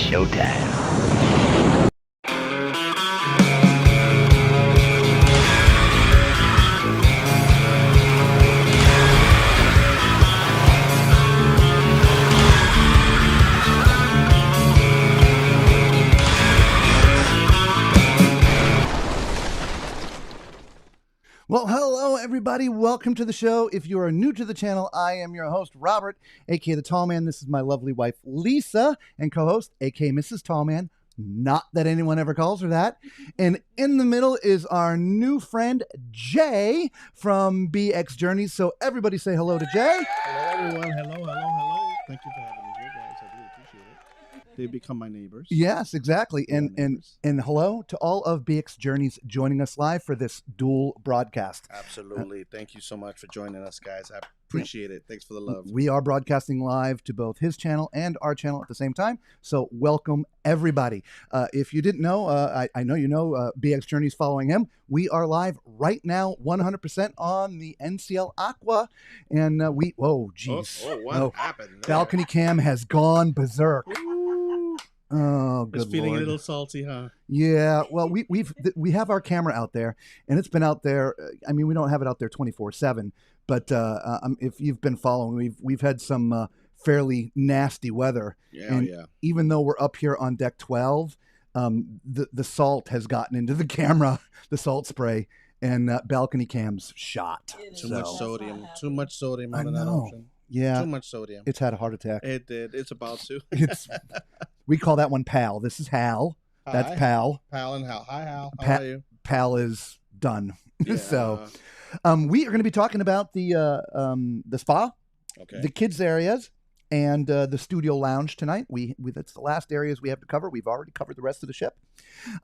showtime. Well, hello, everybody. Welcome to the show. If you are new to the channel, I am your host, Robert, a.k.a. The Tall Man. This is my lovely wife, Lisa, and co-host, a.k.a. Mrs. Tall Man. Not that anyone ever calls her that. And in the middle is our new friend, Jay, from BX Journeys. So everybody say hello to Jay. Hello, everyone. Hello. Thank you for having me here, guys. I really appreciate it. They become my neighbors. Yes, exactly. And hello to all of BX Journeys joining us live for this dual broadcast. Absolutely. Thank you so much for joining us, guys. I appreciate it. Thanks for the love. We are broadcasting live to both his channel and our channel at the same time. So welcome, everybody. If you didn't know, I know you know BX Journeys following him. We are live right now, 100% on the NCL AQUA. And What happened there? Balcony cam has gone berserk. Oh, good It's feeling Lord. a little salty, huh? Yeah, well, we have our camera out there, and it's been out there. I mean, we don't have it out there 24/7, but if you've been following, we've had some fairly nasty weather. Yeah. Even though we're up here on deck 12, the salt has gotten into the camera, the salt spray, and balcony cams shot. Too much sodium out of that know. ocean. Yeah, Too much sodium. it's had a heart attack. It did. It's about to. We call that one Pal. This is Hal. That's Hi. Pal. Pal and Hal. Hi, Hal. How are you? Pal is done. Yeah. So we are going to be talking about the spa, Okay. the kids areas, and the studio lounge tonight. That's the last areas we have to cover. We've already covered the rest of the ship,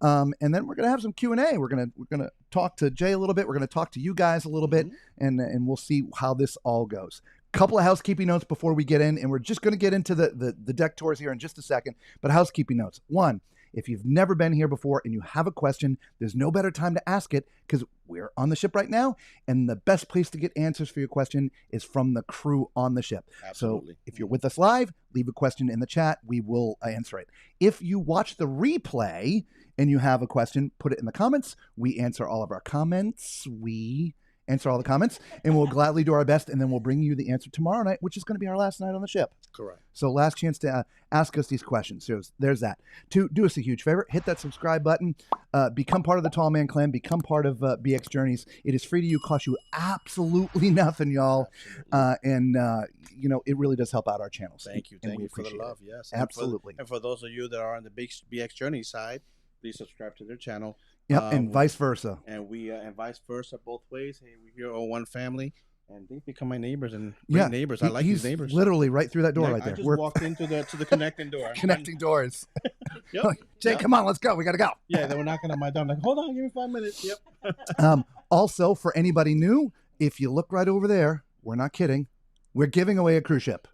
and then we're going to have some Q&A. We're going to talk to Jay a little bit. We're going to talk to you guys a little bit, and we'll see how this all goes. Couple of housekeeping notes before we get in, and we're just going to get into the deck tours here in just a second. But housekeeping notes. One, if you've never been here before and you have a question, there's no better time to ask it because we're on the ship right now, and the best place to get answers for your question is from the crew on the ship. Absolutely. So if you're with us live, leave a question in the chat. We will answer it. If you watch the replay and you have a question, put it in the comments. We answer all of our comments. We answer all the comments, and we'll gladly do our best, and then we'll bring you the answer tomorrow night, which is going to be our last night on the ship. Correct. So last chance to ask us these questions. So there's that. To do us a huge favor, hit that subscribe button, become part of the Tall Man Clan, become part of BX Journeys. It is free to you, costs you absolutely nothing, y'all. And it really does help out our channels. Thank you. Thank you for the love. Yes. Absolutely. And for those of you that are on the big BX Journey side, please subscribe to their channel. Yep, and vice versa. And and vice versa, both ways. Hey, we're here all one family, and they become my neighbors and great neighbors. I like these neighbors. Literally right through that door right there. I just walked into the connecting door. Connecting doors. Yep. Jay, come on, let's go. We got to go. Yeah, they were knocking on my door. I'm like, hold on, give me 5 minutes. Yep. Also, for anybody new, if you look right over there, we're not kidding. We're giving away a cruise ship.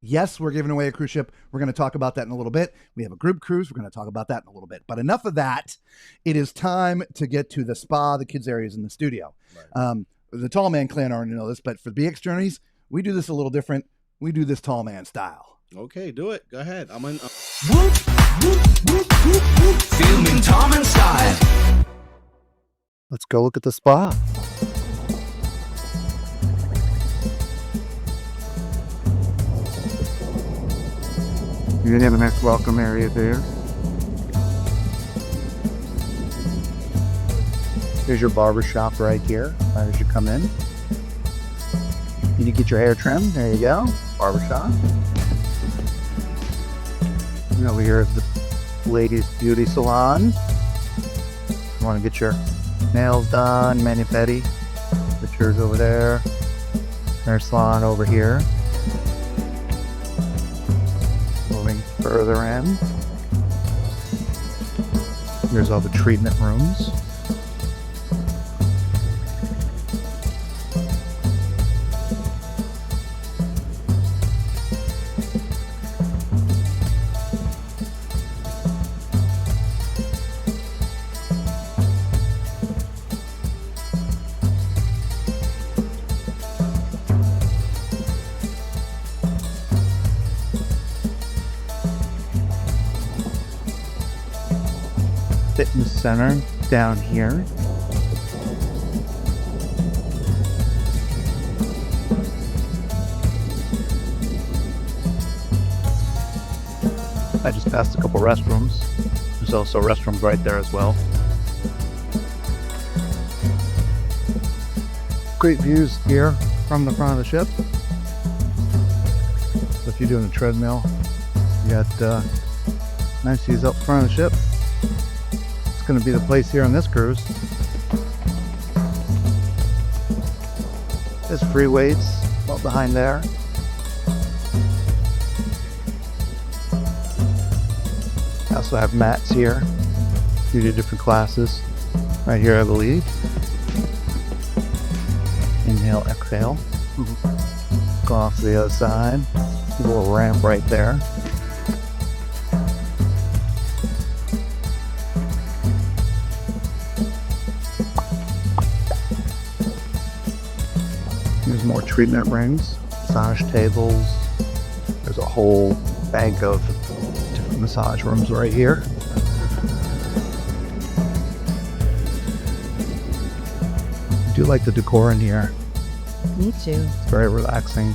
Yes, we're giving away a cruise ship. We're going to talk about that in a little bit. We have a group cruise. We're going to talk about that in a little bit. But enough of that. It is time to get to the spa, the kids areas, in the studio. Right. The Tall Man Clan already know this, but for BX Journeys, we do this a little different. We do this Tall Man style. Okay, do it. Go ahead. I'm in. Filming Tall Man style. Let's go look at the spa. You're going to have a nice welcome area there. There's your barber shop right here as you come in. You get your hair trimmed. There you go. Barber shop. And over here is the ladies' beauty salon. You want to get your nails done, mani-pedi. Put yours over there. Hair salon over here. Moving further in. Here's all the treatment rooms. fitness center down here. I just passed a couple restrooms. There's also restrooms right there as well. Great views here from the front of the ship. So if you're doing a treadmill, you got nice views up front of the ship. It's going to be the place here on this cruise. There's free weights up behind there. I also have mats here due to different classes. Right here, I believe. Inhale, exhale. Go off to the other side. A little ramp right there. There's more treatment rings, massage tables. There's a whole bank of different massage rooms right here. I do like the decor in here. Me too. It's very relaxing.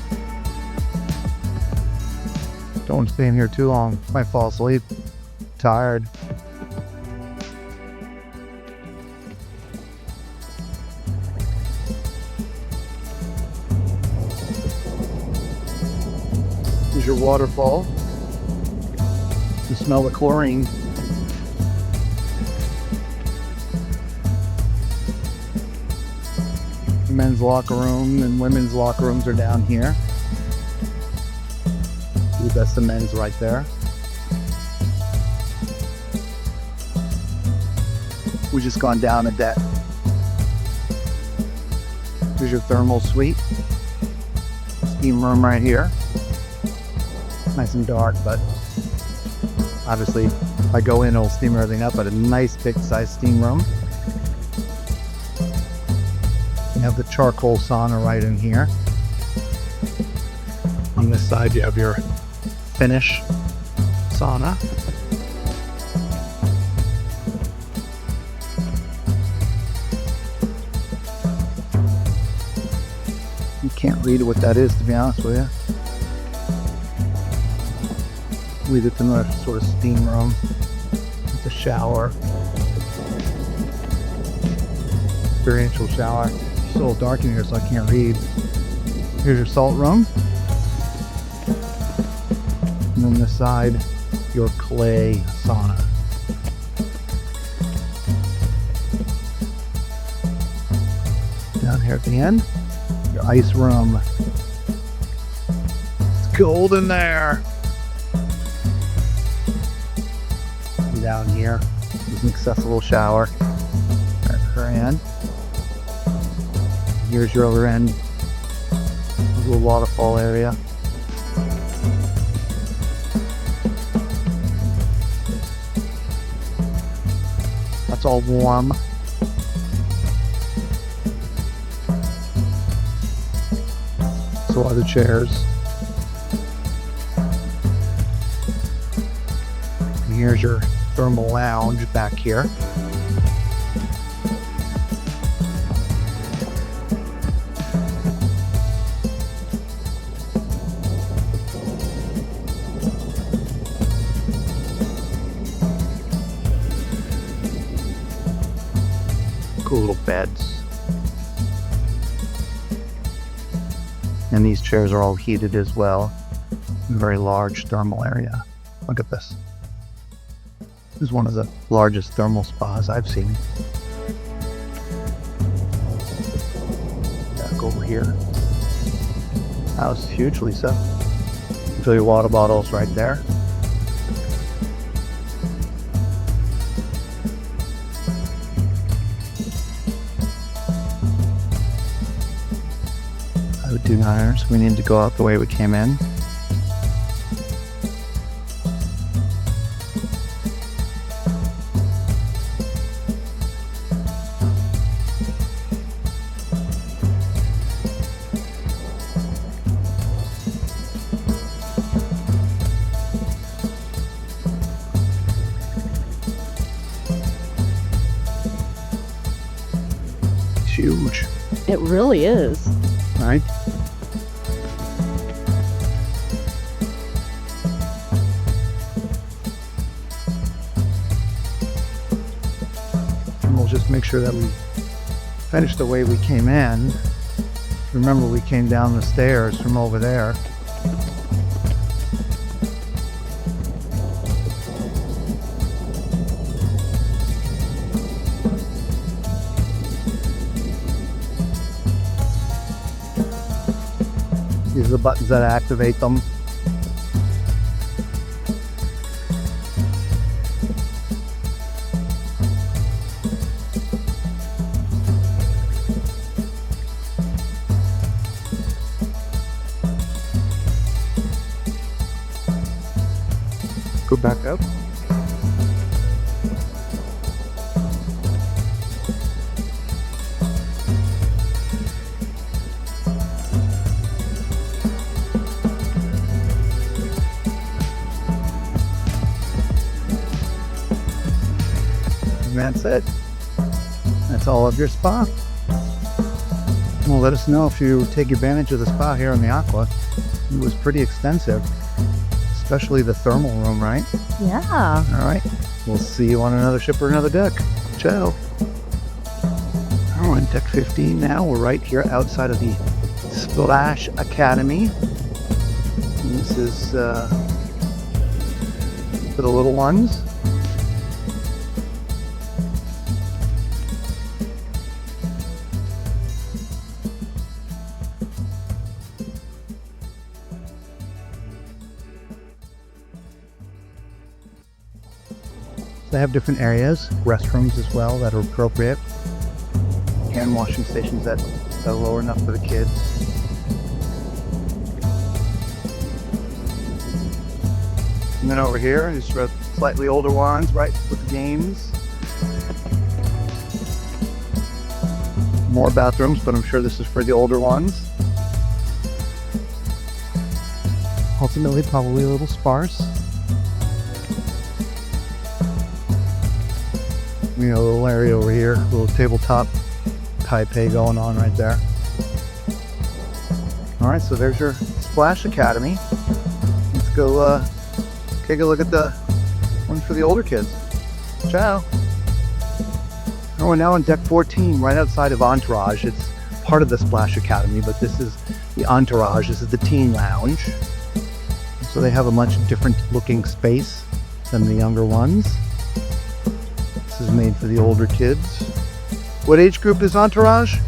Don't want to stay in here too long. Might fall asleep. Tired. Here's your waterfall. You smell the chlorine. Men's locker room and women's locker rooms are down here. That's the men's right there. We've just gone down a deck. Here's your thermal suite. Steam room right here. Nice and dark, but obviously if I go in, it'll steam everything up, but a nice big size steam room. You have the charcoal sauna right in here. On this side you have your Finnish sauna. You can't read what that is, to be honest with you. I believe it's another sort of steam room. It's a shower. Experiential shower. It's a little dark in here, so I can't read. Here's your salt room. And then this side, your clay sauna. Down here at the end, your ice room. It's cold in there. And down here, there's an accessible shower at her end. Here's your other end, a little waterfall area. It's all warm. So are the chairs. And here's your thermal lounge back here. Cool little beds. And these chairs are all heated as well. Very large thermal area. Look at this. This is one of the largest thermal spas I've seen. Back over here. That was huge, Lisa. Fill your water bottles right there. $2. We need to go out the way we came in. It really is. Right? And we'll just make sure that we finish the way we came in. Remember, we came down the stairs from over there. These are the buttons that activate them. Go back up. And that's it. That's all of your spa. Well, let us know if you take advantage of the spa here in the Aqua. It was pretty extensive, especially the thermal room, right? Yeah. All right. We'll see you on another ship or another deck. Ciao. We're on deck 15 now. We're right here outside of the Splash Academy. And this is for the little ones. They have different areas, restrooms as well that are appropriate. Hand washing stations that are lower enough for the kids. And then over here is for slightly older ones, right, with the games. More bathrooms, but I'm sure this is for the older ones. Ultimately, probably a little sparse. You know, a little area over here, a little tabletop Taipei going on right there. All right, so there's your Splash Academy. Let's go take a look at the ones for the older kids. Ciao. Oh, we're now on deck 14, right outside of Entourage. It's part of the Splash Academy, but this is the Entourage. This is the teen lounge. So they have a much different looking space than the younger ones. This is made for the older kids. What age group is Entourage?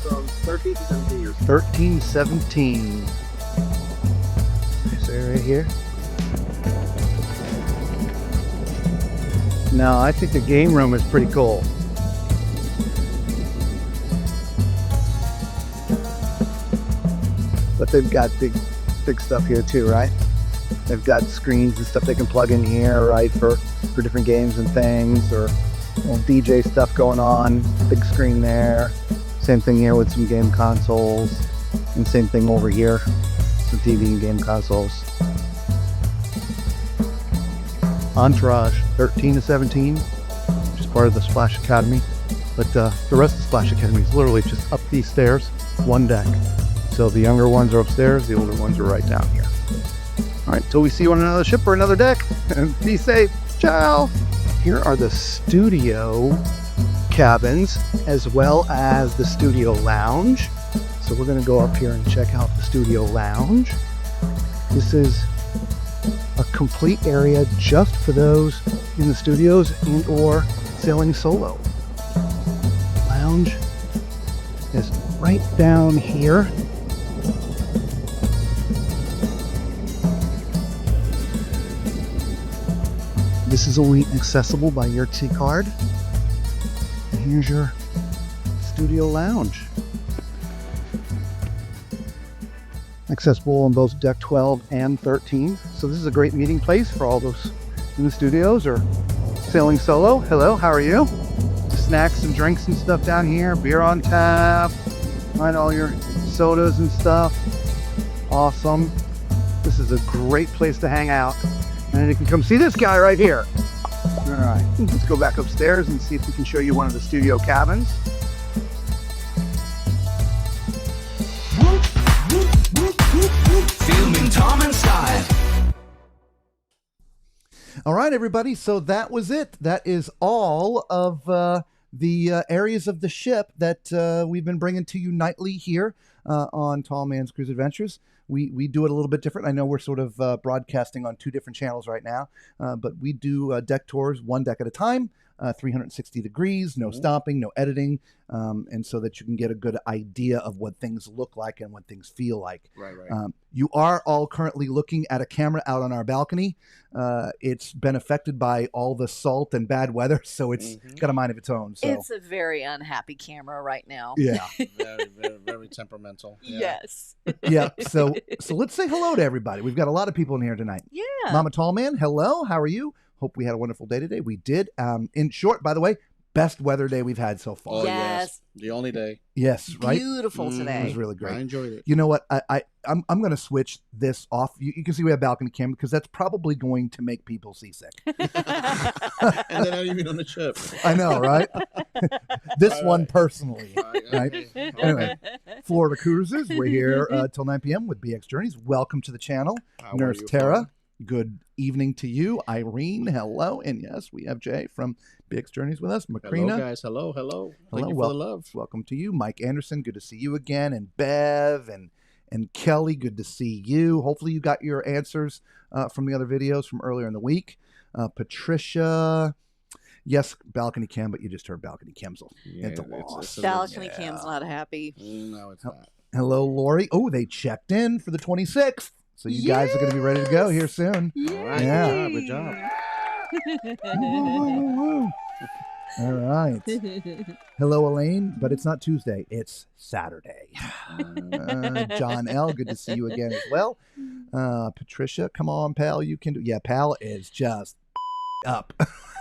From 13 to 17 years. 13 to 17. Nice area here. No, I think the game room is pretty cool. But they've got big stuff here too, right? They've got screens and stuff they can plug in here, right, for different games and things, or DJ stuff going on. Big screen there. Same thing here with some game consoles, and same thing over here, some TV and game consoles. Entourage, 13 to 17, which is part of the Splash Academy. But the rest of the Splash Academy is literally just up these stairs, one deck. So the younger ones are upstairs, the older ones are right down here. All right, till we see you on another ship or another deck. Be safe. Ciao. Here are the studio cabins as well as the studio lounge. So we're going to go up here and check out the studio lounge. This is a complete area just for those in the studios and or sailing solo. Lounge is right down here. This is only accessible by your T card. And here's your studio lounge. Accessible on both deck 12 and 13. So this is a great meeting place for all those in the studios or sailing solo. Hello, how are you? Snacks and drinks and stuff down here. Beer on tap. Right, all your sodas and stuff. Awesome. This is a great place to hang out. And you can come see this guy right here. All right, let's go back upstairs and see if we can show you one of the studio cabins. All right, everybody. So that was it. That is all of the areas of the ship that we've been bringing to you nightly here on Tall Man's Cruise Adventures. We do it a little bit different. I know we're sort of broadcasting on 2 different channels right now, but we do deck tours 1 deck at a time, 360 degrees, no stopping, no editing, and so that you can get a good idea of what things look like and what things feel like. Right. You are all currently looking at a camera out on our balcony. It's been affected by all the salt and bad weather, so it's got a mind of its own. So It's a very unhappy camera right now. yeah, Very temperamental. Yeah. Yes. yeah. So let's say hello to everybody. We've got a lot of people in here tonight. Yeah. Mama Tallman, hello. How are you? Hope we had a wonderful day today. We did. In short, by the way, best weather day we've had so far. Oh, Yes. The only day. Yes, right? Beautiful It was today. really great. I enjoyed it. You know what? I'm going to switch this off. You can see we have balcony cam because that's probably going to make people seasick. And then not even on the ship. I know, right? This All one right. personally. Right? Okay. Anyway, Florida Cruises. We're here till 9 p.m. with BX Journeys. Welcome to the channel. How are Nurse you, Tara, Florida? good evening to you. Irene, hello. And yes, we have Jay from BX Journeys with us. Hello, Macrina, guys. Hello. Thank you for well- the love. welcome to you. Mike Anderson, good to see you again. And Bev and Kelly, good to see you. Hopefully you got your answers from the other videos from earlier in the week. Patricia, yes, balcony cam, but you just heard balcony cam's it's a loss. Balcony Yeah. cam's not happy. No, it's not. Hello, Lori. Oh, they checked in for the 26th. So you guys are going to be ready to go here soon. All right. Yeah. Good job. Woo, woo, woo. All right. Hello, Elaine, but it's not Tuesday. It's Saturday. John L., good to see you again as well. Patricia, come on, pal. You can do. Yeah, pal is just up.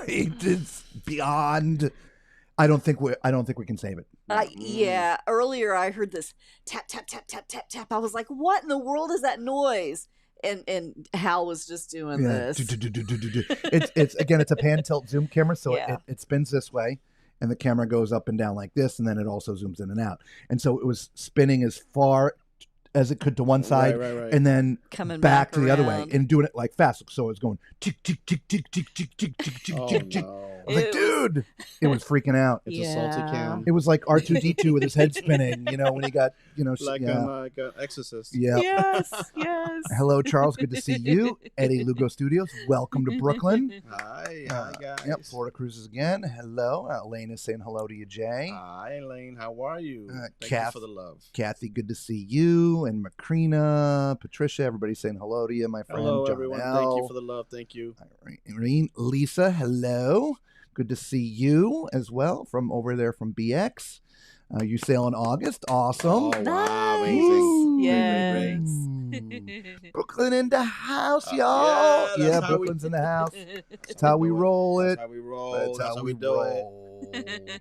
It is beyond. I don't think we can save it. Yeah. Earlier, I heard this tap tap tap tap tap tap. I was like, "What in the world is that noise?" And Hal was just doing this. It's again, it's a pan tilt zoom camera, so Yeah. it spins this way, and the camera goes up and down like this, and then it also zooms in and out. And so it was spinning as far as it could to one side, Right. and then Coming back back to the other way, around. and doing it like fast. So it was going tick tick tick tick tick tick tick tick tick Oh, tick tick. no. I was like, It was- dude, it was freaking out. It's a salty Yeah. cam. It was like R2D2 with his head spinning, when he got, Like yeah. an exorcist. Yeah. Yes. Yes. Hello, Charles. Good to see you. Eddie Lugo Studios. Welcome to Brooklyn. Hi guys. Yep, Florida Cruises again. Hello. Elaine is saying hello to you, Jay. Hi, Elaine. How are you? Thank Kath- you for the love. Kathy, good to see you. And Macrina, Patricia, everybody's saying hello to you, my friend. Hello, John everyone. L. Thank you for the love. Thank you. Irene, Lisa, hello. Good to see you as well from over there from BX. You sail in August. Awesome. Oh, wow. Nice. Amazing. Woo. Yes. Ooh. Brooklyn in the house, Yeah, y'all. that's Yeah, how we- Brooklyn's in the house. That's how we roll it. That's how we roll. That's That's how we do it.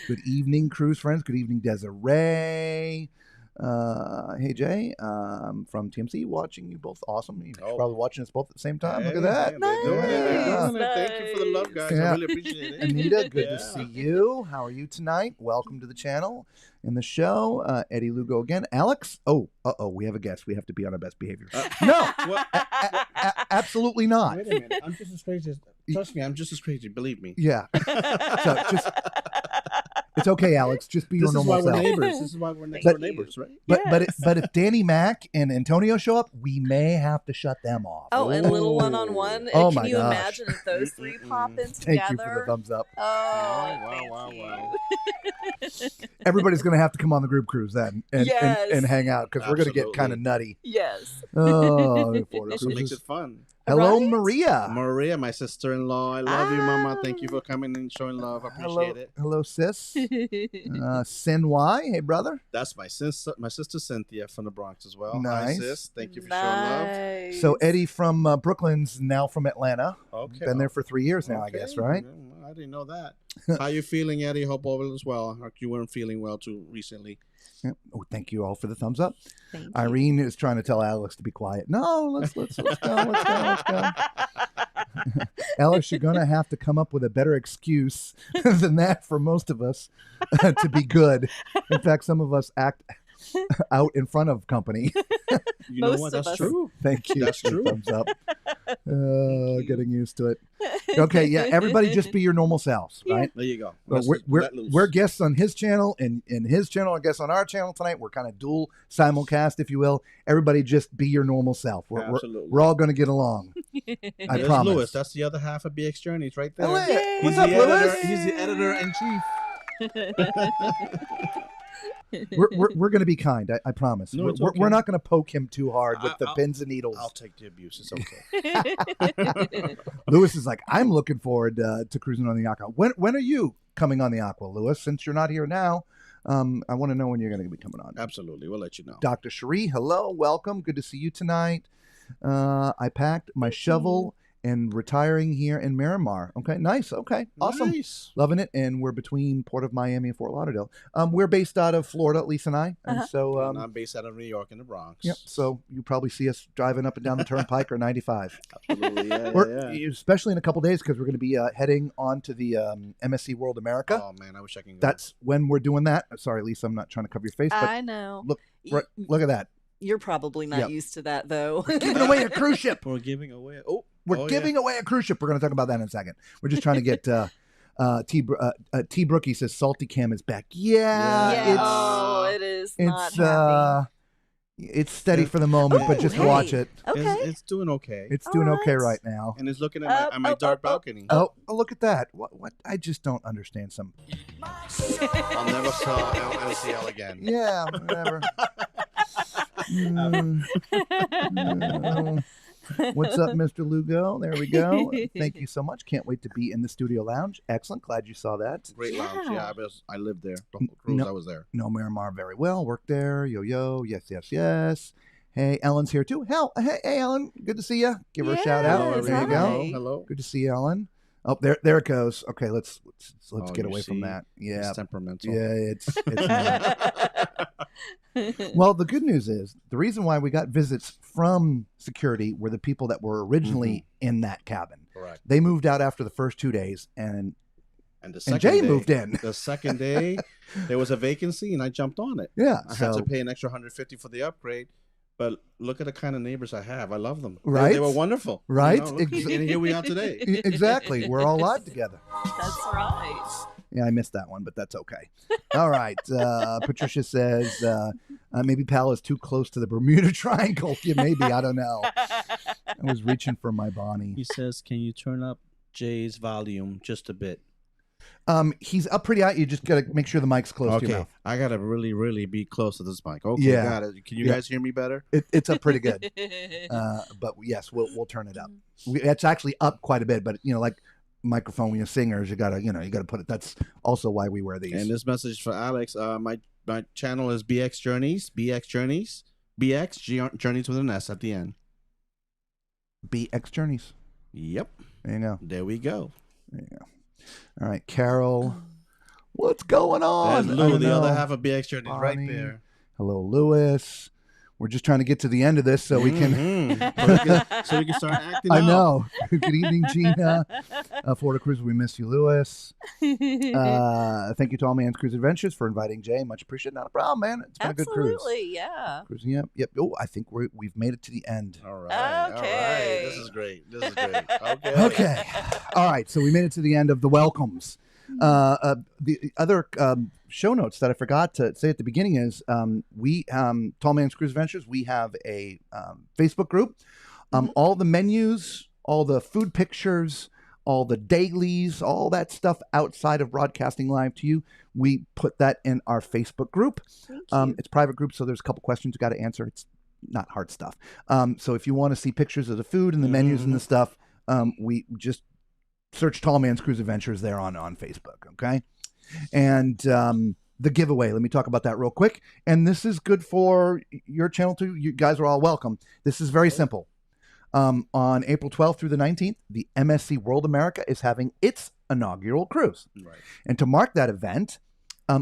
Good evening, cruise friends. Good evening, Desiree. Hey, Jay. From TMC, watching you both. Awesome. You're Oh. probably watching us both at the same time. Look Hey, at that. hey, they're doing it. They're doing it. Nice. Thank you for the love, guys. Yeah. I really appreciate it. Anita, good to Yeah. see you. How are you tonight? Welcome to the channel and the show. Eddie Lugo again. Alex. Oh, we have a guest. We have to be on our best behavior. No, What? absolutely not. Wait a minute. I'm just as crazy as. Trust me, I'm just as crazy. Believe me. Yeah. So just, it's okay, Alex. Just be your This is why normal we're self. neighbors. This is why we're next But- door neighbors, right? But if Danny Mac and Antonio show up, we may have to shut them off. Oh, and little one-on-one. Oh, Can my you gosh. imagine if those three pop in Thank you together? for the thumbs up. Oh, Wow, thank wow. you. Everybody's going to have to come on the group cruise then and Yes. hang out because we're going to get Absolutely. kind of nutty. Yes. Oh, Florida That's what makes Cruises. it fun. Hello, Right? Maria. Maria, my sister-in-law. I love you, Mama. Thank you Ah. for coming and showing love. I Hello, appreciate it. hello, sis. Sin Y. Hey, brother. That's my sister Cynthia from the Bronx as well. Nice. Hi, sis. Thank you for showing love. Nice. So Eddie from Brooklyn's now from Atlanta. Okay. Been there for 3 years now, I Okay. guess, right? I didn't know that. How you feeling, Eddie? Hope all is well. You weren't feeling well too recently. Yep. Oh, thank you all for the thumbs up. Thank you. Irene is trying to tell Alex to be quiet. No, let's go. Let's go. Alex, you're gonna have to come up with a better excuse than that for most of us to be good. In fact, some of us act out in front of company. You know Most what? of That's us. true. Thank you. That's true. Thumbs up. Getting used to it. Okay, yeah. Everybody just be your normal selves, right? There you go. Well, Let's let loose. we're guests on his channel and his channel, I guess on our channel tonight. We're kind of dual simulcast, if you will. Everybody just be your normal self. Absolutely. We're all going to get along. I There's promise. Lewis. That's the other half of BX Journeys right there. Elliot, Yay. what's He's up, the Lewis? editor. He's the editor-in-chief. We're going to be kind. I promise. No, it's we're okay. not going to poke him too hard with the pins and needles. I'll take the abuse. It's okay. Lewis is like, I'm looking forward to cruising on the Aqua. When are you coming on the Aqua, Lewis? Since you're not here now, I want to know when you're going to be coming on. Absolutely. We'll let you know. Dr. Cherie, hello, welcome. Good to see you tonight. I packed my shovel and retiring here in Miramar. Okay, nice. Okay, awesome. Nice. Loving it. And we're between Port of Miami and Fort Lauderdale. We're based out of Florida, Lisa and I. And so, And I'm based out of New York in the Bronx. yep. So you probably see us driving up and down the Turnpike or 95. Absolutely. Yeah, We're, yeah. especially in a couple days because we're going to be heading on to the MSC World America. Oh, man. I wish I can go. That's when we're doing that. Sorry, Lisa, I'm not trying to cover your face, but I know. look, look at that. You're probably not Yep. used to that, though. Giving away a cruise ship. We're giving away. We're giving away a cruise ship. We're going to talk about that in a second. We're just trying to get T. Brookie says Salty Cam is back. Yeah, Yeah. it is not it's happy. it's steady for the moment, but just hey. watch it. Okay. It's doing okay. It's doing All okay right. right now. And it's looking at my dark balcony. Oh, look at that! What? I just don't understand some. I'll never sell NCL again. Yeah, whatever. What's up, Mr. Lugo? There we go. Thank you so much. Can't wait to be in the studio lounge. Excellent. Glad you saw that. Great lounge. Yeah. Yeah, I lived there. The whole cruise, No. I was there. Know Miramar very well. Worked there. Yo. Yes. Hey, Ellen's here too. Hey, Ellen. Good to see you. Give her a shout out. Yes, There you go. hi. Hello. Good to see you, Ellen. Oh, there it goes. Okay, let's Oh, get you away from see? that. Yeah. It's temperamental. Yeah, it's not. Well, the good news is the reason why we got visits from security were the people that were originally in that cabin. Correct. They moved out after the first 2 days, and the second Jay day, moved in. The second day, there was a vacancy, and I jumped on it. Yeah, I had so to pay an extra $150 for the upgrade. But look at the kind of neighbors I have. I love them. Right? They were wonderful. Right? Look, and here we are today. exactly, we're all live together. That's right. Yeah, I missed that one, but that's okay. All right. Patricia says maybe Pal is too close to the Bermuda Triangle. Yeah, maybe. I don't know. I was reaching for my Bonnie. He says, "Can you turn up Jay's volume just a bit?" He's up pretty high. You just got to make sure the mic's close to your Okay, mouth. I gotta really, really be close to this mic. Okay, Yeah. got it. Can you Yeah. guys hear me better? It's up pretty good. But yes, we'll turn it up. It's actually up quite a bit, but like microphone when you're singers, you gotta put it. That's also why we wear these. And this message for Alex. My channel is BX Journeys. BX Journeys with an S at the end. BX Journeys. Yep. There you go. There we go. There you go. All right, Carol. What's going on? There's I Lou, don't the other know. half of BX Journeys, right Bonnie. there. Hello, Lewis. We're just trying to get to the end of this so we can. So we can start acting I out. know. Good evening, Gina. Florida Cruise, we miss you, Lewis. Thank you to All Man's Cruise Adventures for inviting Jay. Much appreciated. Not a problem, man. It's been a good cruise. Absolutely, yeah. Cruising, yep. Oh, I think we've made it to the end. All right. All Okay. right. This is great. Okay. Okay. All right. So we made it to the end of the welcomes. The other show notes that I forgot to say at the beginning is we Tall Man's Cruise Adventures, we have a Facebook group. All the menus, all the food pictures, all the dailies, all that stuff outside of broadcasting live to you, we put that in our Facebook group. Thank you. It's a private group, so there's a couple questions you got to answer. It's not hard stuff. So if you want to see pictures of the food and the menus and the stuff, we just search Tall Man's Cruise Adventures there on Facebook, okay? And the giveaway, let me talk about that real quick. And this is good for your channel too. You guys are all welcome. This is very simple. On April 12th through the 19th, the MSC World America is having its inaugural cruise. Right. And to mark that event,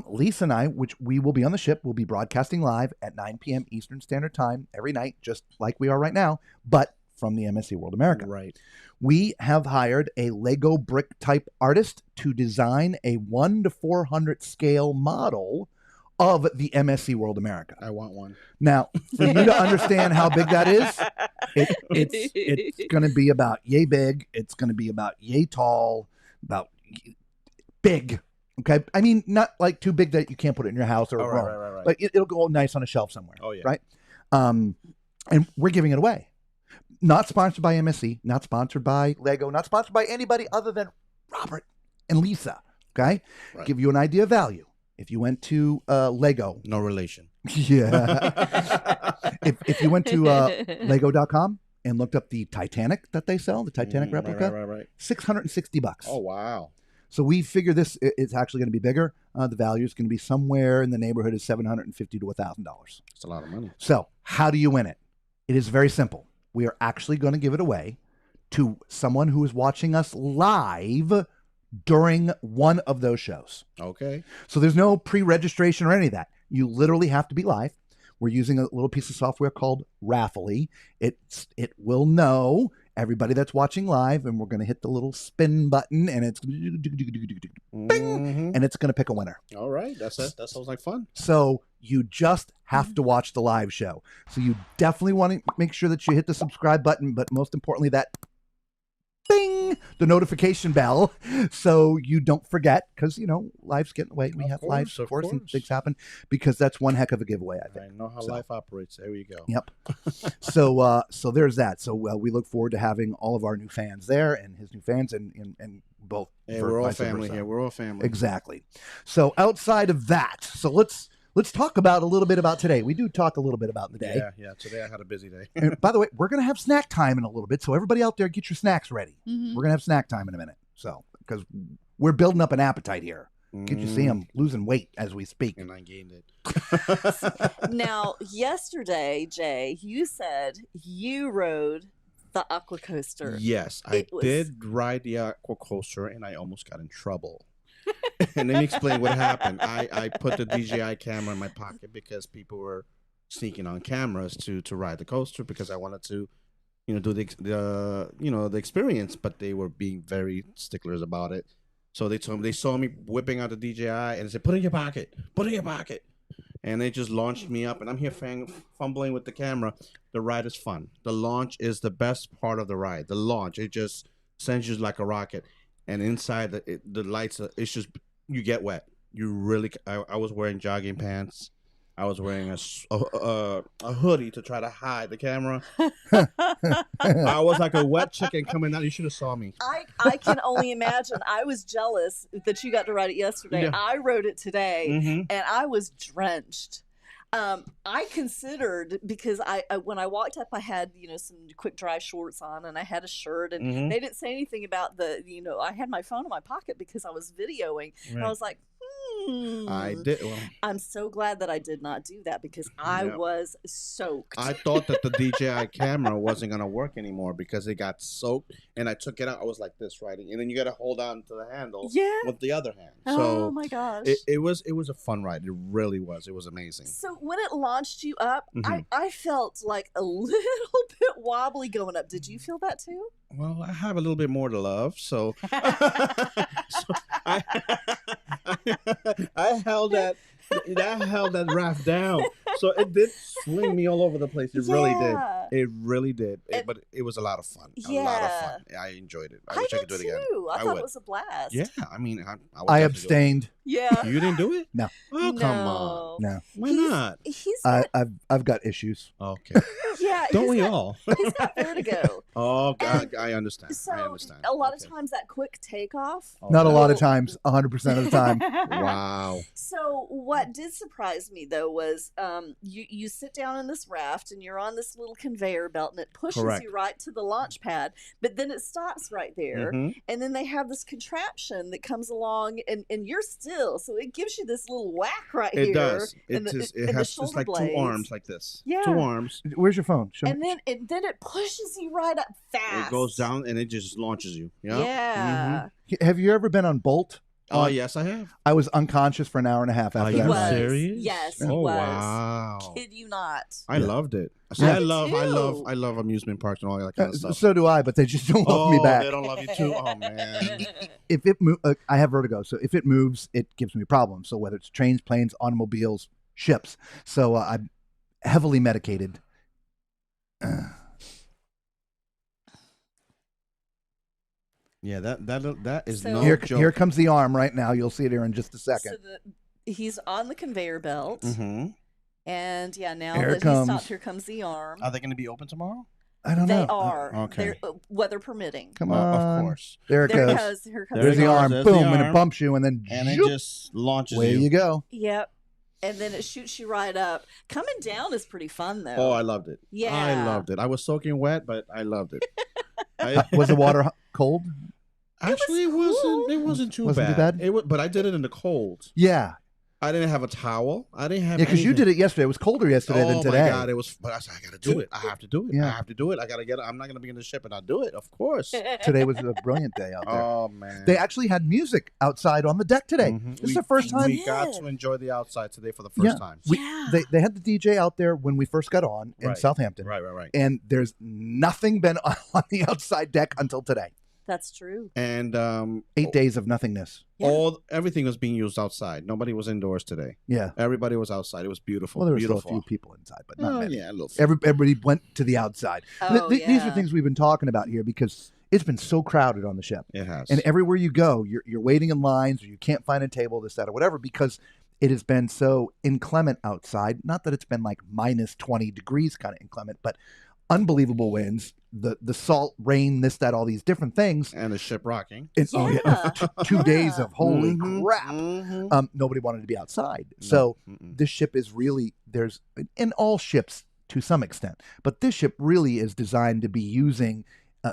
Lisa and I, which we will be on the ship, will be broadcasting live at 9 p.m. Eastern Standard Time every night, just like we are right now, but from the MSC World America. Right. We have hired a Lego brick type artist to design a 1:400 scale model of the MSC World America. I want one. Now, for you to understand how big that is, it's going to be about yay big. It's going to be about yay tall, about big. Okay, I mean not like too big that you can't put it in your house or a room. Right. Like it'll go nice on a shelf somewhere. Oh yeah. Right. And we're giving it away. Not sponsored by MSC. Not sponsored by Lego. Not sponsored by anybody other than Robert and Lisa. Okay, Right. Give you an idea of value. If you went to Lego, No relation. yeah. if you went to Lego.com and looked up the Titanic that they sell, the Titanic replica, Right. $660. Oh wow. So we figure this it's actually going to be bigger. The value is going to be somewhere in the neighborhood of $750 to $1,000. It's a lot of money. So how do you win it? It is very simple. We are actually going to give it away to someone who is watching us live during one of those shows. Okay. So there's no pre-registration or any of that. You literally have to be live. We're using a little piece of software called Raffly. It will know everybody that's watching live, and we're going to hit the little spin button, and it's bing, and it's going to pick a winner. All right. That sounds like fun. So you just have to watch the live show. So you definitely want to make sure that you hit the subscribe button, but most importantly, that bing, the notification bell, so you don't forget, because life's getting away. We have lives, of course, and things happen, because that's one heck of a giveaway, I think. I know how life operates. There you go. Yep. So there's that. So we look forward to having all of our new fans there, and his new fans, and both. Hey, we're all family here. We're all family. Exactly. So outside of that, so let's talk about a little bit about today. We do talk a little bit about the day. Yeah. Today I had a busy day. And by the way, we're going to have snack time in a little bit. So everybody out there, get your snacks ready. Mhm. We're going to have snack time in a minute. So, because we're building up an appetite here. Can't you see I'm losing weight as we speak? And I gained it. Now, yesterday, Jay, you said you rode the Aqua Coaster. Yes, I did ride the Aqua Coaster, and I almost got in trouble. And let me explain what happened. I put the DJI camera in my pocket because people were sneaking on cameras to ride the coaster, because I wanted to, do the experience, but they were being very sticklers about it. So they saw me whipping out the DJI, and they said, "Put it in your pocket, put it in your pocket." And they just launched me up, and I'm here fumbling with the camera. The ride is fun. The launch is the best part of the ride. The launch, it just sends you like a rocket. And inside the lights, it's just, you get wet. You really. I was wearing jogging pants. I was wearing a hoodie to try to hide the camera. I was like a wet chicken coming out. You should have saw me. I can only imagine. I was jealous that you got to ride it yesterday. Yeah. I rode it today, Mhm. and I was drenched. I considered, because I when I walked up, I had some quick dry shorts on, and I had a shirt, and Mhm. they didn't say anything about I had my phone in my pocket because I was videoing, and I was like, I did. Well, I'm so glad that I did not do that, because I Yep. was soaked. I thought that the DJI camera wasn't gonna work anymore because it got soaked, and I took it out. I was like this riding, and then you got to hold on to the handle Yeah. with the other hand. Oh So my gosh. it was a fun ride. It really was. It was amazing. So when it launched you up, Mhm. I felt like a little bit wobbly going up. Did you feel that too? Well, I have a little bit more to love, so, I held that raft down, so it did swing me all over the place. It really did. Yeah. It really did. And- But it was a lot of fun. A lot of Yeah. fun. I enjoyed it. I I wish I did could do it again. too. I I thought would. it was a blast. Yeah, I mean, I would I definitely do it. abstained. Yeah. You didn't do it? No. Oh, come on. No, Why He's- not? He's I've got issues. Okay. yeah. Don't he's we got, all? He's got vertigo. Oh, And God, I understand. So I understand. a lot of Okay. times that quick takeoff. Not a lot of Oh. times, 100% of the time. Wow. So what did surprise me though was you sit down in this raft, and you're on this little conveyor belt, and it pushes Correct. you right to the launch pad, but then it stops right there. Mhm. And then they have this contraption that comes along, and you're still, so it gives you this little whack right It here. does. in It the- is. in It the has just shoulder like blades. 2 arms like this. Yeah. 2 arms. Where's your phone? Show me. And then it pushes you right up fast. It goes down and it just launches you. Yeah. Yeah. Have you ever been on Bolt? Oh, yes, I have. I was unconscious for an hour and a half after you that He was ride. serious? Yes, he Oh, was. wow. Kid you not. I Yeah. loved it. See, Yeah. I love amusement parks and all that kind of stuff. So do I, but they just don't love me Oh, back. they don't love you too. Oh man. If it I have vertigo, so if it moves, it gives me problems. So whether it's trains, planes, automobiles, ships. So I'm heavily medicated. Yeah, that is So- no Here, joke. here comes the arm right now. You'll see it here in just a second. So he's on the conveyor belt, Mm-hmm. and now Here it that he's comes. stopped, here comes the arm. Are they going to be open tomorrow? I don't know. They are. Okay. They're, weather permitting. Come Well, on. of course. There it There goes. it goes. Here comes There There's it the goes. arm. There's Boom. the And it arm. bumps you, and then And it zoop, just launches away you go. Yep. And then it shoots you right up. Coming down is pretty fun, though. Oh, I loved it. Yeah. I loved it. I was soaking wet, but I loved it. Was the water cold? Actually, it wasn't too Wasn't too bad. bad? But I did it in the cold. Yeah. I didn't have a towel. I didn't have. Yeah, because you anything. did it yesterday. It was colder yesterday than today. Oh my God, it was. But I said, I got to do it. I have to do it. Yeah. I have to do it. I got to get it. I'm not going to be in the ship and not do it. Of course. Today was a brilliant day out there. Oh man. They actually had music outside on the deck today. Mhm. This is the first time. we got to enjoy the outside today for the first time. Yeah. They had the DJ out there when we first got on in Right. Southampton. Right. And there's nothing been on the outside deck until today. That's true. And 8 days of nothingness. Yeah. everything was being used outside. Nobody was indoors today. Yeah. Everybody was outside. It was beautiful. Well, there were still beautiful. a few people inside, but not Oh many. yeah, a little. few. Everybody went to the outside. Oh, These are yeah. things we've been talking about here because it's been so crowded on the ship. It has. And everywhere you go, you're waiting in lines or you can't find a table, this, that, or whatever, because it has been so inclement outside. Not that it's been like minus 20 degrees kind of inclement, but unbelievable winds, the salt, rain, this, that, all these different things. And the ship rocking. It's Yeah. 2 days of holy Mhm, crap. mhm. Nobody wanted to be outside. No, So mm-mm. this ship is really, there's, in all ships to some extent, but this ship really is designed to be using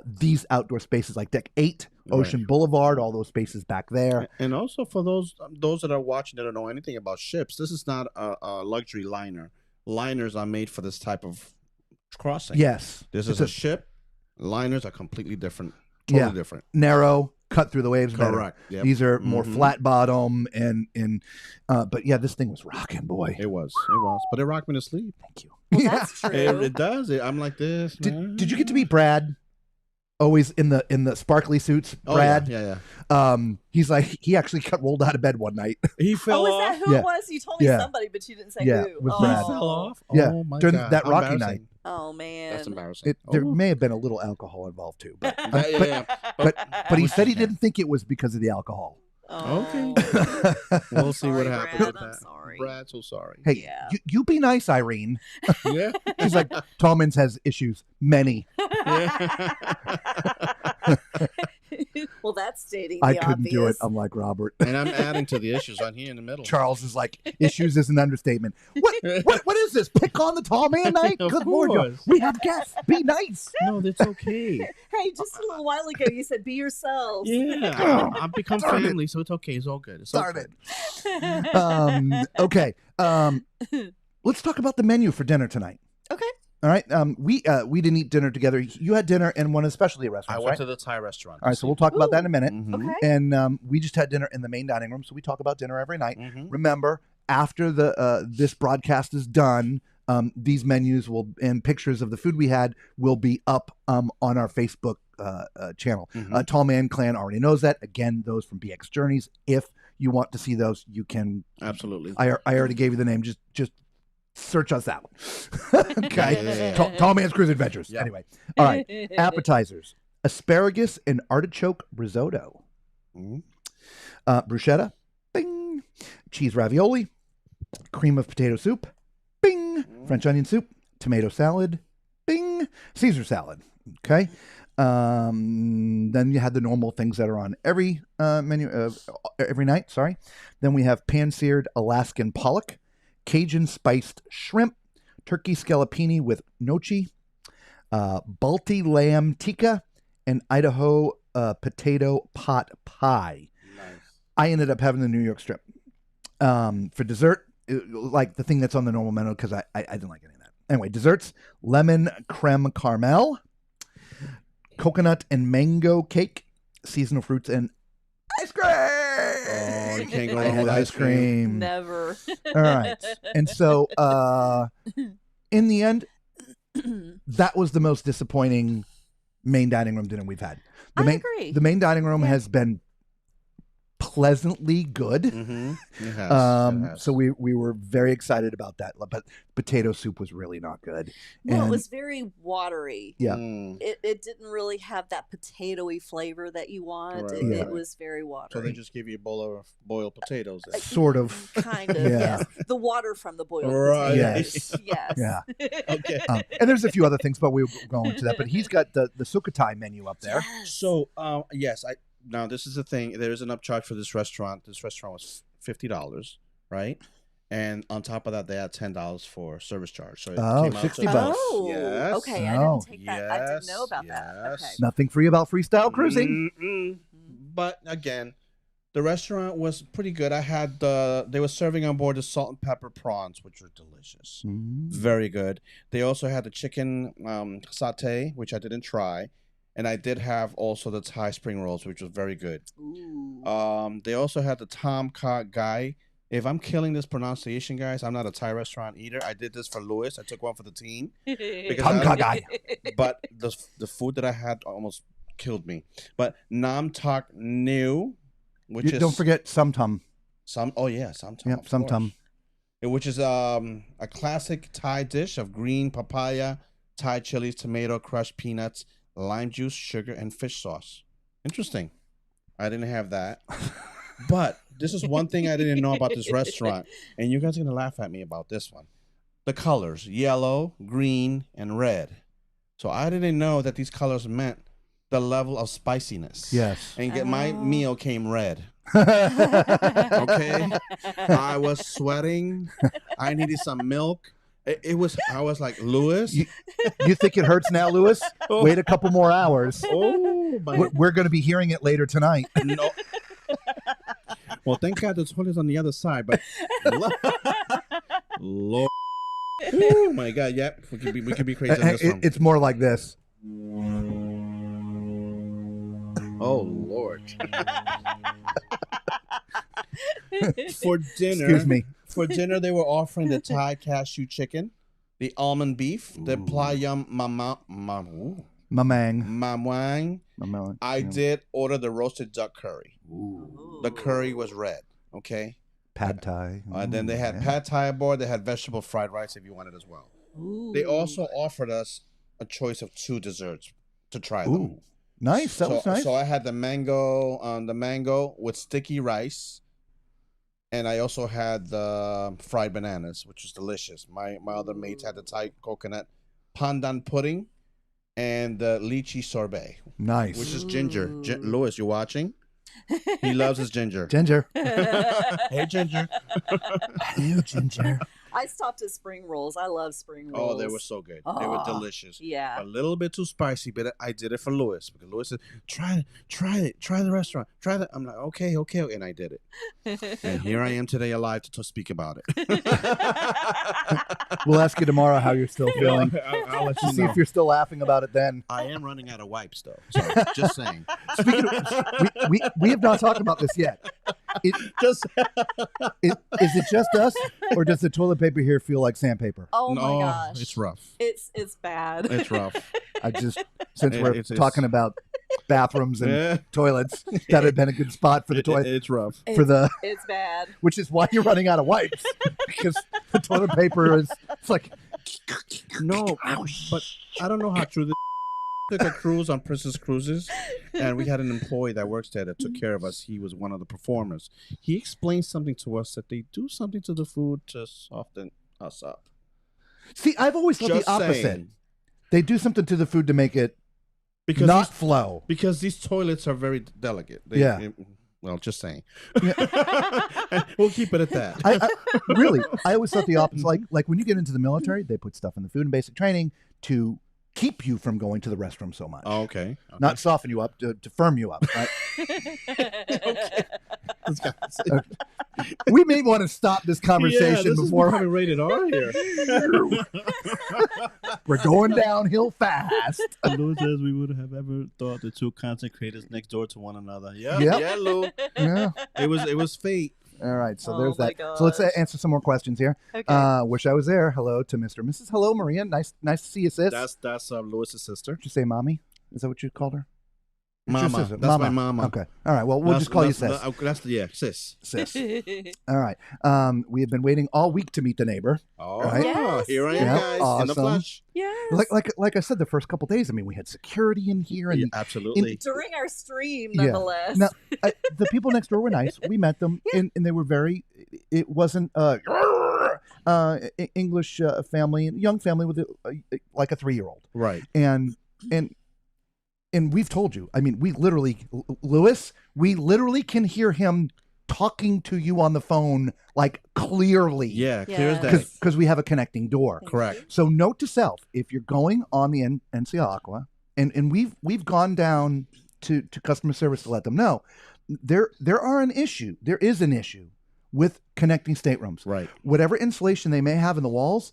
these outdoor spaces like Deck 8, Ocean Boulevard, all those spaces back there. And also for those that are watching that don't know anything about ships, this is not a luxury liner. Liners are made for this type of crossing. Yes. This It's is a ship. Liners are completely different. Totally different. narrow, cut through the waves better. Correct. Yep. These are more Mhm. flat bottom but yeah, this thing was rocking, boy. It was. But it rocked me to sleep. Thank you. Well, Yeah. that's true. It does. I'm like this. Did you get to meet Brad? Always in the sparkly suits, Oh, Brad. yeah. He's like he actually got rolled out of bed one night. He fell Oh, is off. that who Yeah. it was? You told me Yeah. somebody, but you didn't say Yeah, who. with oh. Brad. He fell off. Yeah, Oh my during God. that Rocky Embarrassing. night. Oh man. That's embarrassing. There Oh. may have been a little alcohol involved too, but Yeah. but he said he didn't think it was because of the alcohol. Oh. Okay. We'll see what Sorry, happens Brad, with I'm that. sorry. Brad's so sorry. Hey, Yeah. you be nice, Irene. Yeah. She's like, Tallman's has issues, many. Well, that's stating I the couldn't do it. obvious. I'm like Robert. And I'm adding to the issues on here in the middle. Charles is like, issues is an understatement. What is this? Pick on the tall man night? Of Good Lord, Joe. course. We have guests. Be nice. No, that's okay. Hey, just a little while ago, you said be yourselves. Yeah. I've become Darn it. family, so it's okay. It's all good. It's Darn okay. it. Okay. Let's talk about the menu for dinner tonight. Okay. All right. We didn't eat dinner together. You had dinner in one of the specialty I restaurants, went right? to the Thai restaurant. All right. So we'll talk about that in a minute. Mhm. Okay. And we just had dinner in the main dining room. So we talk about dinner every night. Mhm. Remember, after this broadcast is done, these menus and pictures of the food we had will be up on our Facebook channel. Mhm. Tall Man Clan already knows that. Again, those from BX Journeys. If you want to see those, you can. Absolutely. I already gave you the name. Just search us out. Okay. Yeah. Tall Man's Cruise Adventures. Yeah. Anyway. All right. Appetizers: asparagus and artichoke risotto. Mhm. Bruschetta, bing. Cheese ravioli, cream of potato soup, bing. French onion soup, tomato salad, bing. Caesar salad. Okay. Then you had the normal things that are on every menu every night. Sorry. Then we have pan-seared Alaskan pollock, Cajun spiced shrimp, turkey scallopini with gnocchi, Balti lamb tikka, and Idaho potato pot pie. Nice. I ended up having the New York strip. For dessert, like the thing that's on the normal menu, because I didn't like any of that. Anyway, desserts: lemon creme caramel, coconut and mango cake, seasonal fruits, and ice cream. Oh, you can't go I wrong had with ice cream. Never. All right. And so in the end, that was the most disappointing main dining room dinner we've had. I agree. The main dining room Yeah. has been pleasantly good. Mm-hmm. It has. It has. So we were very excited about that. But potato soup was really not good. No, it And- was very watery. Yeah. It didn't really have that potatoy flavor that you want. Right, It right. was very So watery. they just give you a bowl of boiled potatoes. Then. Sort of. Kind of, Yeah. yes. The water from the boiled Right. potatoes. Yes. Yes. Yeah. Okay. And there's a few other things, but we'll go into that. But he's got the Sukhothai menu up there. Yes. So, yes, now this is the thing. There is an upcharge for this restaurant. This restaurant was $50, right? And on top of that, they had $10 for service charge. So it Oh, came out $60 to- bucks. Oh, Yes. okay. I Oh. didn't take that. I didn't know about that. Yes. Okay. Nothing free about freestyle cruising. Mm-mm. But again, the restaurant was pretty good. They were serving on board the salt and pepper prawns, which were delicious. Very good. They also had the chicken satay, which I didn't try. And I did have also the Thai spring rolls, which was very good. Ooh. They also had the Tom Kha Gai. If I'm killing this pronunciation, guys, I'm not a Thai restaurant eater. I did this for Lewis. I took one for the team. Because Tom I- Kha Gai. But the food that I had almost killed me. But Nam Tak New, which is Don't forget Sumtum. Samtam. Yep, of Sumtum. course. Which is a classic Thai dish of green papaya, Thai chilies, tomato, crushed peanuts, lime juice, sugar, and fish sauce. Interesting. I didn't have that. But this is one thing I didn't know about this restaurant, and you guys are gonna laugh at me about this one. The colors: yellow, green, and red. So I didn't know that these colors meant the level of spiciness. Yes. And my Oh. meal came red. Okay. I was sweating. I needed some milk. I was like, Lewis. You think it hurts now, Lewis? Oh. Wait a couple more hours. Oh, my. We're going to be hearing it later tonight. No. Well, thank God the toilet's on the other side, but Lord. Oh my God! Yep, we could be crazy on this one. It's more like this. Oh Lord! For dinner, Excuse me. For dinner, they were offering the Thai cashew chicken, the almond beef, the playam Mamang. mamwang. Mamang. I did order the roasted duck curry. The curry was red. Okay. Pad Thai. And then they had pad thai aboard. They had vegetable fried rice if you wanted as well. They also offered us a choice of 2 desserts to try them. Ooh. Nice. That was nice. So I had the mango with sticky rice, and I also had the fried bananas, which was delicious. My other mates had the Thai coconut pandan pudding and the lychee sorbet, Nice. which is ginger. Lewis, you watching? He loves his ginger. Ginger. Hey, Ginger. Hello, Ginger. I stopped at spring rolls. I love spring rolls. Oh, they were so good. They were delicious. Yeah. A little bit too spicy, but I did it for Lewis because Lewis said, try the restaurant, try that. I'm like, okay, and I did it. And here I am today alive to speak about it. We'll ask you tomorrow how you're still feeling. I'll let you See know. if you're still laughing about it then. I am running out of wipes, though. So, just saying. Speaking of, we have not talked about this yet. Just Is it just us, or does the toilet paper here feel like sandpaper? Oh no, my gosh. it's rough. It's bad. It's rough. I just, since we're It's- talking about bathrooms and Yeah. toilets, that had been a good spot for the toilet. It's rough. For the, It's bad. which is why you're running out of wipes, because the toilet paper is, it's like, No, but I don't know how true this. Took a cruise on Princess Cruises, and we had an employee that works there that took care of us. He was one of the performers. He explained something to us that they do something to the food to soften us up. see, I've always thought Just the opposite. saying. They do something to the food to make it Because not these, flow. because these toilets are very delicate. Yeah. Well, just saying. We'll keep it at that. I always thought the opposite. Like when you get into the military, they put stuff in the food and basic training to keep you from going to the restroom so much. Oh, okay. Not soften you up, to firm you up. Right? We may want to stop this conversation before becoming rated R here. we're going downhill fast. Lou says we would have ever thought the two content creators next door to one another. Yeah, Yep. yeah, Lou. Yeah. It was fate. All right, so Oh there's my that. So let's gosh. answer some more questions here. Okay. Wish I was there. Hello to Mr. and Mrs. Hello, Maria. Nice to see you, sis. That's Lewis's sister. Did you say mommy? Is that what you called her? It's your Mama. sister. That's my mama. Okay. All right. Well, we'll just call you sis. Sis. Sis. All right. We have been waiting all week to meet the neighbor. Oh, Right? Yes, here I am, yeah. guys, in the Awesome. flesh. Yes. Like I said, the first couple days, I mean, we had security in here, and Yeah, absolutely. During our stream, Yeah. nonetheless. Now, the people next door were nice. We met them, and they were very. It wasn't English family, young family with like a 3-year-old, Right. and we've told you. I mean, we literally can hear him talking to you on the phone like clearly. Yeah, clear as Yeah. day. Because we have a connecting door. Correct. So note to self: if you're going on the NCL AQUA, and we've gone down to customer service to let them know there is an issue with connecting staterooms. Right. Whatever insulation they may have in the walls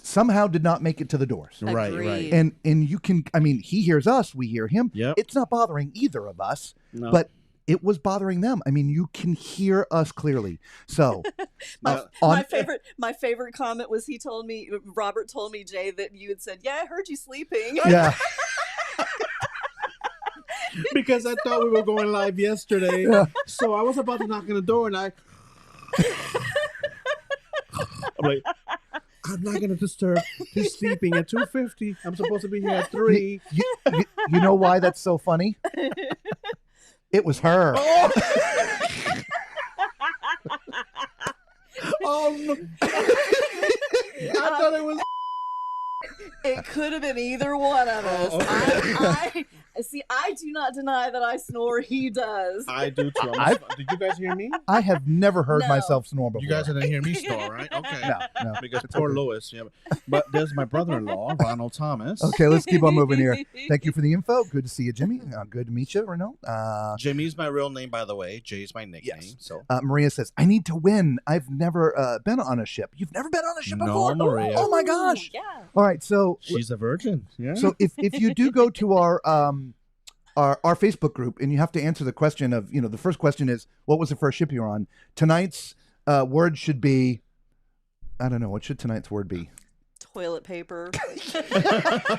somehow did not make it to the doors. Right. Agreed. Right. And you can, I mean, he hears us, we hear him. Yep. It's not bothering either of us, No. but it was bothering them. I mean, you can hear us clearly. So My on- my favorite comment was Robert told me, Jay, that you had said, "Yeah, I heard you sleeping." yeah. Because I thought we were going live yesterday. Yeah. So I was about to knock on the door and I'm like, I'm not going to disturb. He's sleeping at 2:50. I'm supposed to be here at 3. You know why that's so funny? It was her. Oh, no. I thought it was. It could have been either one of us. okay. I do not deny that I snore. He does. I do too. Did you guys hear me? I have never heard No. myself snore before. You guys didn't hear me snore, right? Okay. No. Because poor Lewis. Yeah. But there's my brother-in-law, Ronald Thomas. Okay, let's keep on moving here. Thank you for the info. Good to see you, Jimmy. Good to meet you, Renault. Jimmy's my real name, by the way. Jay's my nickname. Yes. So Maria says, I need to win. I've never been on a ship. You've never been on a ship No, before? Maria. Oh, my gosh. Yeah. All right, so she's a virgin. Yeah. so if you do go to our Facebook group and you have to answer the question of, the first question is, what was the first ship you were on? Tonight's word should be, I don't know, what should tonight's word be? Toilet paper.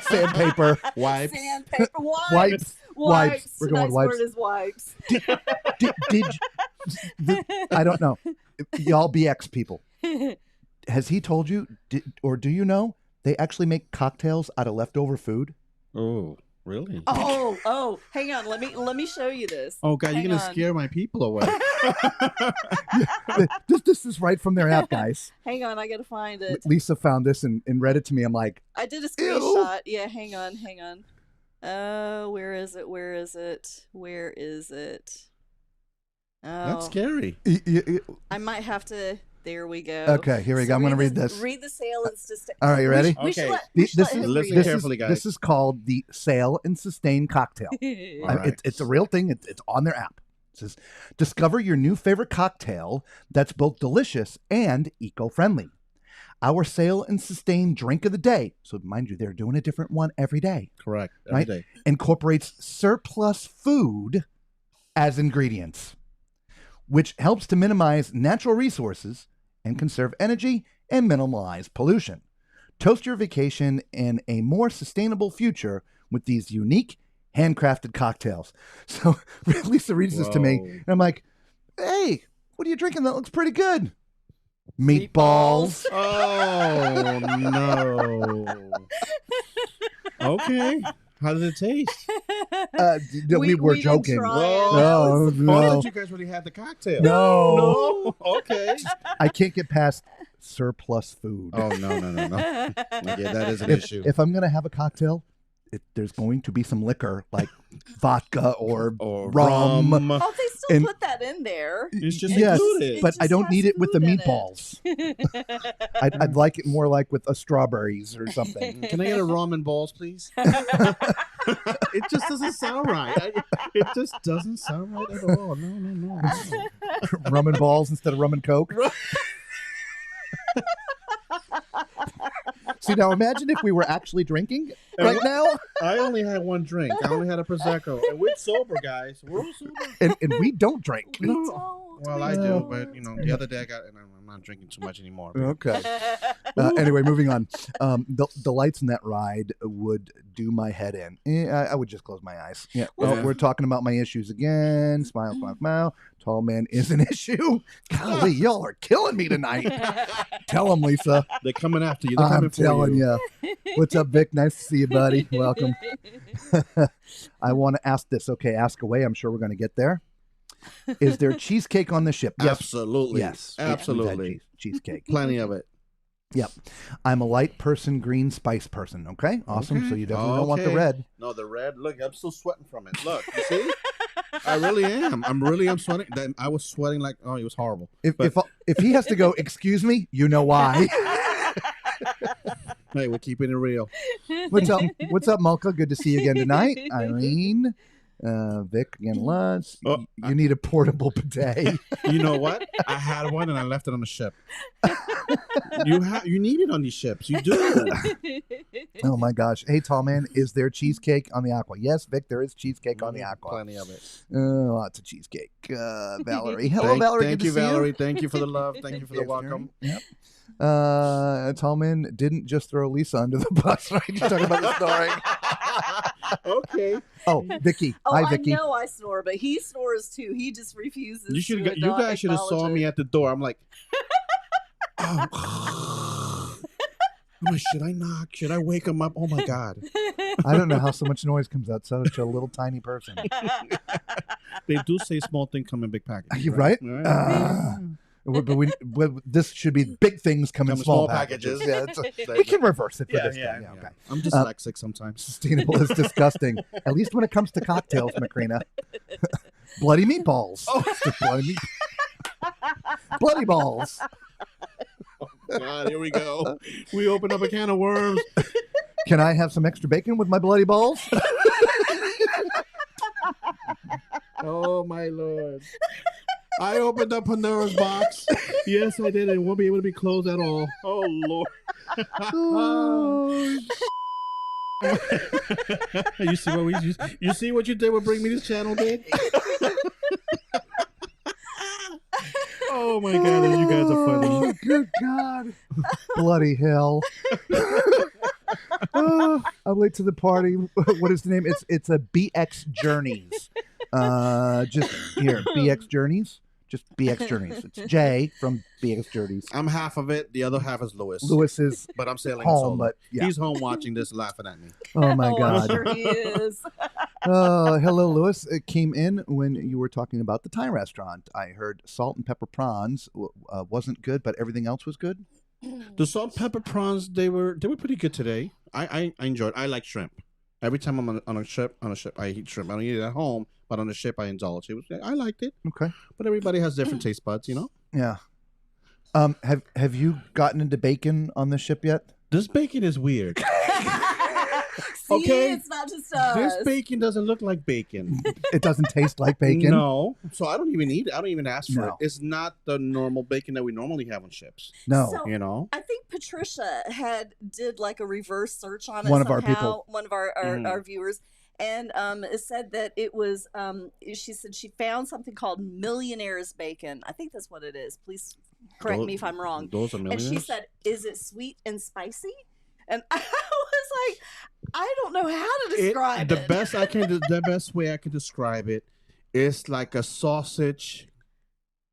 Sandpaper. Wipes. Sandpaper. Wipes. Wipes. Wipes. We're going Tonight's wipes. word is wipes. I don't know. Y'all BX people. Has he told you, or do you know, they actually make cocktails out of leftover food? Oh, really? Oh, hang on. Let me show you this. Oh, God, you're Hang going to on. scare my people away. This is right from their app, guys. Hang on, I gotta find it. Lisa found this and read it to me. I'm like, I did a screenshot. Yeah, hang on. Where is it? Oh, That's scary. I might have to. There we go. Okay, here we go. I'm going to read this. Read the sale and sustain. All right, you ready? We should Okay. let This him is, Listen read it. carefully, guys. this is called the Sail and Sustain Cocktail. All right. It's a real thing. It's on their app. It says, discover your new favorite cocktail that's both delicious and eco-friendly. Our Sail and Sustain drink of the day, so mind you, they're doing a different one every day, Correct. Right? Every day. incorporates surplus food as ingredients, which helps to minimize natural resources and conserve energy and minimize pollution. Toast your vacation in a more sustainable future with these unique handcrafted cocktails. So Lisa reads this to me, Whoa. and I'm like, hey, what are you drinking? That looks pretty good. Meatballs. Oh, no. Okay. How did it taste? We were didn't joking. try No, it. no. Oh, did you guys really have the cocktail? No. No? Okay. I can't get past surplus food. Oh, no. Okay, that is an if, issue. if I'm going to have a cocktail, there's going to be some liquor like vodka or rum. Oh, they still And- put that in there. It's just Yes, included. but I just don't has need it with the food in it. meatballs. I'd like it more like with strawberries or something. Can I get a rum and balls, please? It just doesn't sound right. It just doesn't sound right at all. No. Rum and balls instead of rum and coke. See, now imagine if we were actually drinking right now, I only had one drink. I only had a Prosecco. And we're sober, guys. We're all sober. and we don't drink. We No. don't. Well, we I do, don't. but, the other day I got, and I'm not drinking too much anymore. Okay. Anyway, moving on. The lights in that ride would do my head in. I would just close my eyes. Yeah. Well, We're talking about my issues again. Smile, smile, smile. Tall man is an issue. Golly, y'all are killing me tonight. Tell them, Lisa. They're coming after you. They're coming I'm for telling you. you. What's up, Vic? Nice to see you, buddy. Welcome. I want to ask this. Okay, ask away. I'm sure we're going to get there. Is there cheesecake on the ship? Yes. Absolutely. Yes. Absolutely. We've had cheesecake. Plenty of it. Yep. I'm a light person, green spice person. Okay. Awesome. Okay. So you definitely don't want the red. No, the red. Look, I'm still sweating from it. Look, you see? I really am. I'm sweating. Then I was sweating like, oh, it was horrible. If he has to go, excuse me, you know why. Hey, we're keeping it real. What's up? What's up, Malka? Good to see you again tonight. Irene. Vic again, Lutz. Oh, you need a portable bidet. You know what? I had one and I left it on the ship. You need it on these ships. You do. Oh my gosh. Hey, tall man, is there cheesecake on the Aqua? Yes, Vic, there is cheesecake on the Aqua. Plenty of it. Lots of cheesecake. Valerie. Hello, Valerie. Thank Good you, to see Valerie. Thank you for the love. Thank you for the welcome. Yep. Tall man didn't just throw Lisa under the bus, right? You're talking about the snoring. Okay. Oh, Vicky. Oh, Hi, Vicky. I know I snore, but he snores too. He just refuses. You to guys should have saw acknowledge me it. at the door. I'm like, oh. I'm like, should I knock? Should I wake him up? Oh my God. I don't know how so much noise comes out such a little tiny person. They do say small things come in big packages. Are you right? But this should be big things come in small packages. Yeah, we can reverse it for this time. Yeah, okay. I'm dyslexic sometimes. Sustainable is disgusting. At least when it comes to cocktails, Macrina. Bloody meatballs. Oh. Bloody balls. God, here we go. We open up a can of worms. Can I have some extra bacon with my bloody balls? Oh my Lord. I opened up Pandora's box. Yes, I did. It won't be able to be closed at all. Oh Lord. You see what you did with Bring Me This Channel, dude? Oh my God, you guys are funny. Oh, good God. Bloody hell. I'm late to the party. What is the name? It's a BX Journeys. Just here, BX Journeys. Just BX Journeys. It's Jay from BX Journeys. I'm half of it. The other half is Lewis. Lewis is but I'm sailing home, solo. but yeah. He's home watching this, laughing at me. Oh my I'm God. sure he is. Hello, Lewis. It came in when you were talking about the Thai restaurant. I heard salt and pepper prawns wasn't good, but everything else was good. The salt and pepper prawns, they were pretty good today. I enjoyed. I like shrimp. Every time I'm on a ship, I eat shrimp. I don't eat it at home, but on the ship I indulge. I liked it. Okay. But everybody has different taste buds, you know. Yeah. Have you gotten into bacon on the ship yet? This bacon is weird. See, Okay. it's not just us. This bacon doesn't look like bacon. It doesn't taste like bacon. No. So I don't even eat it. I don't even ask for No. it. It's not the normal bacon that we normally have on ships. No. So, You know. I think Patricia did like a reverse search on it. One of our somehow, people. One of our viewers. And it said that it was, she said she found something called millionaire's bacon. I think that's what it is. Please correct me if I'm wrong. Those are And millionaires. she said, is it sweet and spicy? And I was like, I don't know how to describe it. The best way I can describe it is like a sausage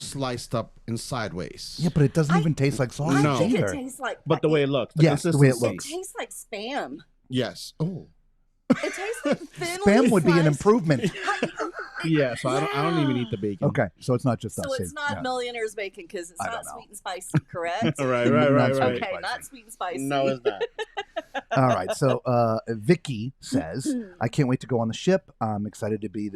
sliced up in sideways. Yeah, but it doesn't even taste like I sausage No. think either. it tastes like, But the way it looks. Yes, the way it consistency. it looks. tastes like Spam. Yes. Oh. It tastes like thinly Spam would be an sliced- improvement. Yeah. So I don't even eat the bacon. Okay, so it's not just So us. it's not Yeah. millionaire's bacon because it's I not don't know. sweet and spicy, correct? Right. Not sweet. Okay, spicy. not sweet and spicy. No, it's not. All right, so Vicky says, "I can't wait to go on the ship. I'm excited to be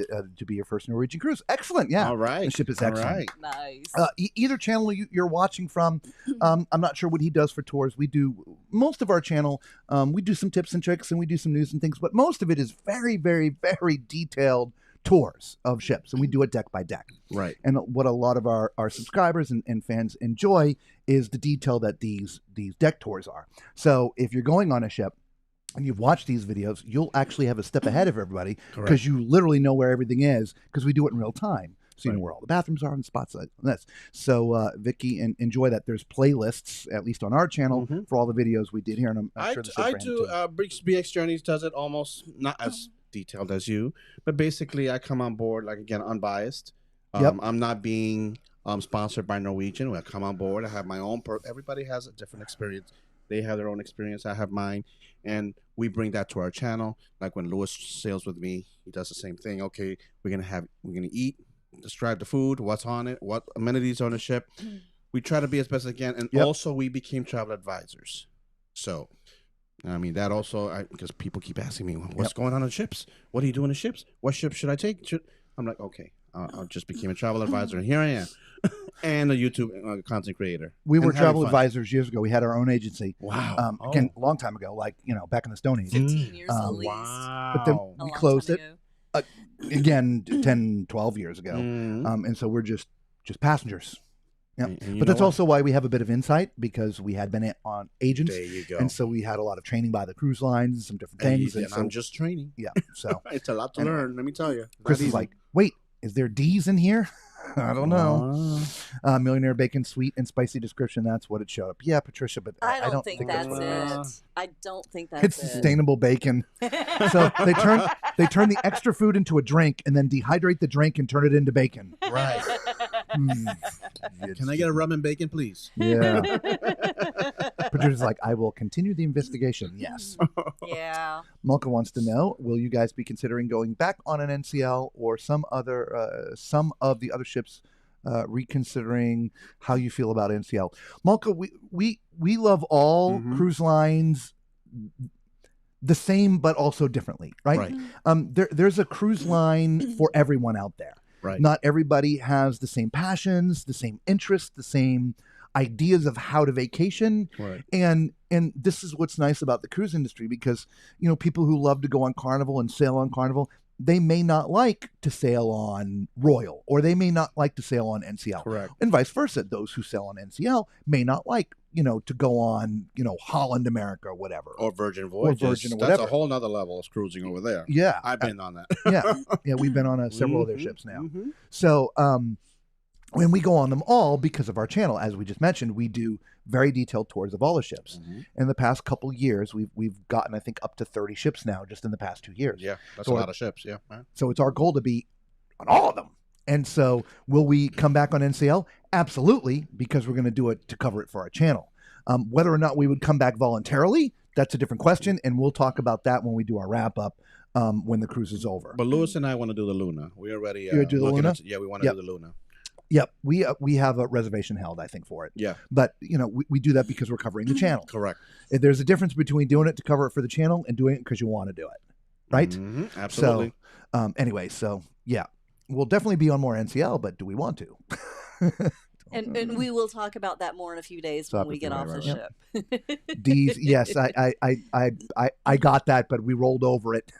your first Norwegian cruise. Excellent, yeah. All right. The ship is All excellent. right. Nice. Either channel you're watching from, I'm not sure what he does for tours. We do most of our channel. We do some tips and tricks, and we do some news and things, but most of it is very, very, very detailed tours of ships, and we do it deck by deck. Right. And what a lot of our subscribers and fans enjoy is the detail that these deck tours are. So if you're going on a ship and you've watched these videos, you'll actually have a step ahead of everybody because you literally know where everything is because we do it in real time. so you know Right. where all the bathrooms are and spots like this. So, Vicky, enjoy that. There's playlists, at least on our channel, Mhm. for all the videos we did here, and I'm sure the same I for him, do. too. BX Journeys does it almost not as detailed as you, but basically I come on board like again unbiased. Yep. I'm not being sponsored by Norwegian. When I come on board, I have my own. Everybody has a different experience. They have their own experience. I have mine, and we bring that to our channel. Like when Lewis sails with me, he does the same thing. Okay, we're gonna eat, describe the food, what's on it, what amenities are on the ship. We try to be as best as can, and Yep. also we became travel advisors. So, I mean that also because people keep asking me what's going on ships. What do you do on the ships? What ship should I take? I'm like, okay, I just became a travel advisor, and here I am, and a YouTube content creator. We and were having travel fun. advisors years ago. We had our own agency. Wow. Again, a long time ago, like, back in the Stone Age. 15 years at least. Wow. But then A we long closed time it. ago. Again 10 12 years ago, Mhm. and so we're just passengers. Yeah, And you but know that's what? also why we have a bit of insight, because we had been on agents, There you go. and so we had a lot of training by the cruise lines and some different And things. and And so I'm just training. yeah, so It's a lot to Anyway. learn. Let me tell you. Chris Not is easy. like, wait, is there D's in here? I don't know. Millionaire bacon, sweet and spicy description. That's what it showed up. Yeah, Patricia, but I don't think that's that's what it is. it. I don't think that's It's it. sustainable bacon. So they turn the extra food into a drink and then dehydrate the drink and turn it into bacon. Right. Can I get a rum and bacon, please? Yeah. Producer's like, I will continue the investigation. Yes. Yeah. Malka wants to know, will you guys be considering going back on an NCL or some of the other ships, reconsidering how you feel about NCL? Malka, we love all Mhm. cruise lines the same, but also differently, right? Right. There's a cruise line for everyone out there. Right. Not everybody has the same passions, the same interests, the same ideas of how to vacation. Right. And this is what's nice about the cruise industry, because people who love to go on Carnival and sail on Carnival, they may not like to sail on Royal, or they may not like to sail on NCL. Correct. And vice versa. Those who sail on NCL may not like, to go on, Holland America or whatever. Or Virgin Voyages. Virgin or That's whatever. a whole nother level of cruising over there. Yeah. I've been on that. Yeah, we've been on several of their Mhm, ships now. mhm. So when we go on them all, because of our channel, as we just mentioned, we do very detailed tours of all the ships. Mhm. In the past couple of years, we've gotten, I think, up to 30 ships now just in the past 2 years. Yeah, that's So a lot of ships. Yeah. Right. So it's our goal to be on all of them. And so will we come back on NCL? Absolutely, because we're going to do it to cover it for our channel. Whether or not we would come back voluntarily, that's a different question, and we'll talk about that when we do our wrap up when the cruise is over. But Lewis and I want to do the Luna. We already You wanna do the looking Luna? at- yeah, we want to Yep. do the Luna. Yep, we have a reservation held, I think, for it. Yeah. But we do that because we're covering the channel. Correct. There's a difference between doing it to cover it for the channel and doing it because you want to do it, right? Mhm, absolutely. So anyway, so yeah, we'll definitely be on more NCL, but do we want to? And we will talk about that more in a few days when we get off the Right. ship. D's, yes, I got that, but we rolled over it.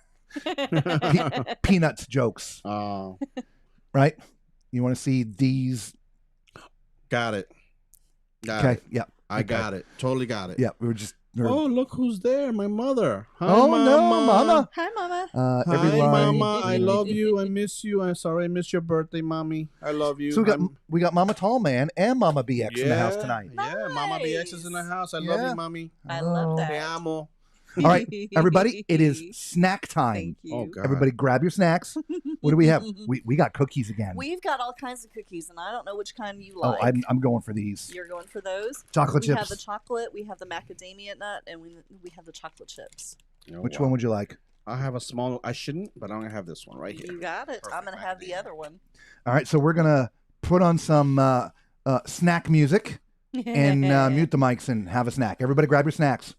Peanuts jokes, Oh, right? You want to see D's? got it. Got Okay, it. yeah, I okay. got it. Totally got it. yeah. We were just. Oh, look who's there. My mother. Hi, Oh, Mama. no, Mama. Hi, Mama. Hi, Everyone. Mama. I love you. I miss you. I'm sorry I missed your birthday, Mommy. I love you. So we got Mama Tallman and Mama BX in the house tonight. Yeah, Mama BX is in the house. I love Yeah. you, Mommy. I love Te that. amo. All right, everybody, it is snack time. Thank you. Oh, God. Everybody, grab your snacks. What do we have? We got cookies again. We've got all kinds of cookies, and I don't know which kind you Oh, like. I'm going for these You're going for those? chocolate We chips. have the chocolate, we have the macadamia nut, and we have the chocolate chips. Oh, Which wow. one would you like? I have a small. I shouldn't, but I'm gonna have this one right here. You got it. I'm Perfect going to have the macadamia. other one. All right, so we're gonna put on some snack music and mute the mics and have a snack. Everybody, grab your snacks.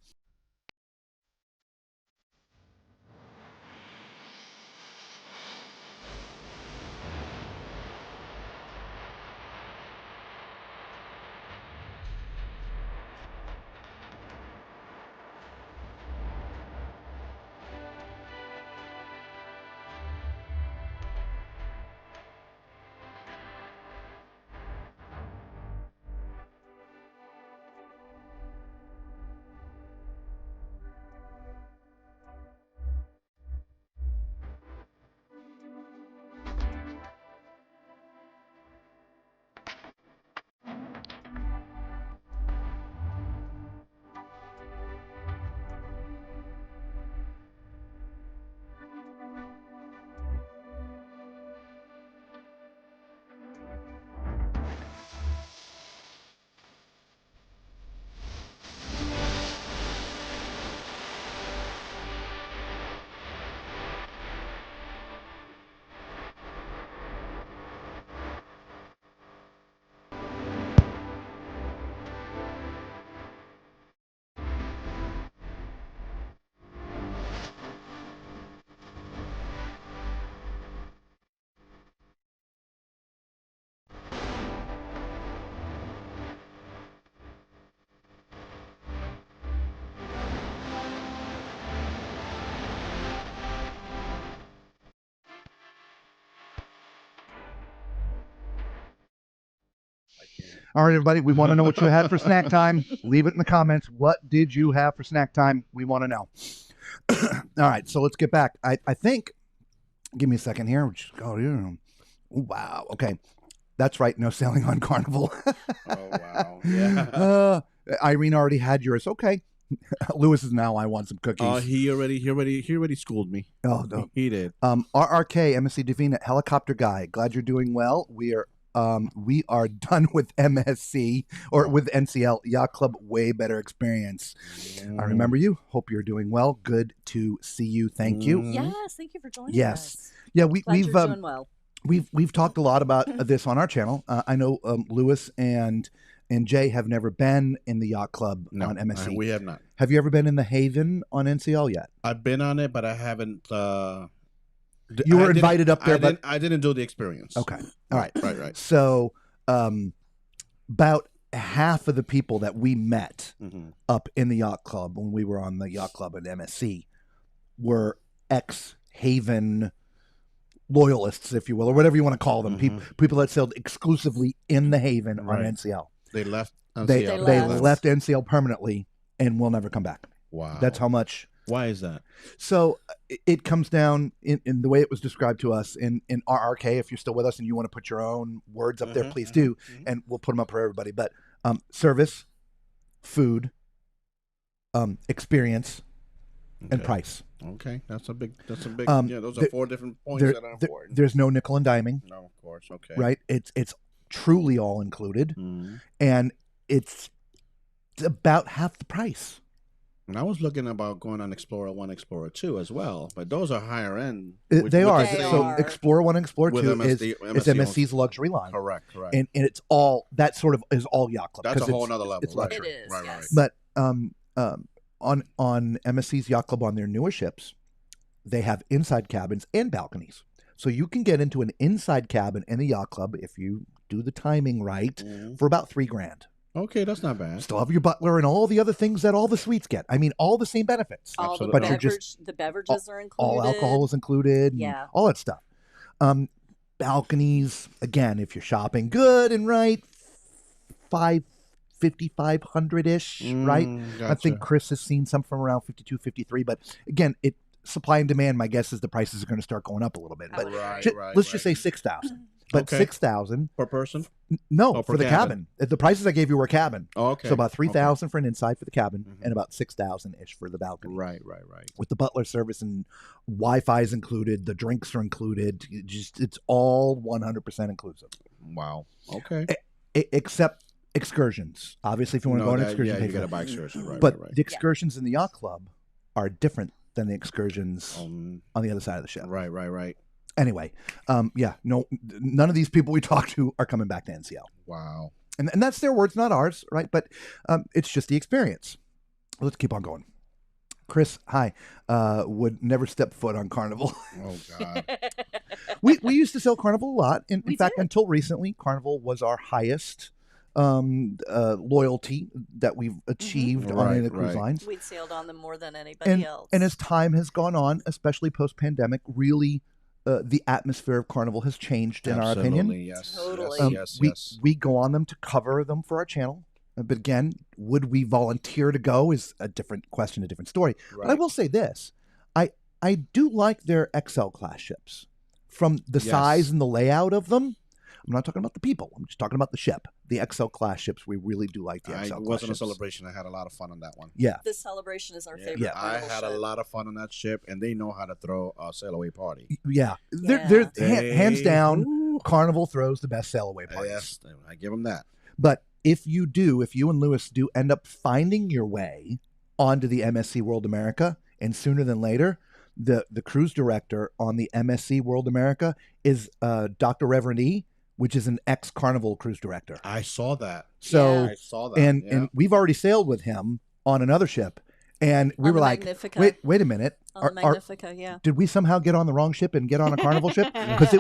All right, everybody. We want to know what you had for snack time. Leave it in the comments. What did you have for snack time? We want to know. All right, so let's get back. I think. Give me a second here. Oh, wow. Okay, that's right. No selling on Carnival. Oh wow. Yeah. Irene already had yours. Okay. Lewis is now. I want some cookies. Oh, he already schooled me. Oh no. He did. RRK MSC Divina Helicopter Guy. Glad you're doing well. We are done with MSC or with NCL Yacht Club. Way better experience. I remember you. Hope you're doing well. Good to see you. Thank you. Yes, thank you for joining Yes. us. Yeah, Glad we've you're doing well. we've talked a lot about this on our channel. I know Lewis and Jay have never been in the Yacht Club on MSC. We have not. Have you ever been in the Haven on NCL yet? I've been on it, but I haven't. You were invited up there, but I didn't do the experience. okay, all right. Right. So, about half of the people that we met up in the Yacht Club when we were on the Yacht Club at MSC were ex-Haven loyalists, if you will, or whatever you want to call them. People that sailed exclusively in the Haven on NCL. They left. They NCL. left NCL permanently and will never come back. Wow. That's how much. Why is that? So it comes down in the way it was described to us in RRK. If you're still with us and you want to put your own words up there, please do, and we'll put them up for everybody. But service, food, experience, and price. Okay, that's a big. Yeah, those are 4 different points that are important. There's no nickel and diming. No, of course. Okay. Right. It's truly all included, and it's about half the price. And I was looking about going on Explorer 1, Explorer 2 as well, but those are higher end. They are. They So are. Explorer 1 and Explorer 2 is MSC's luxury line. Correct. And it's all, that sort of is all Yacht Club. That's a whole other level. It's right, luxury. It is, right, yes. right. But on MSC's Yacht Club, on their newer ships, they have inside cabins and balconies. So you can get into an inside cabin in the Yacht Club if you do the timing right for about $3,000. Okay, that's not bad. Still have your butler and all the other things that all the suites get. I mean, all the same benefits. All the, Absolutely. the beverages are included. All alcohol is included. Yeah. All that stuff. Balconies, again, if you're shopping good and right, $500-ish, right? Gotcha. I think Chris has seen some from around 52, 53. But again, supply and demand, my guess is the prices are going to start going up a little bit. But let's just say 6,000. But Okay. 6,000 per person. No, Oh, for per the cabin. cabin. The prices I gave you were cabin. Oh, okay. So about 3,000 for an inside for the cabin, and about 6,000-ish for the balcony. Right. With the butler service and Wi-Fi is included, the drinks are included. It's all 100% inclusive. Wow. Okay. Except excursions. Obviously, if you want to go on an excursion, yeah, pay you for got to that. buy excursion. Right. But right. the excursions in the Yacht Club are different than the excursions Um, on the other side of the ship. right. Anyway, none of these people we talked to are coming back to NCL. Wow. And that's their words, not ours, right? But it's just the experience. Let's keep on going. Chris, hi. Would never step foot on Carnival. Oh God. we used to sail Carnival a lot. In fact, did. until recently, Carnival was our highest loyalty that we've achieved on any of the cruise lines. We'd sailed on them more than anybody else. And as time has gone on, especially post-pandemic, really the atmosphere of Carnival has changed, in our opinion. Yes. Totally. Yes. We go on them to cover them for our channel. But again, would we volunteer to go is a different question, a different story. Right. But I will say this. I do like their XL class ships. From the size and the layout of them, I'm not talking about the people. I'm just talking about the ship. The XL class ships, we really do like the XL class I wasn't a ships. celebration. I had a lot of fun on that one. Yeah. This celebration is our favorite. Yeah. I Carnival had a ship. lot of fun on that ship, and they know how to throw a sail away party. Yeah. Yeah. They're hands down, Ooh. Carnival throws the best sail away parties. Yes, I give them that. But if you and Lewis do end up finding your way onto the MSC World America, and sooner than later, the cruise director on the MSC World America is Dr. Reverend E, which is an ex-Carnival cruise director. I saw that. So, I saw that. and we've already sailed with him on another ship, and we On were the like, Magnifica. wait a minute. On the Magnifica, yeah. Did we somehow get on the wrong ship and get on a Carnival ship? Because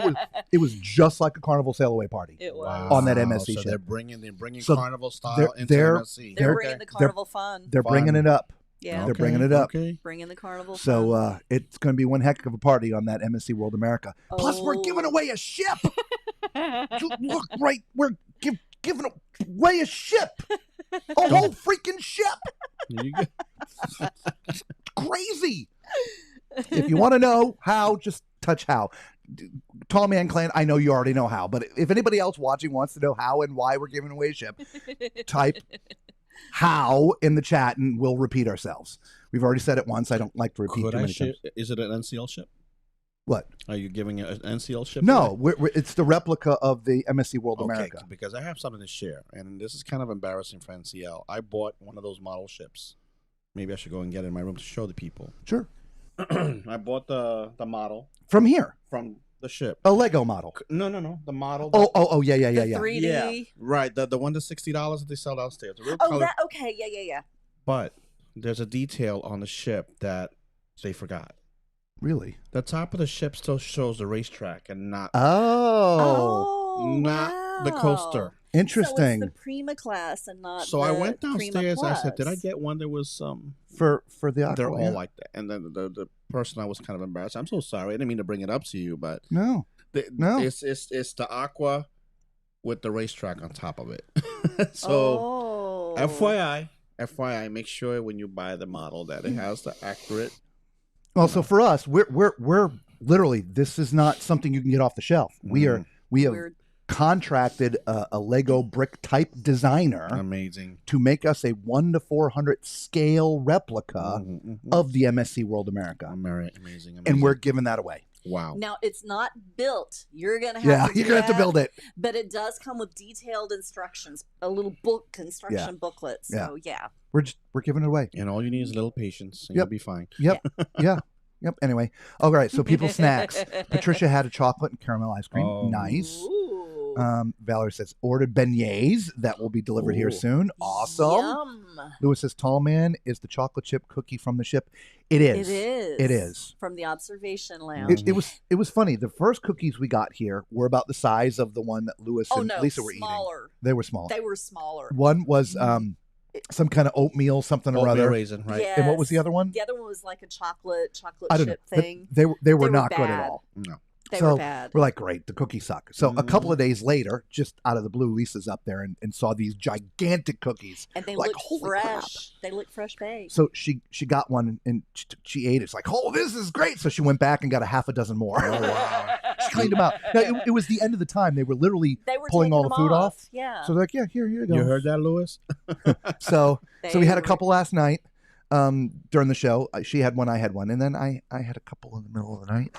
it was just like a Carnival sail away party. It was. Wow. On that MSC so ship. they're bringing So Carnival style they're- into they're- MSC. They're They're- bringing the carnival fun. They're bringing it up. Yeah. They're bringing it up. Okay. Bringing the carnival fun. So it's going to be one heck of a party on that MSC World America. Plus, we're giving away a ship. Look, right, giving away a ship, a whole freaking ship. There you go. Crazy. If you want to know how, just touch how. Tall Man Clan, I know you already know how, but if anybody else watching wants to know how and why we're giving away a ship, type how in the chat and we'll repeat ourselves. We've already said it once. I don't like to repeat too many times. Is it an NCL ship? What? Are you giving an NCL ship? No, it's the replica of the MSC World America. Because I have something to share, and this is kind of embarrassing for NCL. I bought one of those model ships. Maybe I should go and get it in my room to show the people. Sure. I bought the model From here. from the ship. A Lego model. No. The model. Oh, yeah. The Yeah. 3D. Yeah, right. The one that's $60 that they sell downstairs. The real Oh, color. that okay. Yeah. But there's a detail on the ship that they forgot. Really? The top of the ship still shows the racetrack and not Oh. not the coaster. Interesting. So it's the Prima class and not. So the I went Prima downstairs. I said, "Did I Plus. get one?" There was for the Aqua. they're all yeah. like that. And then the person, I was kind of embarrassed. I'm so sorry. I didn't mean to bring it up to you, but No. No. it's the Aqua with the racetrack on top of it. So FYI, make sure when you buy the model that it has the accurate. Well, so for us, we're literally, this is not something you can get off the shelf. We have We're- contracted a Lego brick type designer Amazing. to make us a 1:400 scale replica of the MSC World America, Amazing. and we're giving that away. Wow. Now it's not built. You're gonna have Yeah, to do you're gonna have to that, build it. But it does come with detailed instructions, a little construction booklet. So yeah. We're giving it away. And all you need is a little patience, and Yep. you'll be fine. Yep. Yep. Anyway, all right. So people's snacks. Patricia had a chocolate and caramel ice cream. Oh. Nice. Ooh. Valerie says ordered beignets that will be delivered here Ooh. soon. Awesome. Yum. Lewis says Tall Man is the chocolate chip cookie from the ship. It is. It is. It is. From the observation lounge. It was funny. The first cookies we got here were about the size of the one that Lewis and Lisa were smaller. eating. They were small. They were smaller. One was some kind of oatmeal something or Oatmeal other. raisin, right? Yes. And what was the other one? The other one was like a chocolate I don't know. chip But thing. they were They were not good at bad. all. No. They so were bad. we're like, great, the cookies suck. So a couple of days later, just out of the blue, Lisa's up there and saw these gigantic cookies. And they like, looked holy fresh. crap. They looked fresh baked. So she got one and she ate it. It's like, oh, this is great. So she went back and got a half a dozen more. Oh, wow. She cleaned them out. Now, it was the end of the time. They were literally They were pulling taking all the them food off. Yeah. So they're like, yeah, here you go. You heard that, Lewis? So They we had a were- couple last night during the show. She had one, I had one, and then I had a couple in the middle of the night.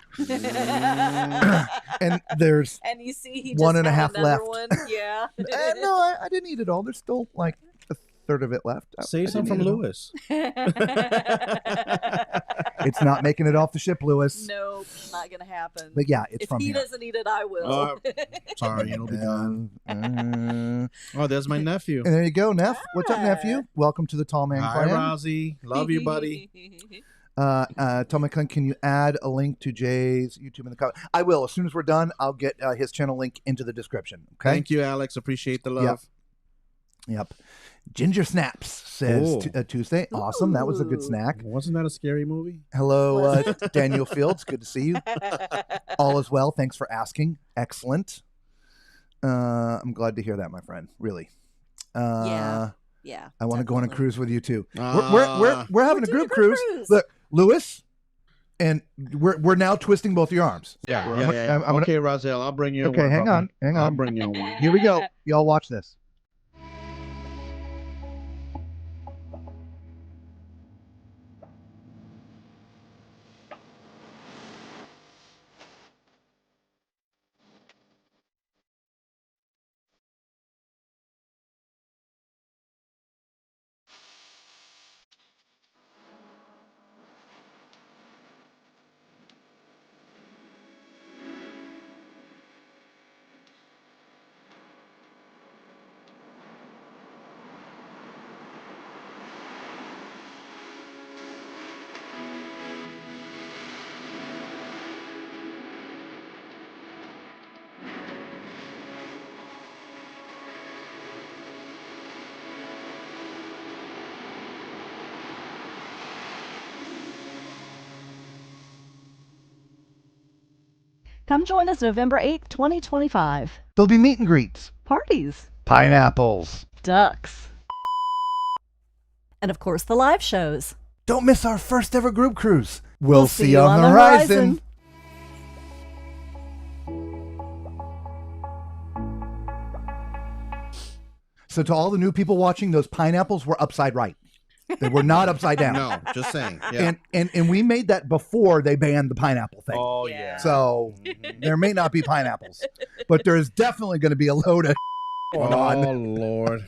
And there's And you see, he one just and a had half another left. One. Yeah. no, I didn't eat it all. There's still like a third of it left. I Save some didn't from eat it all. Lewis. It's not making it off the ship, Lewis. Nope, not gonna happen. But yeah, it's if from he here. doesn't eat it, I will. Sorry, it'll be gone. And Oh, there's my nephew. there you go, Neff. What's up, nephew? Welcome to the Tall Man Hi, Clan. Rosie. Love you, buddy. Tall Man Clan, can you add a link to Jay's YouTube in the comment? I will. As soon as we're done, I'll get his channel link into the description. Okay. Thank you, Alex. Appreciate the love. Yep. Ginger Snaps says Ooh. Tuesday. Awesome. That was a good Ooh. snack. Wasn't that a scary movie? Hello, Daniel Fields. Good to see you. All is well. Thanks for asking. Excellent. I'm glad to hear that, my friend. Really. Yeah. I want to go on a definitely. cruise with you too. Ah. We're having We're a doing group cruise. Look, Lewis, and we're now twisting both your arms. Yeah. I'm gonna- Okay, Roselle, I'll bring you. Okay, one. hang on. I'll bring you one. Here we go. Y'all watch this. Come join us November 8th, 2025. There'll be meet and greets. Parties. Pineapples. ducks. And of course, the live shows. Don't miss our first ever group cruise. We'll see you on the horizon. So to all the new people watching, those pineapples were upside right. They were not upside down. No, just saying. Yeah. And we made that before they banned the pineapple thing. Oh Yeah. yeah. So there may not be pineapples, but there's definitely going to be a load of going on. Oh Lord.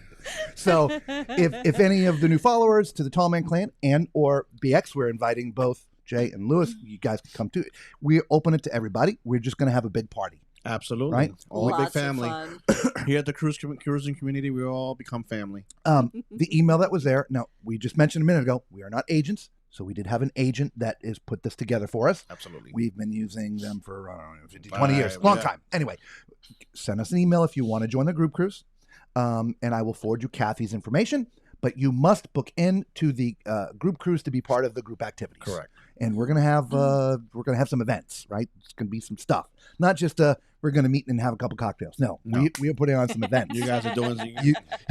So if any of the new followers to the Tall Man Clan and or BX, we're inviting both Jay and Lewis. You guys can come too. We open it to everybody. We're just going to have a big party. Absolutely. Right? All a big Lots of family. fun. Here at the cruising community, we all become family. The email that was there. Now, we just mentioned a minute ago, we are not agents. So we did have an agent that is put this together for us. Absolutely. We've been using them for 15, 20 years. Right, Long yeah. time. Anyway, send us an email if you want to join the group cruise. And I will forward you Kathy's information. But you must book into the group cruise to be part of the group activities. Correct. And we're gonna have some events, right? It's gonna be some stuff, not just we're gonna meet and have a couple cocktails. No. We are putting on some events. You guys are doing.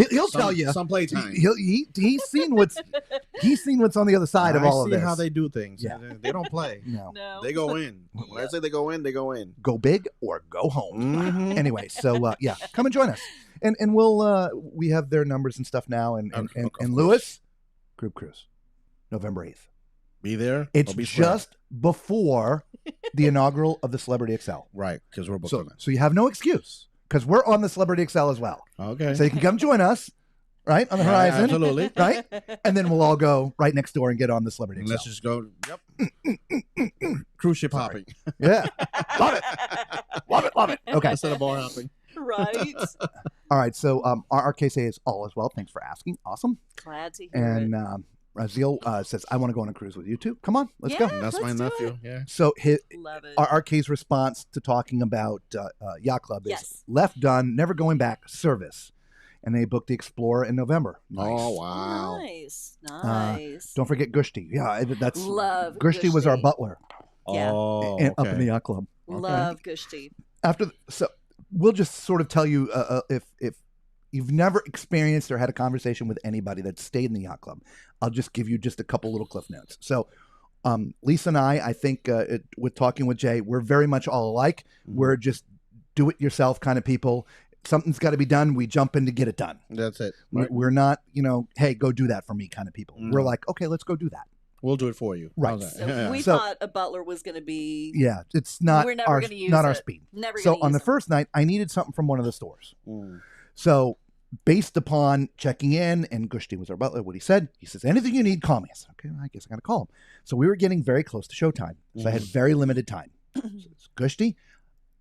He'll tell you some playtime. he's seen what's on the other side of all of I this. see how they do things. Yeah. They don't play. No. No. They go in. When I say they go in, they go in. Go big or go home. Mhm. Anyway, so yeah, come and join us, and we'll we have their numbers and stuff now, and Of course. Lewis, group cruise, November 8th. Be there. It's or be spread. just before the inaugural of the Celebrity Excel. right because we're booked So, on that. so you have no excuse because we're on the Celebrity Excel as well. Okay. So you can come join us, right, on the Right, horizon, absolutely. right? And then we'll all go right next door and get on the Celebrity And Excel. let's just go. Yep. Cruise ship hopping Yeah, love it, love it. Okay, instead of bar hopping. Right. all right. So our RKSA is all as well. Thanks for asking. Awesome. Glad to hear And it. Raziel says, "I want to go on a cruise with you too. Come on, let's go." Yeah. That's my let's do nephew. it. Yeah. So Love it. our RK's response to talking about Yacht Club is Yes. left done, never going back, service. And they booked the Explorer in November. Nice. Oh wow. Nice. Nice. Don't forget Gushti. Yeah, that's Love Gushti was our Gushti. butler Yeah. Oh, up in the Yacht Club. Love Gushti. So we'll just sort of tell you if you've never experienced or had a conversation with anybody that stayed in the Yacht Club, I'll just give you just a couple little cliff notes. So Lisa and I think with talking with Jay, we're very much all alike. Mhm. We're just do-it-yourself kind of people. Something's got to be done. We jump in to get it done. That's it. We're not, hey, go do that for me kind of people. Mm. We're like, okay, let's go do that. We'll do it for you. Right. How's that? So Yeah. we So- thought a butler was going to be Yeah, it's not We're never our gonna use not our it. speed. never So gonna on the use it. first night, I needed something from one of the stores. Mm. So based upon checking in, and Gushti was our butler, what he said anything you need, call me. I said, okay, I guess I got to call him. So we were getting very close to showtime. So I had very limited time. So it's, Gushti,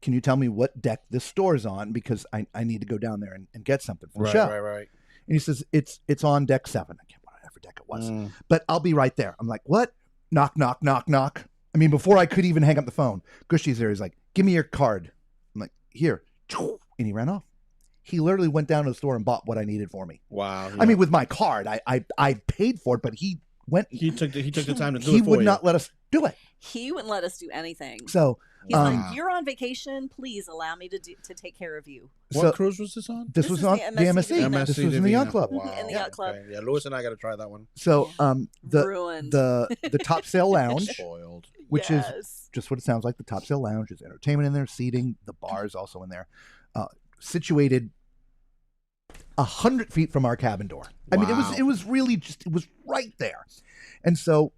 can you tell me what deck this store's on? Because I need to go down there and get something for the show. Right. And he says, it's on deck 7. I can't remember whatever deck it was. Mm. But I'll be right there. I'm like, what? Knock, knock, knock, knock. I mean, before I could even hang up the phone, Gushti's there. He's like, give me your card. I'm like, here. And he ran off. He literally went down to the store and bought what I needed for me. Wow. I mean, with my card, I paid for it, but he went. he took the time to do He it for would you. not let us do it. He wouldn't let us do anything. So He's um, like, "You're on vacation. Please allow me to take care of you." What so cruise was this on? this This was is on the the MSC. MSC This was in the yacht club. Wow. In the yacht club. Okay. Yeah, Lewis and I got to try that one. So the Ruined. the top sail lounge, Spoiled. which is Yes. just what it sounds like. The top sail lounge is entertainment in there, seating. The bar is also in there, situated 100 feet from our cabin door. I mean, Wow. it was really just, it was right there. And so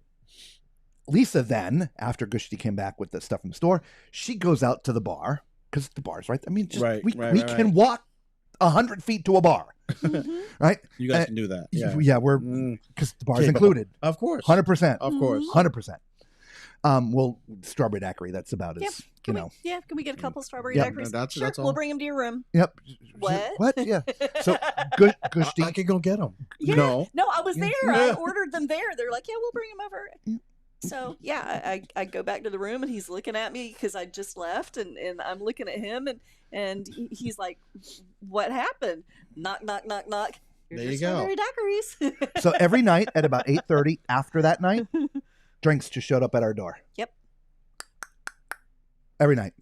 Lisa then, after Gushti came back with the stuff from the store, she goes out to the bar because the bar's right. I mean, just, Right, we right. can walk 100 feet to a bar, Mhm. right? You guys Uh, can do that. Yeah, we're Mm, because the bar's Capable. included, of course. 100%, Of course. 100%. Well, strawberry daiquiri. That's about Yeah, as Can you know. can we get a couple strawberry Yep. daiquiris? That's- sure, that's all. we'll bring them to your room. Yep. What? What? Yeah. So Gushti. I can go get them. Yeah. No. No, I was Yeah. there. I Yeah. ordered them there. They're like, yeah, we'll bring them over. Yeah. So yeah, I go back to the room and he's looking at me because I just left and I'm looking at him and he's like, what happened? Knock, knock, knock, knock. Here's There your you go. strawberry daiquiris. So every night at about 8:30 after that night, drinks just showed up at our door. Yep. Every night.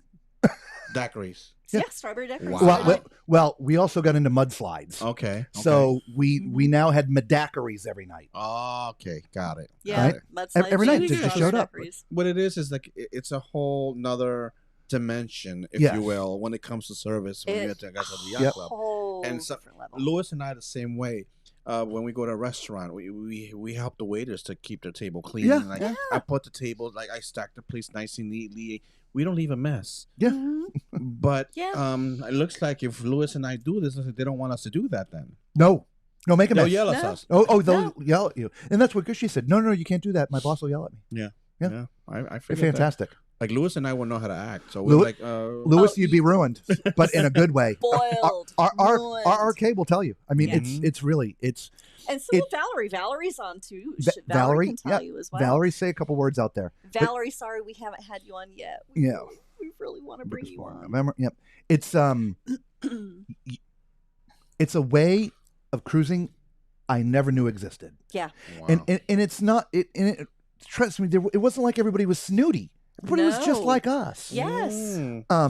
Daiquiris. Yeah. Strawberry daiquiris. Wow. Well, we also got into mudslides. Okay. So we now had daiquiris every night. Oh, okay, got it. Yeah, Right? mudslides. Every night and they just strawberry showed up. daiquiris. What it is like it's a whole nother dimension, if Yes. you will, when it comes to service when you're at the guys at the yacht Yep. club. Whole And so, different level. Lewis and I the same way. When we go to a restaurant, we help the waiters to keep their table clean. Yeah, Like, I put the table, like I stack the plates nice and neatly. We don't leave a mess. Yeah. Mhm. But Yeah. it looks like if Lewis and I do this, they don't want us to do that. Then No, make a they'll mess. yell at No. us. They'll yell at you, and that's what she said. No, you can't do that. My boss will yell at me. Yeah. Yeah. I They're figured that. fantastic. Like Lewis and I will know how to act. So we're Lewis- like, Lewis, Oh, you'd be ruined, but in a good way. Spoiled. Our ruined. arcade will tell you. I mean, Yeah. it's really And so it- will Valerie. Valerie's on too. Va- Valerie Valerie, can tell you as well. Valerie. Say a couple words out there. Valerie, sorry we haven't had you on yet. Yeah. We really want to bring you on. Remember? Yep. It's it's a way of cruising I never knew existed. Yeah. wow. And it's not it trust me, it wasn't like everybody was snooty. Everybody was just No. like us. Yes.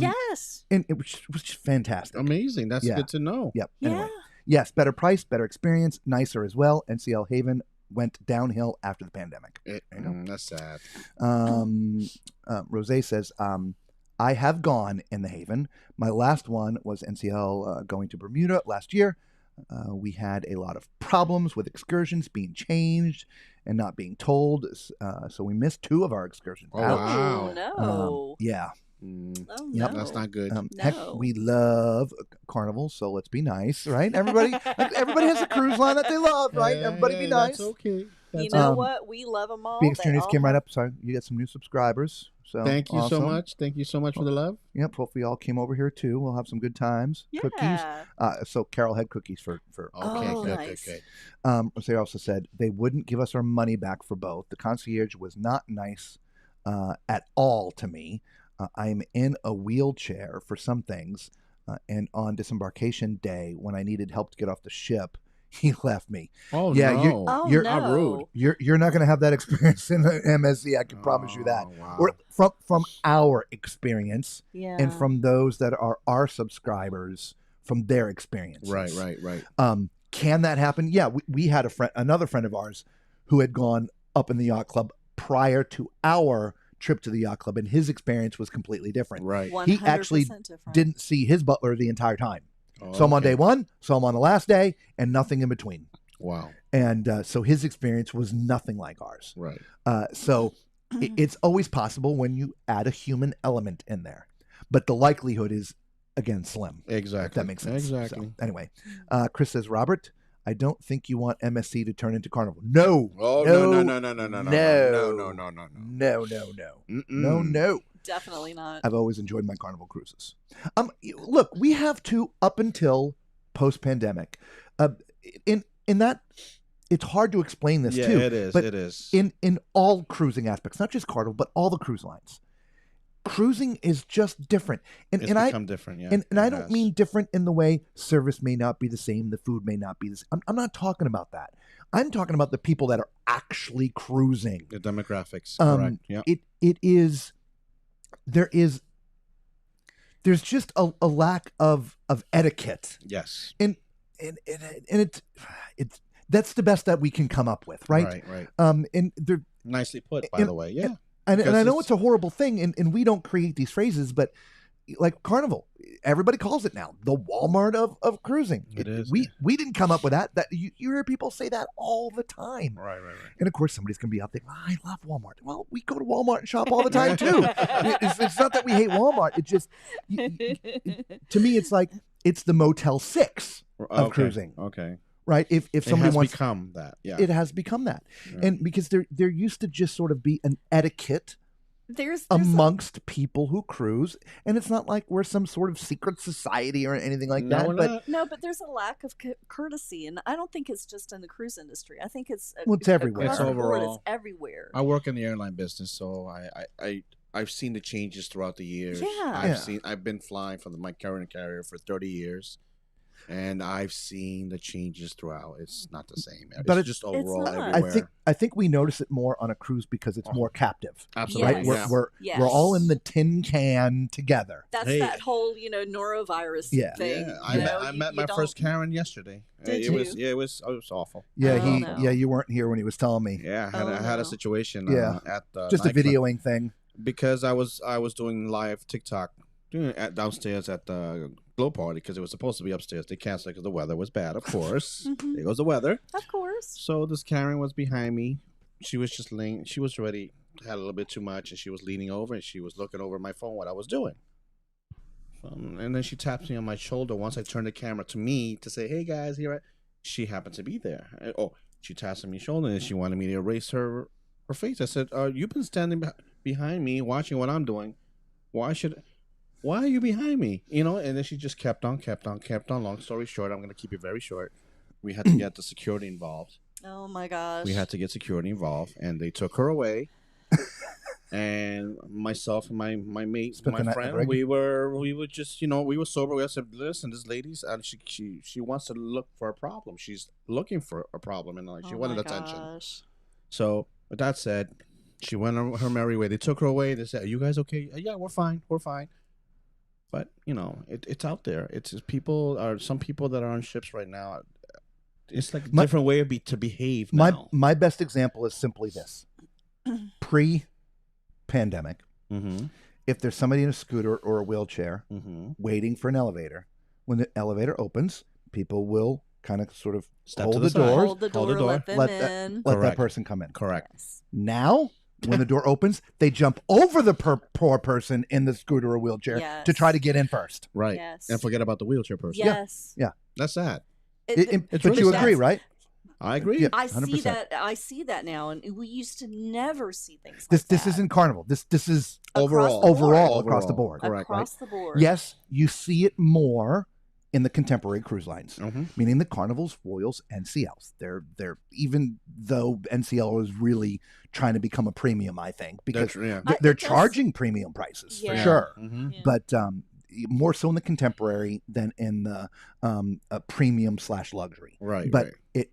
Yes. And it was just fantastic. Amazing. That's Yeah. good to know. Yep. Yeah. Anyway. Yes, better price, better experience, nicer as well. NCL Haven went downhill after the pandemic. There you go. That's sad. Rose says, I have gone in the Haven. My last one was NCL going to Bermuda last year. We had a lot of problems with excursions being changed and not being told. So we missed 2 of our excursions. Oh, Ouch. wow. Oh, no. Yeah. Oh, Yep. no. That's not good. Heck, No. we love carnival, so let's be nice, right? Everybody has a cruise line that they love, right? Everybody be nice. That's okay. You know what? We love them all. Big They Experience all came right have- up. Sorry, you got some new subscribers. So Thank you so awesome. much. Thank you so much for the love. Yep. Hopefully, y'all came over here too. We'll have some good times. Yeah. Cookies. So Carol had cookies for. Okay, Oh, good, nice. good, good. They also said they wouldn't give us our money back for both. The concierge was not nice at all to me. I'm in a wheelchair for some things, and on disembarkation day when I needed help to get off the ship, he left me. Oh, Yeah, no. Oh, You're- no. How rude. You're not going to have that experience in the MSC. I can promise you that. Oh, wow. Or from our experience. Yeah. And from those that are our subscribers from their experiences. Right. Can that happen? Yeah, we had another friend of ours who had gone up in the yacht club prior to our trip to the yacht club, and his experience was completely different. Right. He actually 100% different. Didn't see his butler the entire time. Oh, Saw him on okay. day 1, saw him on the last day, and nothing in between. Wow. And so his experience was nothing like ours. Right. So it's always possible when you add a human element in there, but the likelihood is again slim. Exactly. If that makes sense. Exactly. So, anyway, Chris says, Robert, I don't think you want MSC to turn into Carnival. No. Oh No. No. No. Definitely not. I've always enjoyed my Carnival cruises. Look, we have to up until post-pandemic. In that, it's hard to explain this Yeah, too. it is. But It is. in all cruising aspects, not just Carnival, but all the cruise lines. Cruising is just different. It's become different. Yeah. And I it don't has. mean different in the way service may not be the same, the food may not be the same. I'm not talking about that. I'm talking about the people that are actually cruising. the demographics. Um, Correct. Yeah. There's just a lack of etiquette. Yes. And it's that's the best that we can come up with, right? Right. And there Nicely put, by and- the way. Yeah. and I know Because it's a horrible thing, and we don't create these phrases, but like Carnival, everybody calls it now the Walmart of cruising. It is, We yeah. we didn't come up with that. That you hear people say that all the time. Right. And of course, somebody's gonna be out there. I love Walmart. Well, we go to Walmart and shop all the time too. It's not that we hate Walmart. It just to me, it's like it's the Motel 6 of Okay. cruising, Okay. right? If It somebody has wants, become that. Yeah. it has become that, Yeah. and because there used to just sort of be an etiquette There's amongst people who cruise, and it's not like we're some sort of secret society or anything like No, that. we're But not. no, but there's a lack of courtesy, and I don't think it's just in the cruise industry. I think it's Well, it's everywhere. across It's the board. overall. It's everywhere. I work in the airline business, so I've seen the changes throughout the years. Yeah. I've been flying for my current carrier for 30 years. And I've seen the changes throughout. It's not the same. But It's just overall not. everywhere. I think we notice it more on a cruise because it's more captive. Absolutely. Right? Yes. We're all in the tin can together. That's Hey. that whole, norovirus thing. Yeah, you I met my first Karen yesterday. Did it was you? it was awful. Yeah, Oh, no. you weren't here when he was telling me. Yeah, I Oh, had no. a situation Yeah. at the Just a nightclub videoing thing. because I was doing live TikTok downstairs at the glow party because it was supposed to be upstairs. They canceled it because the weather was bad. Of course, Mhm. there goes the weather. Of course. So this Karen was behind me. She was just laying. She was already had a little bit too much, and she was leaning over and she was looking over my phone what I was doing. And then she taps me on my shoulder once I turned the camera to me to say, "Hey guys, here." She happened to be there. She taps on my shoulder and she wanted me to erase her face. I said, "You've been standing behind me watching what I'm doing. Why are you behind me?" And then she just kept on. Long story short, I'm going to keep it very short. We had to get the security involved. Oh my gosh. We had to get security involved, and they took her away. And myself and my mate, Spent the my night friend, at we were just, we were sober. We said, "Listen, this lady's, she wants to look for a problem. She's looking for a problem, and she Oh wanted my attention." gosh. So with that said, she went on her merry way. They took her away. They said, "Are you guys okay?" "Yeah, we're fine. We're fine." But it's out there. It's some people that are on ships right now. It's like a different way to behave now. My best example is simply this: pre-pandemic, Mm-hmm. if there's somebody in a scooter or a wheelchair Mm-hmm. waiting for an elevator, when the elevator opens, people will kind of sort of Step hold to the the side. doors, Hold the Hold the door, door. let them let in. let that Correct. person come in. Correct. Yes. Now, when the door opens, they jump over the poor person in the scooter or wheelchair Yes. to try to get in first. Right. Yes. And forget about the wheelchair person. Yes. That's sad. But really you sad. agree, right? I agree. Yeah. I see 100%. that. I see that now, and we used to never see things like This that. isn't Carnival. This is Overall. the board. overall across the board. Correct. across the board. Yes, you see it more in the contemporary cruise lines, Mm-hmm. meaning the Carnivals, Royals, NCLs. They're even though NCL is really trying to become a premium, I think, because they're It does- charging premium prices for Yeah. sure. Mm-hmm. Yeah. But more so in the contemporary than in the premium / luxury. Right. But right.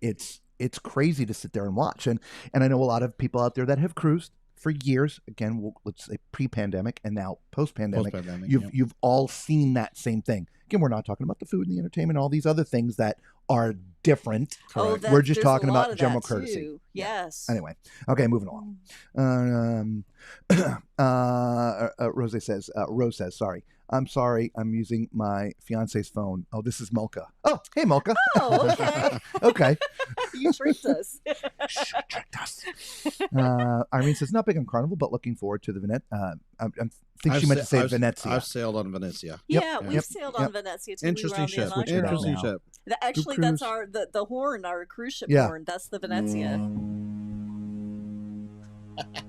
it's crazy to sit there and watch, and I know a lot of people out there that have cruised for years. Again, let's say pre-pandemic and now post-pandemic. Post-pandemic, You've all seen that same thing. Again, we're not talking about the food and the entertainment, all these other things that are different. Oh, Correct. We're just there's a talking lot about of general that, courtesy. too. Yes. Anyway, okay, moving along. Rose says, sorry. I'm sorry. I'm using my fiance's phone. Oh, this is Mocha. Oh, hey, Mocha. Oh, okay. Okay. You tricked us. Shh, tricked us. Irene says, not big on Carnival, but looking forward to the I think she meant to say Venezia. I've sailed on Venezia. Yeah, we've Yep. sailed on Venezia too. Interesting We were ship. on the Enclave. Interesting Interesting now. ship. Actually, Cruise. that's the horn, our cruise ship Yeah. horn. That's the Venezia.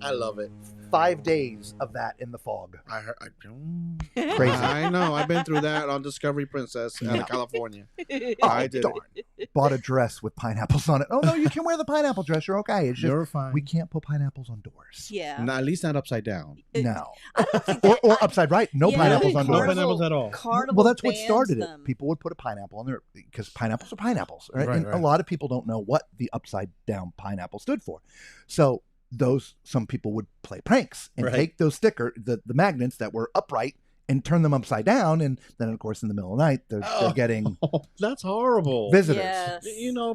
I love it. 5 days of that in the fog. I heard. Crazy. I know. I've been through that on Discovery Princess out Yeah. of California. Oh, I did darn. Bought a dress with pineapples on it. Oh, no, you can wear the pineapple dress. You're okay. It's just You're fine. we can't put pineapples on doors. Yeah. No, at least not upside down. No. I don't think Or that- upside right. No Yeah, pineapples on No doors. pineapples at all. Carnival Well, that's what bans started them. it. People would put a pineapple on there because pineapples are pineapples, right? Right, And right. a lot of people don't know what the upside down pineapple stood for. So some people would play pranks and Right. take those the magnets that were upright and turn them upside down, and then of course in the middle of the night they're getting Oh, that's horrible. visitors. Yes.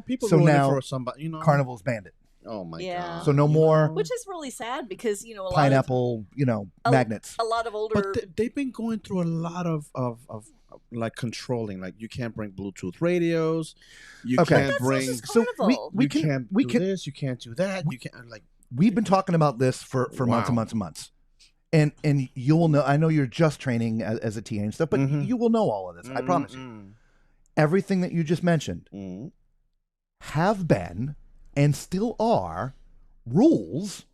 People So ruin it now for somebody. Carnival's banned it. Oh my Yeah. god. So no more Which is really sad because a lot pineapple, of, magnets. a lot of older. But they've been going through a lot of like controlling. Like you can't bring Bluetooth radios. You Okay. can't That's bring. just So Carnival. we you can can't we do can this. You can't do that. You can't like. we've been talking about this for months and Wow. months and months. And you will know, I know you're just training as a TA and stuff, but Mhm. you will know all of this. I promise you. Mm, Everything that you just mentioned mm. have been and still are rules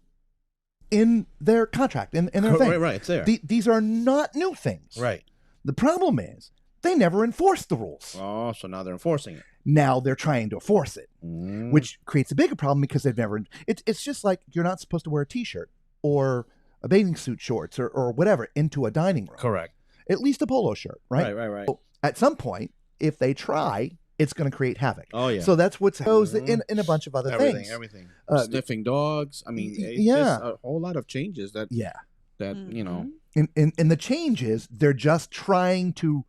in their contract, in their thing. Right, it's there. These are not new things. Right. The problem is they never enforce the rules. Oh, so now they're enforcing it. Now they're trying to enforce it, Mm. which creates a bigger problem because they've never. It's just like you're not supposed to wear a T-shirt or a bathing suit shorts or whatever into a dining room. Correct. At least a polo shirt, right? Right. At some point, if they try, it's going to create havoc. Oh yeah. So that's what's goes in a bunch of other things. Everything. Sniffing dogs. I mean, it's yeah. just a whole lot of changes that you know. And the changes, they're just trying to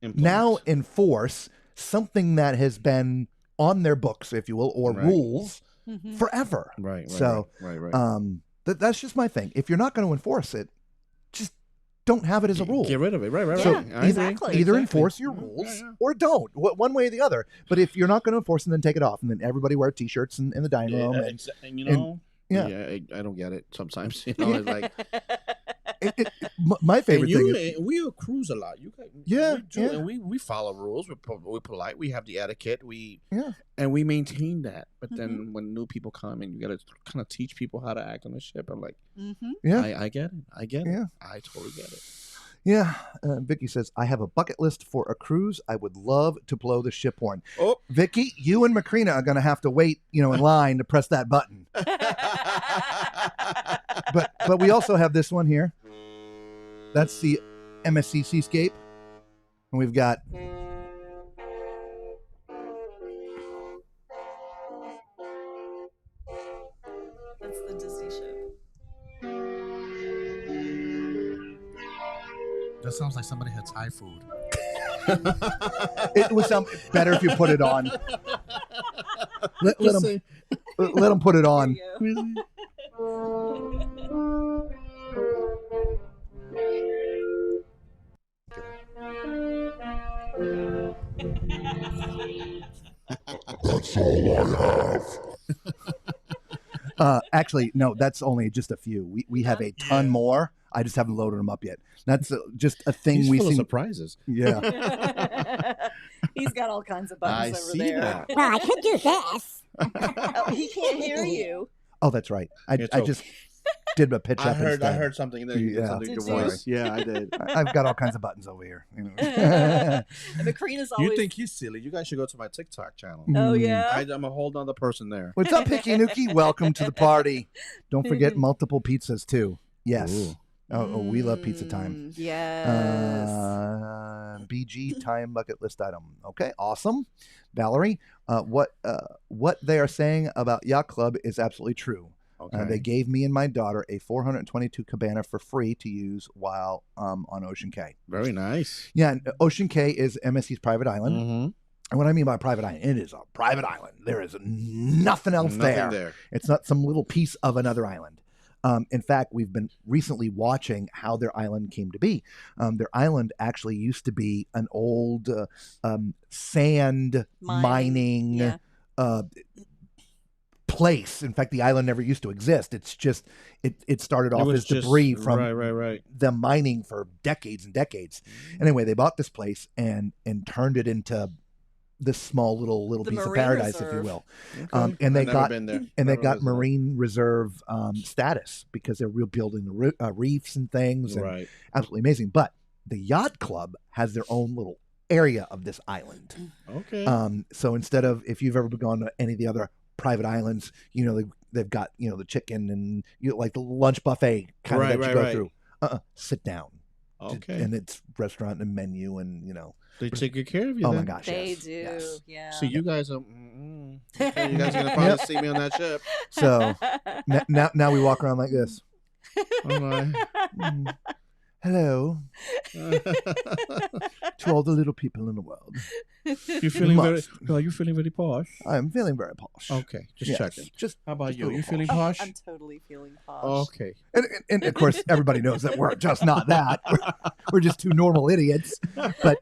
now enforce something that has been on their books, if you will, or rules forever. Right. So that's just my thing. If you're not going to enforce it, just don't have it as a rule. Get rid of it. Right. So exactly. either enforce your rules or don't, one way or the other. But if you're not going to enforce them, then take it off, and then everybody wear t-shirts in the dining room. And you know, I don't get it sometimes. You know, it's like my favorite thing is we cruise a lot. You guys, and we follow rules. We're polite. We have the etiquette. And we maintain that. But then when new people come and you got to kind of teach people how to act on the ship, I'm like, I get it. I get it. I totally get it. Yeah. Vicky says, I have a bucket list for a cruise. I would love to blow the ship horn. Oh, Vicky, you and Macrina are going to have to wait, in line to press that button. But we also have this one here. That's the MSC Seascape. And we've got that's the Disney ship. That sounds like somebody had Thai food. it would sound better if you put it on. Let them put it on. That's all I have. Actually, no, that's only just a few. We have a ton more. I just haven't loaded them up yet. That's just a thing we see. Surprises. Yeah. He's got all kinds of buttons over there. That. Well, I could do this. Oh, he can't hear you. Oh, that's right. I just did a pitch up instead. I heard something. There. Did your you? voice. Yeah, I did. I've got all kinds of buttons over here. And Macrina's always. You think he's silly? You guys should go to my TikTok channel. Oh yeah. I'm a whole nother person there. What's up, Hickey Nuki? Welcome to the party. Don't forget multiple pizzas too. Yes. Ooh. Oh, we love pizza time. Yes. BG time bucket list item. Okay, awesome. Valerie, what they are saying about Yacht Club is absolutely true. Okay. They gave me and my daughter a 422 cabana for free to use while on Ocean Cay. Very nice. Yeah, and Ocean Cay is MSC's private island. Mm-hmm. And what I mean by private island, it is a private island. There is nothing else there. It's not some little piece of another island. In fact, we've been recently watching how their island came to be. Their island actually used to be an old sand mining place. In fact, the island never used to exist. It's just it started off as debris from the mining for decades and decades. Anyway, they bought this place and turned it into this small little piece of paradise, if you will. Okay. And they got marine reserve status because they're rebuilding the reefs and things. And absolutely amazing. But the yacht club has their own little area of this island. Okay. So instead of, if you've ever gone to any of the other private islands, they've got the chicken and like the lunch buffet kind of that you go through. Sit down. Okay. And it's restaurant and menu and they take good care of you. Oh then. my gosh, they yes. do. Yes. Yeah. So you guys are. You guys are gonna probably see me on that ship. So now we walk around like this. Oh my. Hello to all the little people in the world. You're feeling very posh. I'm feeling very posh. Okay, just checking. Just how about you? You posh. feeling posh? I'm totally feeling posh. Okay. And of course, everybody knows that we're just not that. We're just two normal idiots. But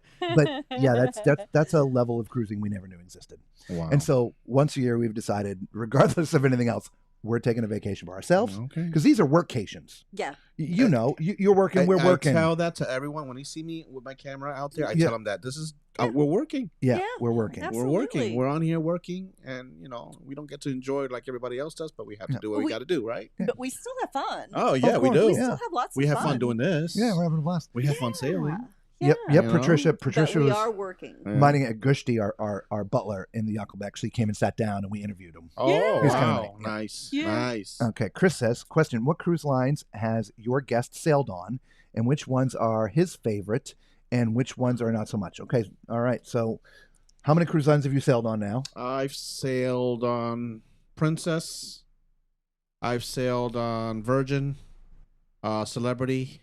yeah, that's a level of cruising we never knew existed. Wow. And so once a year, we've decided, regardless of anything else, we're taking a vacation for ourselves. Okay. Because these are workcations. Yeah. You're working. We're working. I tell that to everyone when they see me with my camera out there. I tell them that this is we're working. Yeah, we're working. Absolutely. We're working. We're on here working, and we don't get to enjoy it like everybody else does, but we have to do what we got to do, right? But we still have fun. Oh yeah, we do. We still have lots of fun. We have fun doing this. Yeah, we're having a blast. We have fun sailing. Yep. Patricia but we was are working. mining at Gushti, our butler in the yacht club, actually came and sat down and we interviewed him. Oh, wow. Nice. Yeah. Nice. Okay. Chris says, question, what cruise lines has your guest sailed on and which ones are his favorite and which ones are not so much. Okay, all right. So, how many cruise lines have you sailed on now? I've sailed on Princess. I've sailed on Virgin, Celebrity,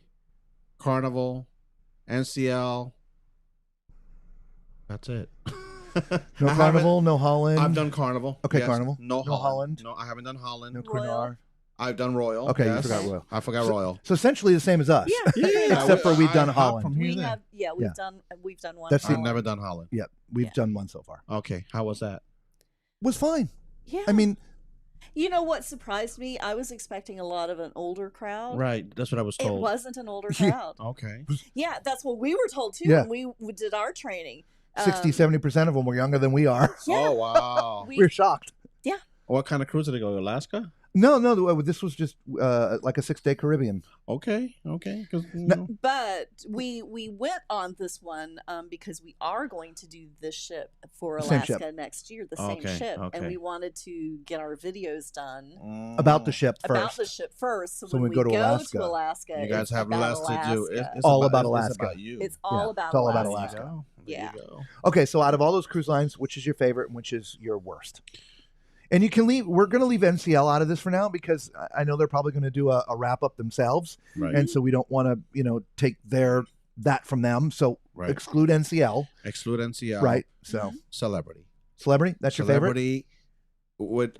Carnival, NCL. That's it. No Carnival, no Holland. I've done Carnival. Okay, yes. Carnival. No No Holland. Holland. No, I haven't done Holland. No Royal. Cunard. I've done Royal. Okay, yes. you forgot Royal. I forgot Royal. So essentially the same as us. Yeah. Except for we've done I hop Holland. from here We to there. have, we've done one. That's I've Holland. never done Holland. Yeah, we've Yeah. done one so far. Okay, how was that? Was fine. Yeah. I mean, you know what surprised me? I was expecting a lot of an older crowd. Right, that's what I was It told. wasn't an older Yeah. crowd. Okay. Yeah, that's what we were told too Yeah. when we did our training. 60-70% of them were younger than we are. Yeah. Oh wow. We- We're shocked. What kind of cruise did they go? Alaska? No, this was just like a 6-day Caribbean. Okay. 'Cause, you No. know. But we went on this one because we are going to do this ship for Same Alaska ship. next year, the same Okay, ship, and okay. we wanted to get our videos done About the ship first. about the ship first. So, So when we go to Alaska. Alaska, You guys it's have about less to do. Alaska. It's All about It's Alaska. about you. It's all Yeah, about it's all about Alaska. There you go. There Yeah. you go. Okay, so out of all those cruise lines, which is your favorite and which is your worst? And you can leave. We're going to leave NCL out of this for now because I know they're probably going to do a wrap up themselves, Right. and so we don't want to, take that from them. So Right. exclude NCL, Exclude NCL. right? So Celebrity. celebrity, that's your favorite. Celebrity with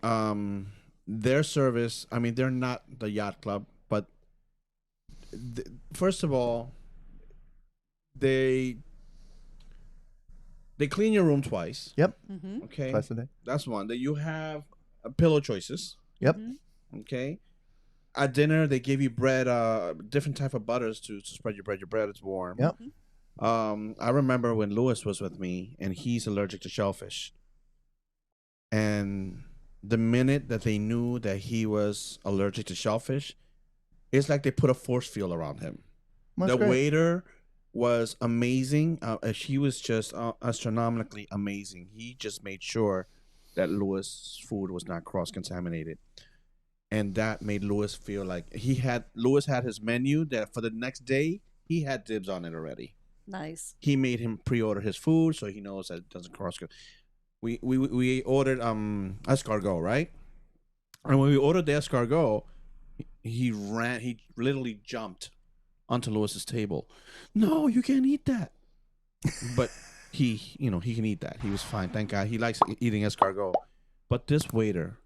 their service. I mean, they're not the yacht club, but first of all, they clean your room twice. Mm-hmm. Okay, Twice a day. that's one. That you have pillow choices. Yep. Mm-hmm. Okay. At dinner, they give you bread, different type of butters to spread your bread. Your bread is warm. Yep. I remember when Lewis was with me, and he's allergic to shellfish. And the minute that they knew that he was allergic to shellfish, it's like they put a force field around him. That's The great. waiter was amazing. He was just astronomically amazing. He just made sure that Lewis' food was not cross-contaminated. And that made Lewis feel like Lewis had his menu that for the next day, he had dibs on it already. Nice. He made him pre-order his food so he knows that it doesn't cross. We ordered escargot, right? And when we ordered the escargot, he literally jumped onto Lewis's table. No, you can't eat that. But he can eat that. He was fine, thank God. He likes eating escargot. But this waiter,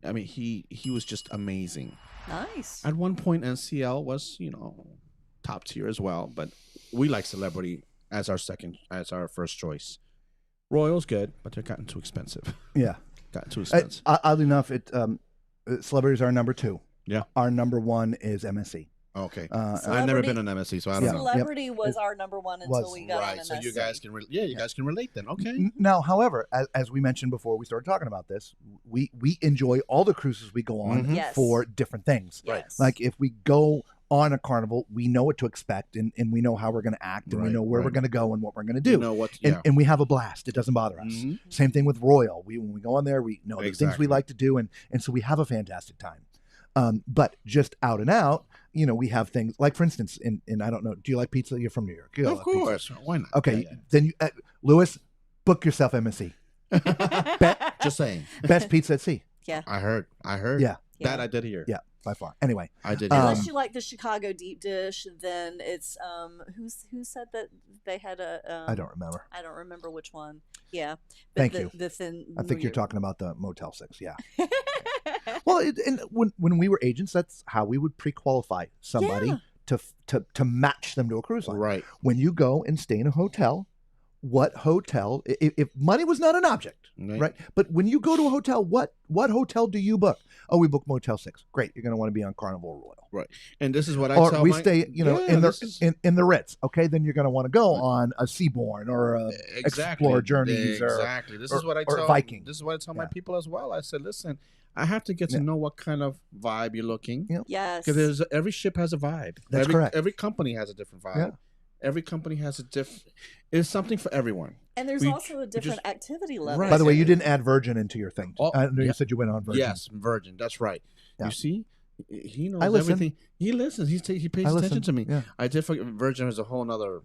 I mean, he was just amazing. Nice. At one point, NCL was, top tier as well, but we like Celebrity as our first choice. Royal's good, but they're gotten too expensive. Yeah. Gotten too expensive. Oddly enough, celebrities are number 2. Yeah. Our number 1 is MSC. Okay. Uh, I've never Celebrity- been on MSC, so I don't know. Celebrity was our number one until Was. we got Right, on so you MSC. guys can guys can relate then. Okay. Now, however, as we mentioned before we started talking about this, we enjoy all the cruises we go on Mhm. Yes. for different things. Yes. Like if we go on a carnival, we know what to expect and we know how we're going to act and we Right, know where we're right. going to go and what we're going to do. You know what? Yeah. And we have a blast. It doesn't bother us. Mhm. Same thing with Royal. When we go on there, we know the things Exactly. we like to do, and so we have a fantastic time. But just out and out, we have things like, for instance, in I don't know, do you like pizza? You're from New York. You Of like pizza. course. Why not? Okay, Yeah, then you, Lewis, book yourself MSC. yeah. Just saying. Best pizza at sea. I heard. Yeah. That I did hear. Yeah, by far. Anyway, I did hear. Unless you like the Chicago deep dish, then it's who said that they had a I don't remember. I don't remember which one. Yeah. Thank the, you. The thin. I think you're talking about the Motel 6. Yeah. Well, and when we were agents, that's how we would pre-qualify somebody Yeah. to match them to a cruise line. Right. When you go and stay in a hotel, what hotel? If money was not an object, right? But when you go to a hotel, what hotel do you book? Oh, we book Motel 6. Great, you're going to want to be on Carnival Royal. And this is what I Or tell we my, stay, Yeah, in this is- the Ritz. Okay, then you're going to want to go on a Seabourn or a Explore Journeys or exactly. This is what I or tell Viking. This is what I tell my Yeah. people as well. I said, listen, I have to get to Yeah. know what kind of vibe you're looking. Yeah. Yes. Because every ship has a vibe. That's correct. Every company has a different vibe. Yeah. Every company has a different. It's something for everyone. And there's we- also a different activity level. Right. By the way, you didn't add Virgin into your thing. Oh, I know yeah. you said you went on Virgin. Yes, Virgin. That's right. Yeah. You see, he knows I listen. everything. He listens. He pays I attention listen. to me. Yeah. I did forget Virgin is a whole nother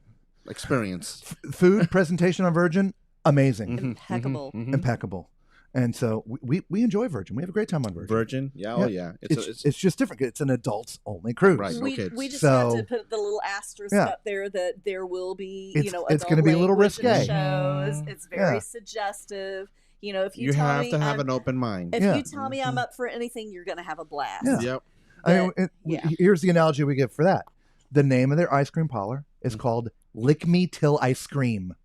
experience. Food presentation on Virgin, amazing, Impeccable. impeccable. And so we enjoy Virgin. We have a great time on Virgin. Virgin, yeah, oh yeah. It's just different. It's an adults only cruise. Right. We Okay. just have So- to put the little asterisk Yeah. up there that there will be, It's adult gonna be a little language in the risque. shows. It's very Yeah. suggestive. If you, You tell have me to have I'm- an open mind. if Yeah. you tell me I'm up for anything, you're going to have a blast. Yeah. Yep. I mean, Yeah. here's the analogy we give for that. The name of their ice cream parlor is called Lick Me Till Ice Cream.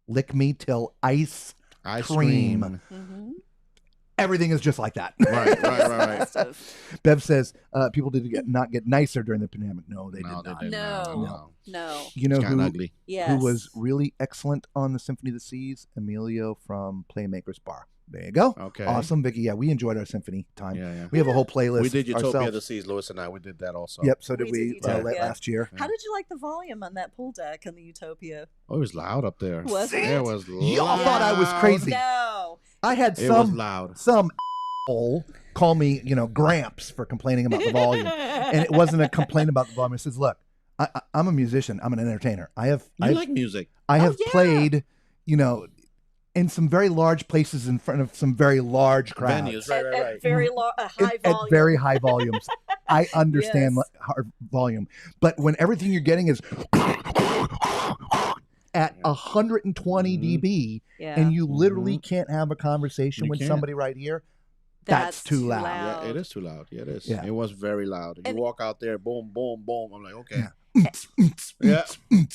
Lick Me Till Ice Ice Cream. Mhm. Everything is just like that. Right. Stuff. Bev says people did not get nicer during the pandemic. No, they No, did not. they didn't. No. No. You know It's kind who, of ugly. Yes. who was really excellent on the Symphony of the Seas? Emilio from Playmakers Bar. There you go. Okay. Awesome, Vicky. Yeah, we enjoyed our symphony time. Yeah. We have a whole playlist. We did Utopia ourselves. of the Seas, Lewis and I. We did that also. Yep. So did We we did Utopia. last year. How did you like the volume on that pool deck on the Utopia? Oh, it was loud up there. Was it? It was loud. Y'all thought I was crazy. No. I had It was some loud. asshole call me, Gramps for complaining about the volume, and it wasn't a complaint about the volume. It says, "Look, I'm a musician. I'm an entertainer. I have music. I have yeah. played, in some very large places in front of some very large crowds, Venues, right. At very high at volume. very high volumes. I understand Yes. hard volume, but when everything you're getting is at 120 dB, Yeah. and you literally can't have a conversation You with can't. somebody right here, that's too loud. Yeah, it is too loud. Yeah, it is. Yeah. It was very loud. You And- walk out there, boom, boom, boom. I'm like, okay. Yeah. Yeah.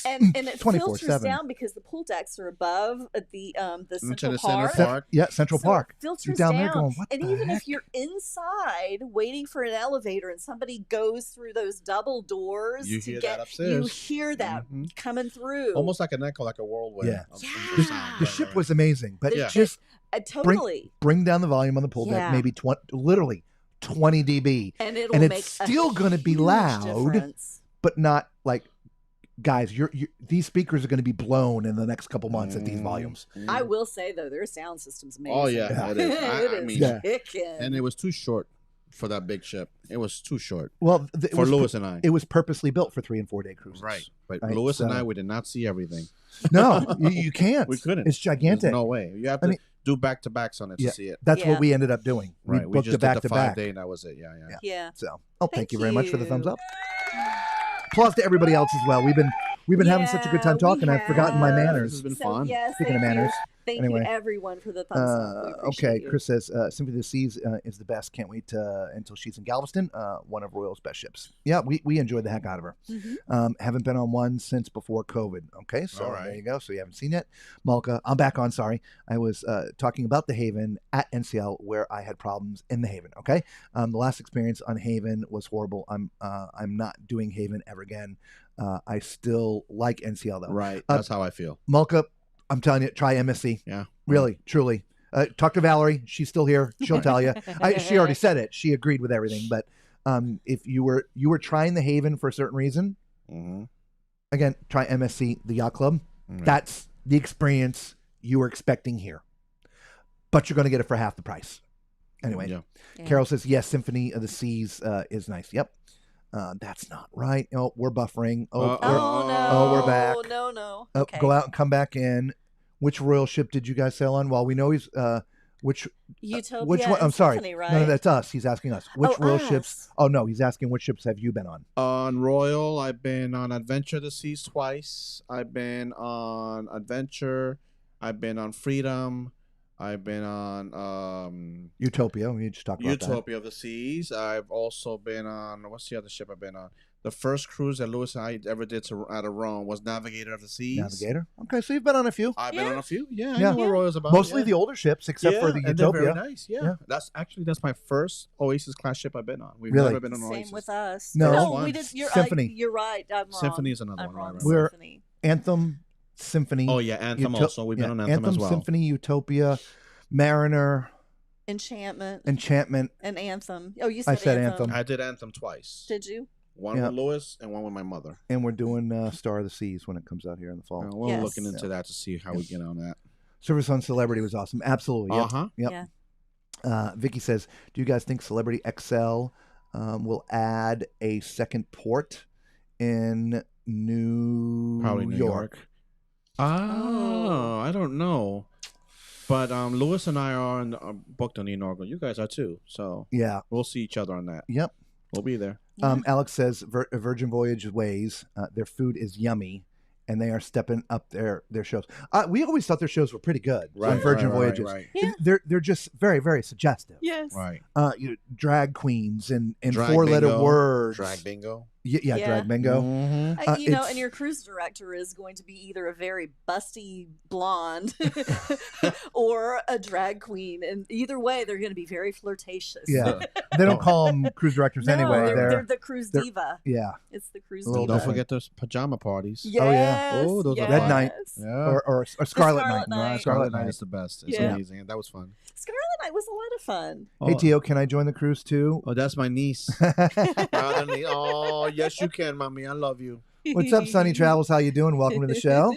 and it 24/7. filters down because the pool decks are above the Central the Center Park. Park. Yeah, Central So Park. it filters You're down there going, what and the even heck? if you're inside waiting for an elevator and somebody goes through those double doors You to hear get that upstairs. you hear that Mhm. coming through. Almost like an echo, like a whirlwind. Yeah. of Yeah. the sound. The Right, ship right. was amazing, but Yeah. just Totally. bring down the volume on the pool deck, Yeah. maybe literally 20 dB, And it'll and make it's still going to be huge loud, difference. but not like, guys, these speakers are going to be blown in the next couple months at these volumes. I will say though, their sound system's amazing. Oh yeah, it is. It I is mean, Yeah. kicking. and it was too short for that big ship. It was too short Well, for Lewis and I. it was purposely built for 3 and 4 day cruises. Right, but Right, Lewis and so- I, we did not see everything. No, you can't. We couldn't. It's gigantic. There's no way. You have I to mean- do back to backs on it Yeah. to see it. That's Yeah. what we ended up doing. Right. We We booked just a back did the to 5 back. day, and that was it. Yeah. Yeah. So, thank Thank you very much for the you. thumbs up. Applause to everybody else as well. We've been having such a good time Yeah, we talking. I've forgotten my have. This manners. has been So, fun. yes, Speaking of thank you. manners. Thank Anyway. you everyone for the thumbs up. We appreciate Okay, you. Chris says Symphony of the Seas is the best. Can't wait until she's in Galveston. One of Royal's best ships. Yeah, we enjoyed the heck out of her. Mhm. Haven't been on one since before COVID. Okay, so All right. there you go. So you haven't seen it, Malka. I'm back on. Sorry, I was talking about the Haven at NCL where I had problems in the Haven. Okay, the last experience on Haven was horrible. I'm not doing Haven ever again. I still like NCL though. Right. That's how I feel. Malka, I'm telling you, try MSC. Yeah. Really, truly. Talk to Valerie. She's still here. She'll tell you. She already said it. She agreed with everything. But if you were trying the Haven for a certain reason, Mm-hmm. again, try MSC, the yacht club. Right. That's the experience you were expecting here. But you're going to get it for half the price. Anyway, Yeah. Yeah. Carol says, yes, Symphony of the Seas is nice. Yep. That's not right. Oh, we're buffering. Oh we're- no! Oh, we're back. No. oh, Okay. Go out and come back in. Which royal ship did you guys sail on? Well, we know he's which Utopia. which one? and I'm sorry. Symphony, right? No, that's us. He's asking us. Which Oh, royal us. ships? Oh no, he's asking which ships have you been on? On Royal, I've been on Adventure of the Seas twice. I've been on Adventure. I've been on Freedom. I've been on Utopia. We just talked about Utopia of the Seas. I've also been on, what's the other ship I've been on? The first cruise that Lewis and I ever did out of Rome was Navigator of the that. Seas. Navigator. Okay, so you've been on a few. I've been Yeah. on a few. Yeah, I Yeah. know what Royal's about. Mostly yeah. the older ships, except for the and they're Utopia. very nice. Yeah. Yeah. That's my first Oasis class ship I've been on. We've Really? never been on Same Oasis. with us. No. First we one. did. You're, Symphony. you're right. I'm wrong. Symphony is another I'm one. wrong. Right, right. We're- Symphony. Anthem, Symphony. Oh yeah, Anthem Uto- also. We've been yeah, on Anthem as well. Symphony, Utopia, Mariner, Enchantment Enchantment. and Anthem. Oh, you I said, said Anthem. Anthem. I did Anthem twice. Did you? One Yeah. with Lewis and one with my mother. And we're doing Star of the Seas when it comes out here in the fall. We're Yes. looking into that to see how we get on that. Service on Celebrity was awesome. Absolutely. Yep. Uh-huh. Yep. Yeah. Vicky says, do you guys think Celebrity XL will add a second port in Probably New York. Oh, I don't know. But Lewis and I are booked on the inaugural. You guys are too. So Yeah. we'll see each other on that. Yep. We'll be there. Yeah. Alex says Virgin Voyage ways. Their food is yummy, and they are stepping up their shows. We always thought their shows were pretty good on Virgin Voyages. Right. Yeah. They're just very, very suggestive. Yes. Right. Drag queens and Drag 4-letter bingo. words. Drag bingo. Yeah, Yeah. drag bingo. Mm-hmm. You know, it's- and your cruise director is going to be either a very busty blonde or a drag queen, and either way, they're going to be very flirtatious. Yeah. They don't call them cruise directors No, anyway. they're the cruise they're- diva. yeah. It's the cruise Little diva. Don't different. forget those pajama parties. Yes, Oh, yeah. Oh, those are yes. Red Night. Yeah. Or Scarlet Scarlet Night. Night. Scarlet Night is the best. It's Yeah. amazing. That was fun. Scarlet Night was a lot of fun. Hey, Tio, can I join the cruise too? Oh, that's my niece. Oh, yes, you can, mommy. I love you. What's up, Sunny Travels? How you doing? Welcome to the show.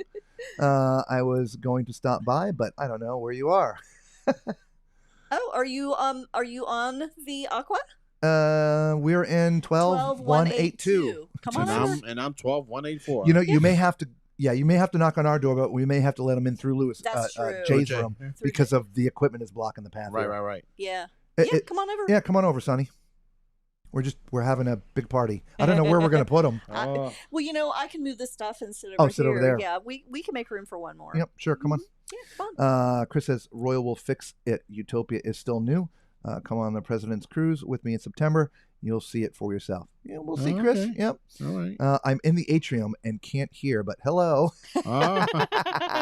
I was going to stop by, but I don't know where you are. Oh, are you on the Aqua? We're in 12182. Come on over. And I'm 12184. You know, you may have to. Yeah, you may have to knock on our door, but we may have to let them in through Lewis, That's true. Jay's Jay. room, because of the equipment is blocking the path. Right. Yeah. It- Yeah, it- come on over. Yeah, come on over, Sonny. We're having a big party. I don't know where we're gonna put them. Oh, Well, you know, I can move this stuff and sit over Oh, sit here. over there. Yeah, we can make room for one more. Yep, sure. Come on. Yeah, fun. Chris says Royal will fix it. Utopia is still new. Come on the President's Cruise with me in September. You'll see it for yourself. Yeah, we'll see, Chris. Okay. Yep. all right. I'm in the atrium and can't hear, but hello.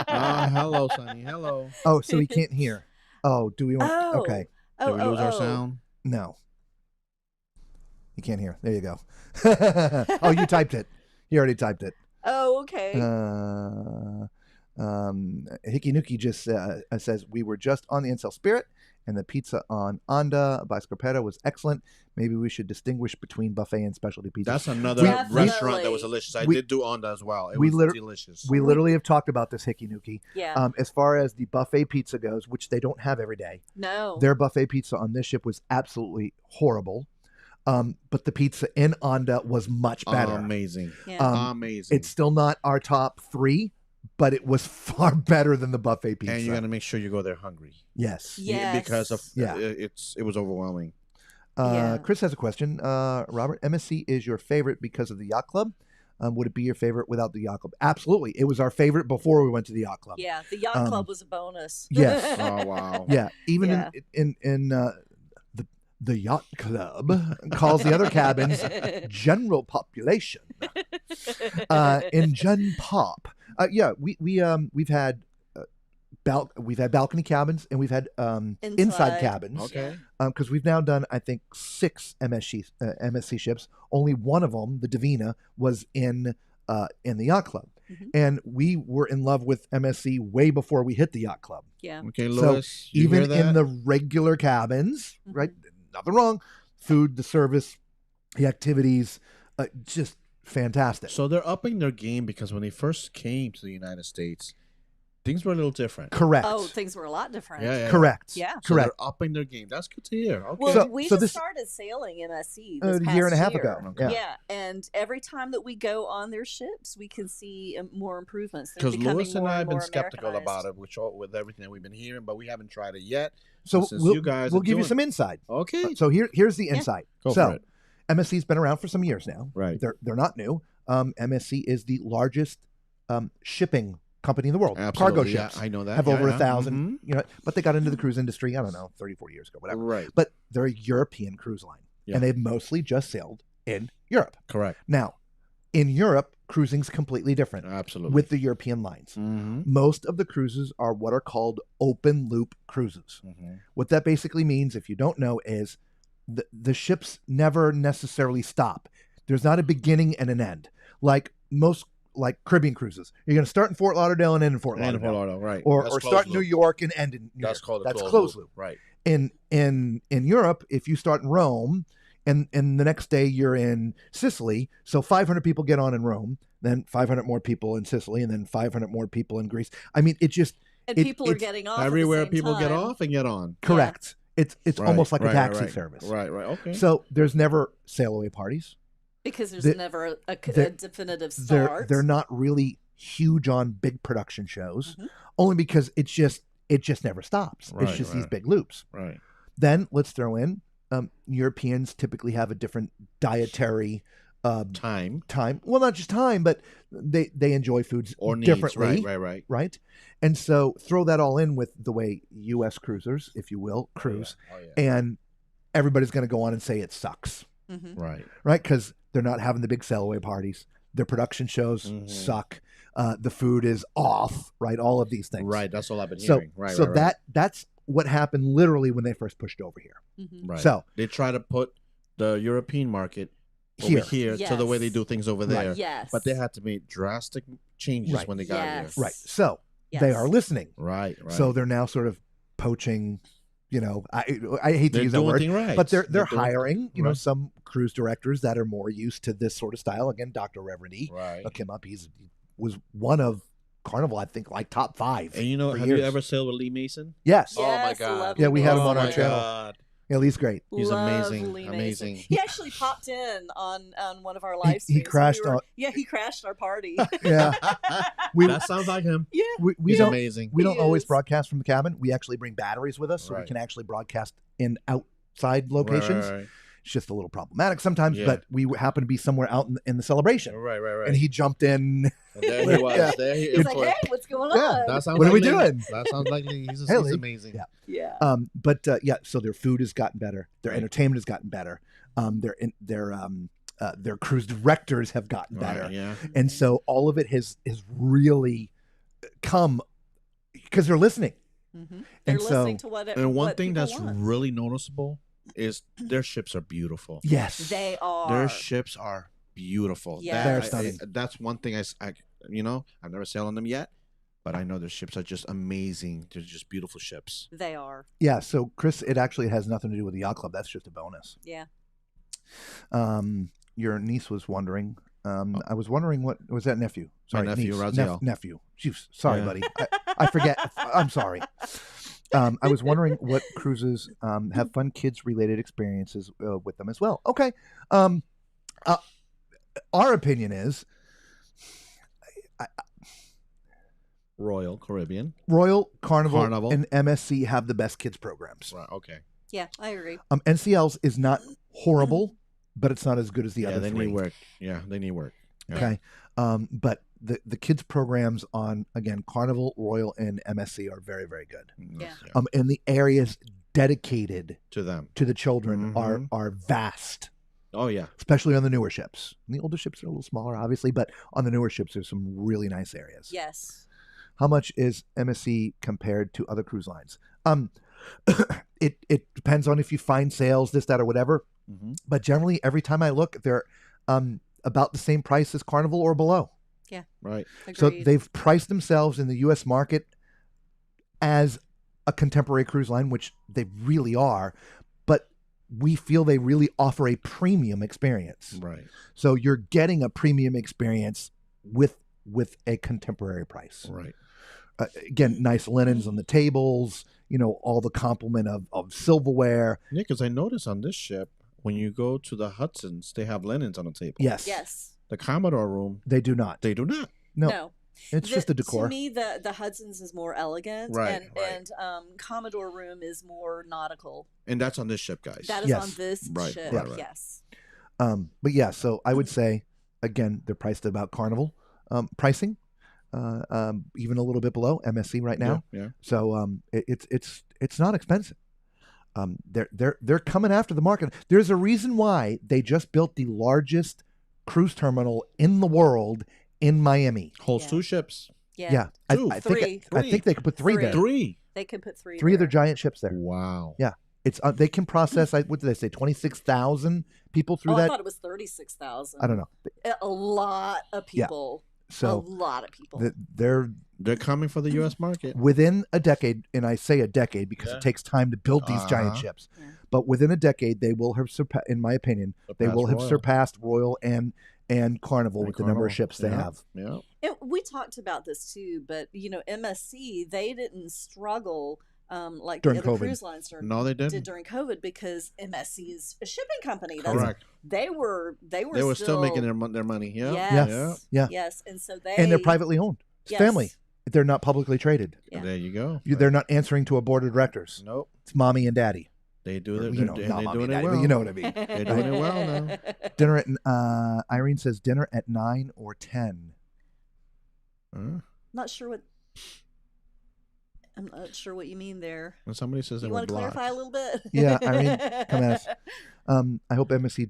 Hello, Sonny. Hello. Oh, so he can't hear. Oh, do we want? Oh. Okay. Oh, Did we lose our sound? No. He can't hear. There you go. Oh, you typed it. You already typed it. Oh, okay. Hickey Nookie just says we were just on the NCL Spirit, and the pizza on Onda by Scarpetta was excellent. Maybe we should distinguish between buffet and specialty pizza. That's another Definitely. restaurant that was delicious. I did do Onda as well. It we was liter- delicious. We literally have talked about this, Hickey Nookie. Yeah. As far as the buffet pizza goes, which they don't have every day, No. their buffet pizza on this ship was absolutely horrible. But the pizza in Onda was much better. Amazing. Yeah. Amazing. It's still not our top 3, but it was far better than the buffet pizza. And you got to make sure you go there hungry. Yes. Yes. Because of Yeah. it was overwhelming. Yeah. Chris has a question. Robert, MSC is your favorite because of the yacht club. Would it be your favorite without the yacht club? Absolutely. It was our favorite before we went to the yacht club. Yeah, the yacht club was a bonus. Yes. Oh wow. Yeah. Even Yeah. in the yacht club calls the other cabins general population. In Gen Pop. Yeah, we've had balcony cabins and we've had inside cabins. Okay. Because we've now done, I think, 6 MSC ships. Only one of them, the Divina, was in the yacht club, Mhm. and we were in love with MSC way before we hit the yacht club. Yeah. Okay, So, Lewis. You hear Even that? in the regular cabins, Mhm. right? Nothing wrong. Food, the service, the activities, just fantastic. So they're upping their game because when they first came to the United States, things were a little different. Correct. Oh, things were a lot different. Yeah. Correct. Yeah. So Correct. they're upping their game. That's good to hear. Okay. Well, So- we so just this- started sailing MSC A this year and a half past ago. year. Okay. Yeah, and every time that we go on their ships, we can see more improvements. They're Because becoming Lewis and more I have been more skeptical about Americanized. it, with everything that we've been hearing, but we haven't tried it yet. So Since we'll, you guys we'll are give you doing- some insight. Okay. So here's the insight. Go so for it. MSC's been around for some years now. Right. They're not new. MSC is the largest shipping company in the world. Absolutely. Cargo Yeah, ships I know that. have Yeah, over yeah. 1,000. Mhm. You know, but they got into the cruise industry. I don't know, 30, 40 years ago, whatever. Right. But they're a European cruise line, Yeah. and they've mostly just sailed in Europe. Correct. Now, in Europe, cruising's completely different Absolutely. with the European lines. Mm-hmm. Most of the cruises are what are called open loop cruises. Mm-hmm. What that basically means, if you don't know, is the ships never necessarily stop. There's not a beginning and an end. Like most Caribbean cruises, you're going to start in Fort Lauderdale and end in Fort And Lauderdale, Fort Lauderdale, right. or That's start closed in New loop. York and end in New That's York. called a That's closed closed loop. loop. Right. In Europe, if you start in Rome and the next day you're in Sicily, so 500 people get on in Rome, then 500 more people in Sicily, and then 500 more people in Greece. I mean, it just And It- people are it's getting off at the Everywhere same people get time. off and get on. correct. It's Right, almost like right, a taxi right, service. Right. Okay. So there's never sail away parties. Because there's The- never a they're- definitive They're start. they're not really huge on big production shows, Mhm. only because it just never stops. Right, it's just these right. big loops. Right. Then let's throw in Europeans typically have a different dietary Time time. Well, not just time, but they enjoy foods or needs. differently. Right. Right? And so throw that all in with the way U.S. cruisers, if you will, cruise, Oh, yeah. and everybody's going to go on and say it sucks, Mhm. Right. right? Because they're not having the big sail away parties. Their production shows Mhm. suck. The food is off, right? All of these things. Right. That's all I've been So, hearing. Right. so right, right. that's what happened literally when they first pushed over here. Mhm. Right. So they try to put the European market here, over here to the way they Yes. do things over there. Yes. But they had to make drastic changes Right. when they got here. Yes. right? So Yes. they are listening. Right. Right. So they're now sort of poaching. You know, I hate to they're use that doing word, things right. but they're doing- hiring. You know, right. some cruise directors that are more used to this sort of style. Again, Dr. Reverend E. Right. Look him up. He was one of Carnival, I think, like top 5. And you know, for have years. you ever sailed with Lee Mason? Yes. Oh, my Yes, God. lovely Yeah, we had him man. on our my channel. God. Yeah, Lee's great. He's amazing, Lovely amazing. Mason. He actually popped in on one of our He- live he streams. crashed We were- on- Yeah, he crashed our party. Yeah, we That sounds like him. Yeah. we He's don't amazing. we He don't always is. broadcast from the cabin. We actually bring batteries with us, so we Right. can actually broadcast in outside locations. Right. It's just a little problematic sometimes, Yeah. but we happen to be somewhere out in the celebration, Right. Right. and he jumped in. And there he was. Yeah. There he He's is. like, for it. hey, what's going Yeah, on? That sounds What are like we Lee. doing? That sounds like Lee. He's Hey, he's Lee. amazing. Yeah. Yeah. But yeah, so their food has gotten better, their Right. entertainment has gotten better, their cruise directors have gotten better, Right, yeah. and so all of it has really come because they're listening. Mhm. They're and so- listening to what And one what thing people that's want. really noticeable is their ships are beautiful. Yes, They are. Their ships are beautiful. Yeah. They're That- stunning. that's one thing you know, I've never sailed on them yet, but I know their ships are just amazing. They're just beautiful ships. They are. yeah. So Chris, it actually has nothing to do with the yacht club. That's just a bonus. Yeah. Your niece was wondering. I was wondering what was that nephew? Sorry, nephew, niece. Raziel. Nephew. Jeez, sorry, Yeah. buddy. I forget. I'm sorry. I was wondering what cruises have fun kids related experiences with them as well. Okay. Our opinion is Royal Caribbean. Royal, Carnival, Carnival. and MSC have the best kids programs. Right. Okay. Yeah, I agree. NCL's is not horrible, but it's not as good as the Yeah, other they three. need work. Yeah, they need work. Yeah. Okay. But the kids programs on, again, Carnival, Royal, and MSC are very, very good. Yeah. And the areas dedicated To them. to the children Mhm. are vast, Oh yeah. especially on the newer ships. And the older ships are a little smaller, obviously, but on the newer ships, there's some really nice areas. Yes. How much is MSC compared to other cruise lines? It depends on if you find sales, this, that, or whatever. Mm-hmm. But generally, every time I look, they're about the same price as Carnival or below. Right. So Agreed. they've priced themselves in the U.S. market as a contemporary cruise line, which they really are. But we feel they really offer a premium experience. Right. So you're getting a premium experience with a contemporary price. Right. Again, nice linens on the tables. You know, all the complement of silverware. Yeah, because I noticed on this ship, when you go to the Hudsons, they have linens on the table. Yes. Yes. The Commodore room, They do not. they do not. No. It's just a decor. To me, the Hudson's is more elegant, Right, and right. and Commodore room is more nautical. And that's on this ship, guys. That is Yes. on this Right, ship. right, right. Yes. But yeah, so I would say again, they're priced at about Carnival pricing, even a little bit below MSC right now. Yeah. So it's not expensive. They're coming after the market. There's a reason why they just built the largest cruise terminal in the world in Miami. Holds Yeah. 2 ships. Yeah. Yeah, Two. I Three. think I think they could put three Three. there. 3. They could put three. Three of their there. giant ships there. Wow. Yeah. It's they can process. What did they say? 26,000 people through Oh, I that. thought it was 36,000. I don't know. A lot of Yeah. people. A So lot of people. they're They're coming for the U.S. market. within a decade, and I say a decade because Yeah. it takes time to build these giant Uh-huh. ships. Yeah. But within a decade, they will have in my opinion, they will have Royal. surpassed Royal and Carnival And with the number of Carnival. ships they Yeah. have. Yeah. And we talked about this too, but MSC, they didn't struggle like During the other COVID. cruise lines No, they did didn't. during COVID because MSC is a shipping company. Correct. They were They were still making their money. Yeah. Yes. Yeah. Yes. And so they And they're privately owned. It's Yes. family. They're not publicly traded. Yeah. There you go. They're not answering to a board of directors. Nope. It's mommy and daddy. They do their, You know, they're not mommy doing and it daddy, well. but you know what I mean. They're doing it well now. Dinner at Irene says dinner at 9 or 10. Not sure what. I'm not sure what you mean there. When somebody says they You were want to blocked. clarify a little bit? Yeah, Irene, come at us. I hope MSC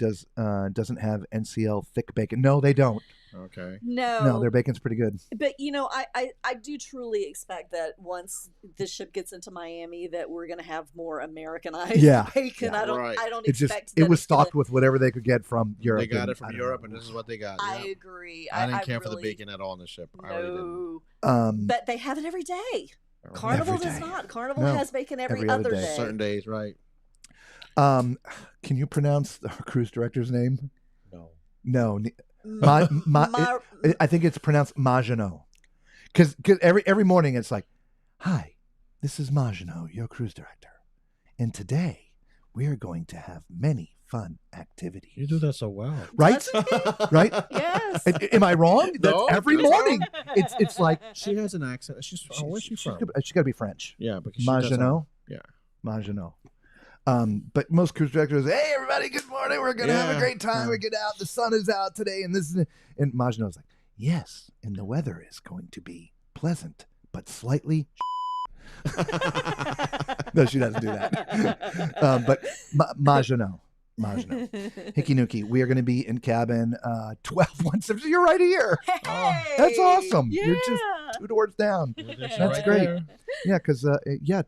doesn't have NCL thick bacon. No, they don't. Okay. No, their bacon's pretty good. But you know, I do truly expect that once the ship gets into Miami, that we're going to have more Americanized bacon. Yeah. I don't. Right. I don't It expect. it that was it's gonna- stocked with whatever they could get from Europe. They got and it from I don't Europe, know. and this is what they got. I yeah. agree. I didn't care for the really- bacon at all on the ship. I really didn't. No, but they have it every day. Carnival Every does day. not. Carnival No. has bacon every Every other other day. day. Certain days, right? Can you pronounce our cruise director's name? No. No. Ma- I think it's pronounced Maginot. Because every morning it's like, hi, this is Maginot, your cruise director. And today we are going to have many fun activities. You do that so well. Right? Doesn't he? Right? Yes. Am I wrong? That's No, every that's morning. It's like, She has an accent. She's where's she from? she's got to be French. Yeah, because she does Maginot? Yeah. Maginot. But most cruise directors, hey everybody, good morning. We're gonna have a Yeah. great time. We get out. The sun is out today, and and Maginot's like, yes, and the weather is going to be pleasant, but slightly. No, she doesn't do that. But Maginot. Hickey Nookie, we are going to be in cabin 12170. You're right here. That's awesome. Yeah. You're just 2 doors down. That's great. Yeah, because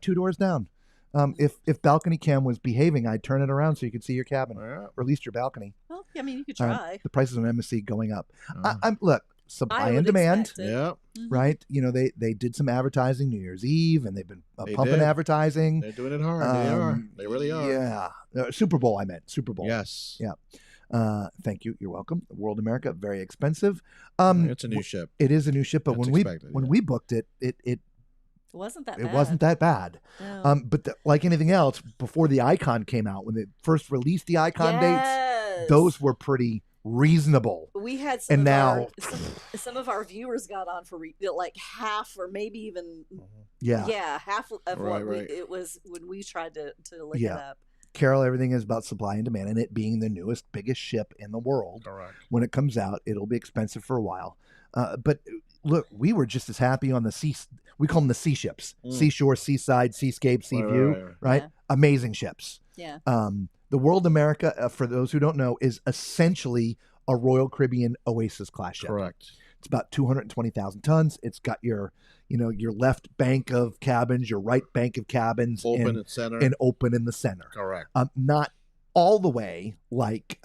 2 doors down. If balcony cam was behaving, I'd turn it around so you could see your cabin, or at least your balcony. Well, I mean, you could try. The prices on MSC going up. Look, supply I and would demand, expect it. Yeah. right? You know, they did some advertising New Year's Eve, and they've been They pumping did. advertising. They're doing it hard. They are. They really are. Yeah, Super Bowl. I meant Super Bowl. Yes. Yeah. Thank you. You're welcome. World America, very expensive. It's a new ship. It is a new ship, but That's when expected, we yeah. booked it, It wasn't that bad. wasn't that bad. No. But like anything else, before the Icon came out, when they first released the Icon dates, Yes. those were pretty reasonable. We had some and of now- some of our viewers got on for like half or maybe even Yeah. half of Right, what right. it was when we tried to look Yeah. it up. Carol, everything is about supply and demand, and it being the newest, biggest ship in the world. Correct. When it comes out, it'll be expensive for a while. But look, we were just as happy on the sea. We call them the sea ships: seashore, seaside, seascape, sea Right, view. right. Right? Yeah. Amazing ships. Yeah. The World America, for those who don't know, is essentially a Royal Caribbean Oasis class ship. Correct. It's about 220,000 tons. It's got your left bank of cabins, your right bank of cabins, Open and center. and open in the center. Correct. Not all the way like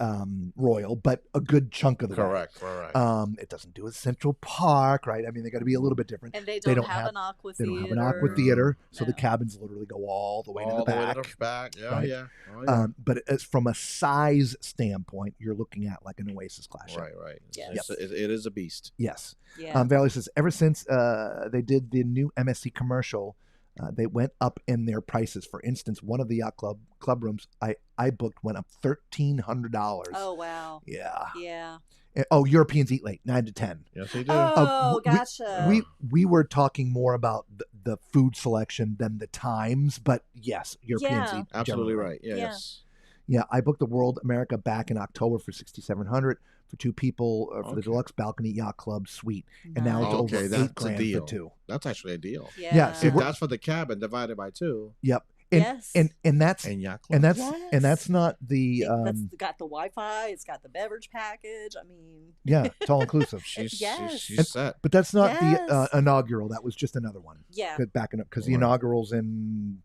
Royal, but a good chunk of the way. Correct. Correct. It doesn't do a Central Park, right? I mean, they got to be a little bit different. And they They don't, don't have have- an aqua They theater. don't have an aqua theater, so the No. cabins literally go all the way to the All the way back. to the back. Yeah, Right. yeah. Oh, yeah. But as from a size standpoint, you're looking at like an Oasis class ship. Right, right. Yes. It is a beast. Yes. Yeah. Valerie says ever since they did the new MSC commercial, they went up in their prices. For instance, one of the yacht club rooms I booked went up $1,300. Oh wow. Yeah. Yeah. Oh, Europeans eat late, 9 to 10. Yes, they do. Oh, we- gotcha. We were talking more about the food selection than the times, but yes, Europeans Yeah. eat Absolutely generally right. Yes. Yeah, I booked the World America back in October for $6,700 for 2 people for the Okay. deluxe balcony yacht club suite, and now it's Nice. over Okay, $8 that's a grand deal. for 2. That's actually a deal. Yeah. see, If we're- that's for the cabin divided by 2 Yep. And, Yes. and that's and yacht and club. that's and that's not the That's got the Wi-Fi. It's got the beverage package. I mean, yeah, it's all inclusive. she's Yes. she's set. But that's not the Yes. inaugural. That was just another one. yeah, Backing up because the Right. inaugural's in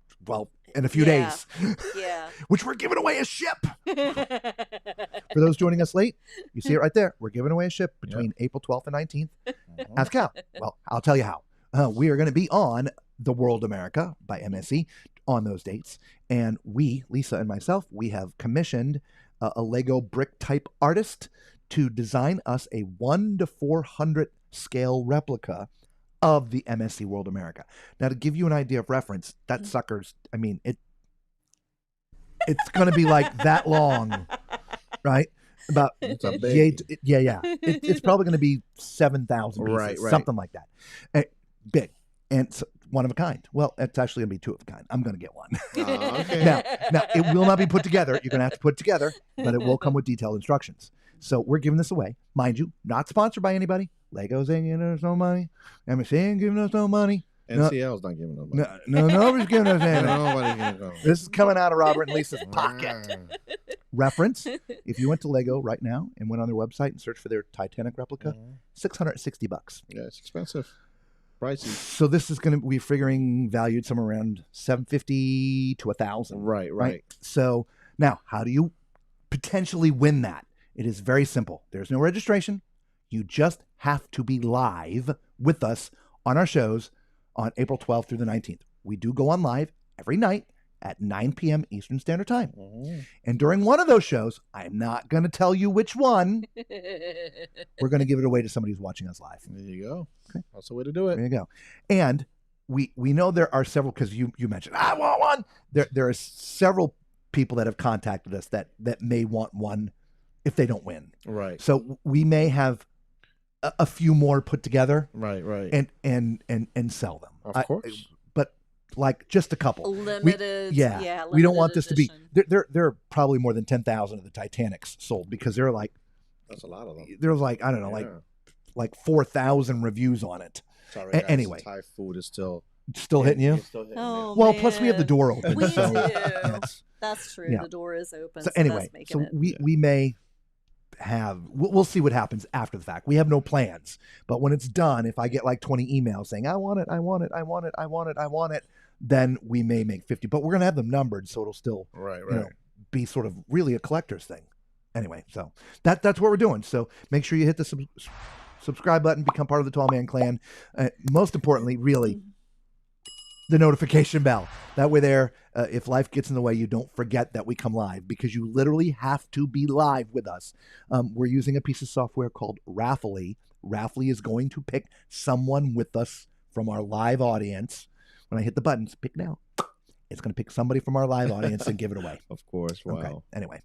a few Yeah. days, yeah. which we're giving away a ship. For those joining us late, you see it right there. We're giving away a ship between April 12th and 19th. Ask how. Well, I'll tell you how. We are going to be on the World America by MSC on those dates. And we, Lisa and myself, we have commissioned a Lego brick type artist to design us a 1:400 scale replica of the MSC World America. Now, to give you an idea of reference, that sucker's, I mean, it's going to be like that long, right? About It's a big. yeah. It's probably going to be 7,000 pieces, Right. something like that. Big and one of a kind. Well, it's actually going to be two of a kind. I'm going to get one. Okay. Now, it will not be put together. You're going to have to put it together, but it will come with detailed instructions. So we're giving this away, mind you, not sponsored by anybody. Lego's ain't giving us no money. MSC ain't giving us no money. NCL's not giving them money. Nobody's giving us anything. Nobody's gonna go. This is coming out of Robert and Lisa's pocket. Reference, if you went to Lego right now and went on their website and searched for their Titanic replica, $660. Yeah, it's expensive. Pricey. So this is going to be figuring valued somewhere around $750 to $1,000. Right. So now, how do you potentially win that? It is very simple. There's no registration. You just have to be live with us on our shows on April 12th through the 19th. We do go on live every night at 9 p.m. Eastern Standard Time. And during one of those shows, I'm not going to tell you which one, we're going to give it away to somebody who's watching us live. There you go. Okay. That's the way to do it. There you go. And we know there are several, because you mentioned, I want one. There are several people that have contacted us that may want one if they don't win. Right. So we may have a few more put together. Right. And sell them. Of course. But like just a couple. Limited. We don't want this to be. edition. There are probably more than 10,000 of the Titanics sold, because there are like, That's a lot of them. there's like, I don't know, like 4,000 reviews on it. Sorry, guys. Anyway. Thai food is still Hitting you? It's still hitting Oh, Well, plus we have the man. door open. We so do. that's- That's true. Yeah. The door is open. So So anyway, that's making it. we may have, we'll see what happens after the fact. We have no plans, but when it's done, if I get like 20 emails saying I want it, then we may make 50. But we're gonna have them numbered, so it'll still right. be sort of really a collector's thing. Anyway, so that's what we're doing. So make sure you hit the subscribe button, become part of the Tall Man Clan. Most importantly, really, the notification bell. That way there, if life gets in the way, you don't forget that we come live, because you literally have to be live with us. We're using a piece of software called Raffly. Raffly is going to pick someone with us from our live audience. When I hit the buttons, pick now, it's going to pick somebody from our live audience and give it away. Of course. Wow. Okay. Anyway.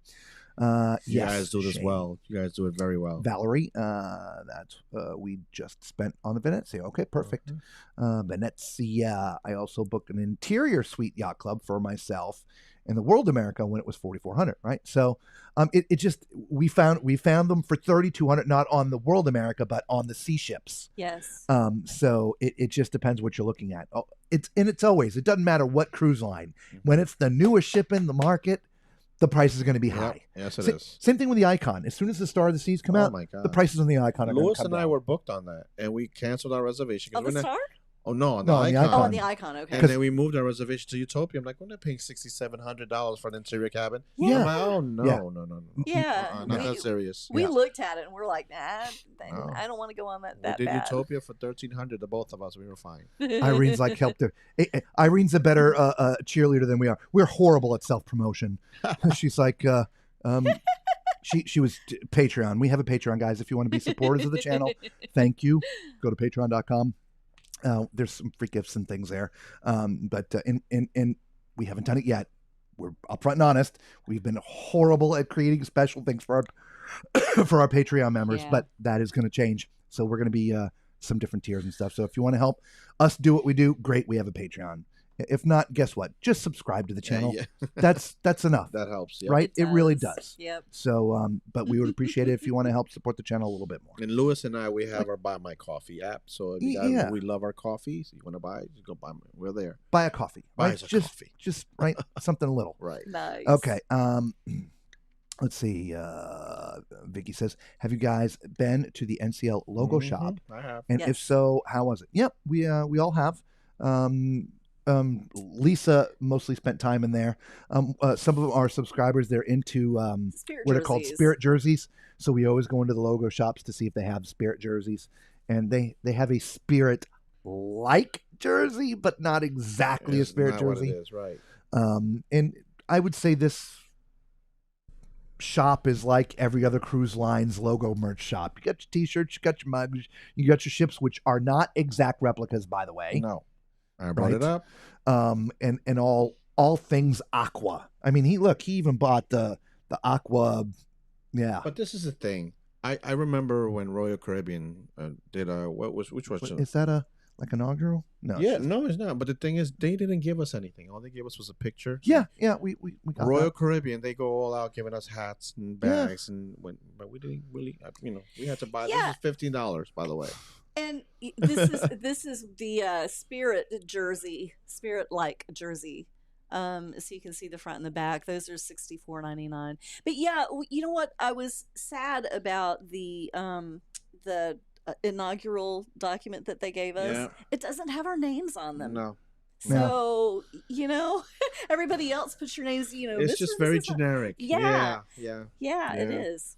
You Yes, guys do this Shane. well. You guys do it very well. Valerie, that's we just spent on the Venezia. Okay, perfect. Venezia. I also booked an interior suite yacht club for myself in the World America when it was 4,400. Right. So, it just we found them for 3,200, not on the World America, but on the sea ships. Yes. So it just depends what you're looking at. Oh, it doesn't matter what cruise line. When it's the newest ship in the market, the price is going to be high. Yes, it is. Same thing with the Icon. As soon as the Star of the Seas come Oh out, my God. the prices on the Icon are going Lewis to come and I down. were booked on that, and we canceled our reservation. 'cause Oh, the we're not- star? Oh no, on No, the on the Icon. Oh, Icon. on the icon. Okay. And then we moved our reservation to Utopia. I'm like, we're not paying $6,700 for an interior cabin. Yeah. I'm like, oh no, Yeah. no. Yeah. Not we, that serious. we Yeah. looked at it and we're like, nah, No. I don't want to go on We that did bad. Utopia for $1,300. The both of us, we were fine. Irene's like helped her. Irene's a better cheerleader than we are. We're horrible at self promotion. She's like, she was Patreon. We have a Patreon, guys. If you want to be supporters of the channel, thank you. Go to patreon.com. There's some free gifts and things there. But we haven't done it yet. We're upfront and honest. We've been horrible at creating special things for our Patreon members, Yeah. but that is going to change. So we're going to be some different tiers and stuff. So if you want to help us do what we do, great. We have a Patreon. If not, guess what? Just subscribe to the channel. Yeah. That's enough, That helps. Yeah. right? It really does. Yep. So, but we would appreciate it if you want to help support the channel a little bit more. And Lewis and I, we have our Buy My Coffee app. So if you guys, Yeah. we love our coffee. So you want to buy it, you go buy it. We're there. Buy a coffee. Buy Right? us a just, coffee. just right. Something little. Right. Nice. Okay. Let's see. Vicky says, "Have you guys been to the NCL logo shop? I have. And if Yes. so, how was it?" Yep, we all have. Lisa mostly spent time in there. Some of our subscribers, they're into Spirit what are called jerseys. spirit jerseys. So we always go into the logo shops to see if they have spirit jerseys, and they have a spirit like jersey, but not exactly a It's spirit not what jersey. it is, right. And I would say this shop is like every other cruise line's logo merch shop. You got your T-shirts, you got your mugs, you got your ships, which are not exact replicas, by the way. No, I brought it up. And all things Aqua. I mean, he even bought the Aqua. Yeah. But this is the thing. I remember when Royal Caribbean did which was Is that like inaugural? No. yeah, no, it's not. But the thing is, they didn't give us anything. All they gave us was a picture. Yeah. We got Royal that. Caribbean, they go all out giving us hats and bags, but we didn't really, we had to buy. Yeah. This is $15, by the way. And this is the Spirit jersey, Spirit like jersey. So you can see the front and the back. Those are $64.99. But yeah, you know what? I was sad about the inaugural document that they gave us. Yeah. It doesn't have our names on them. No, So everybody else puts your names. it's this just is- very this is not- generic. Yeah. Yeah. Yeah, it Yeah. is.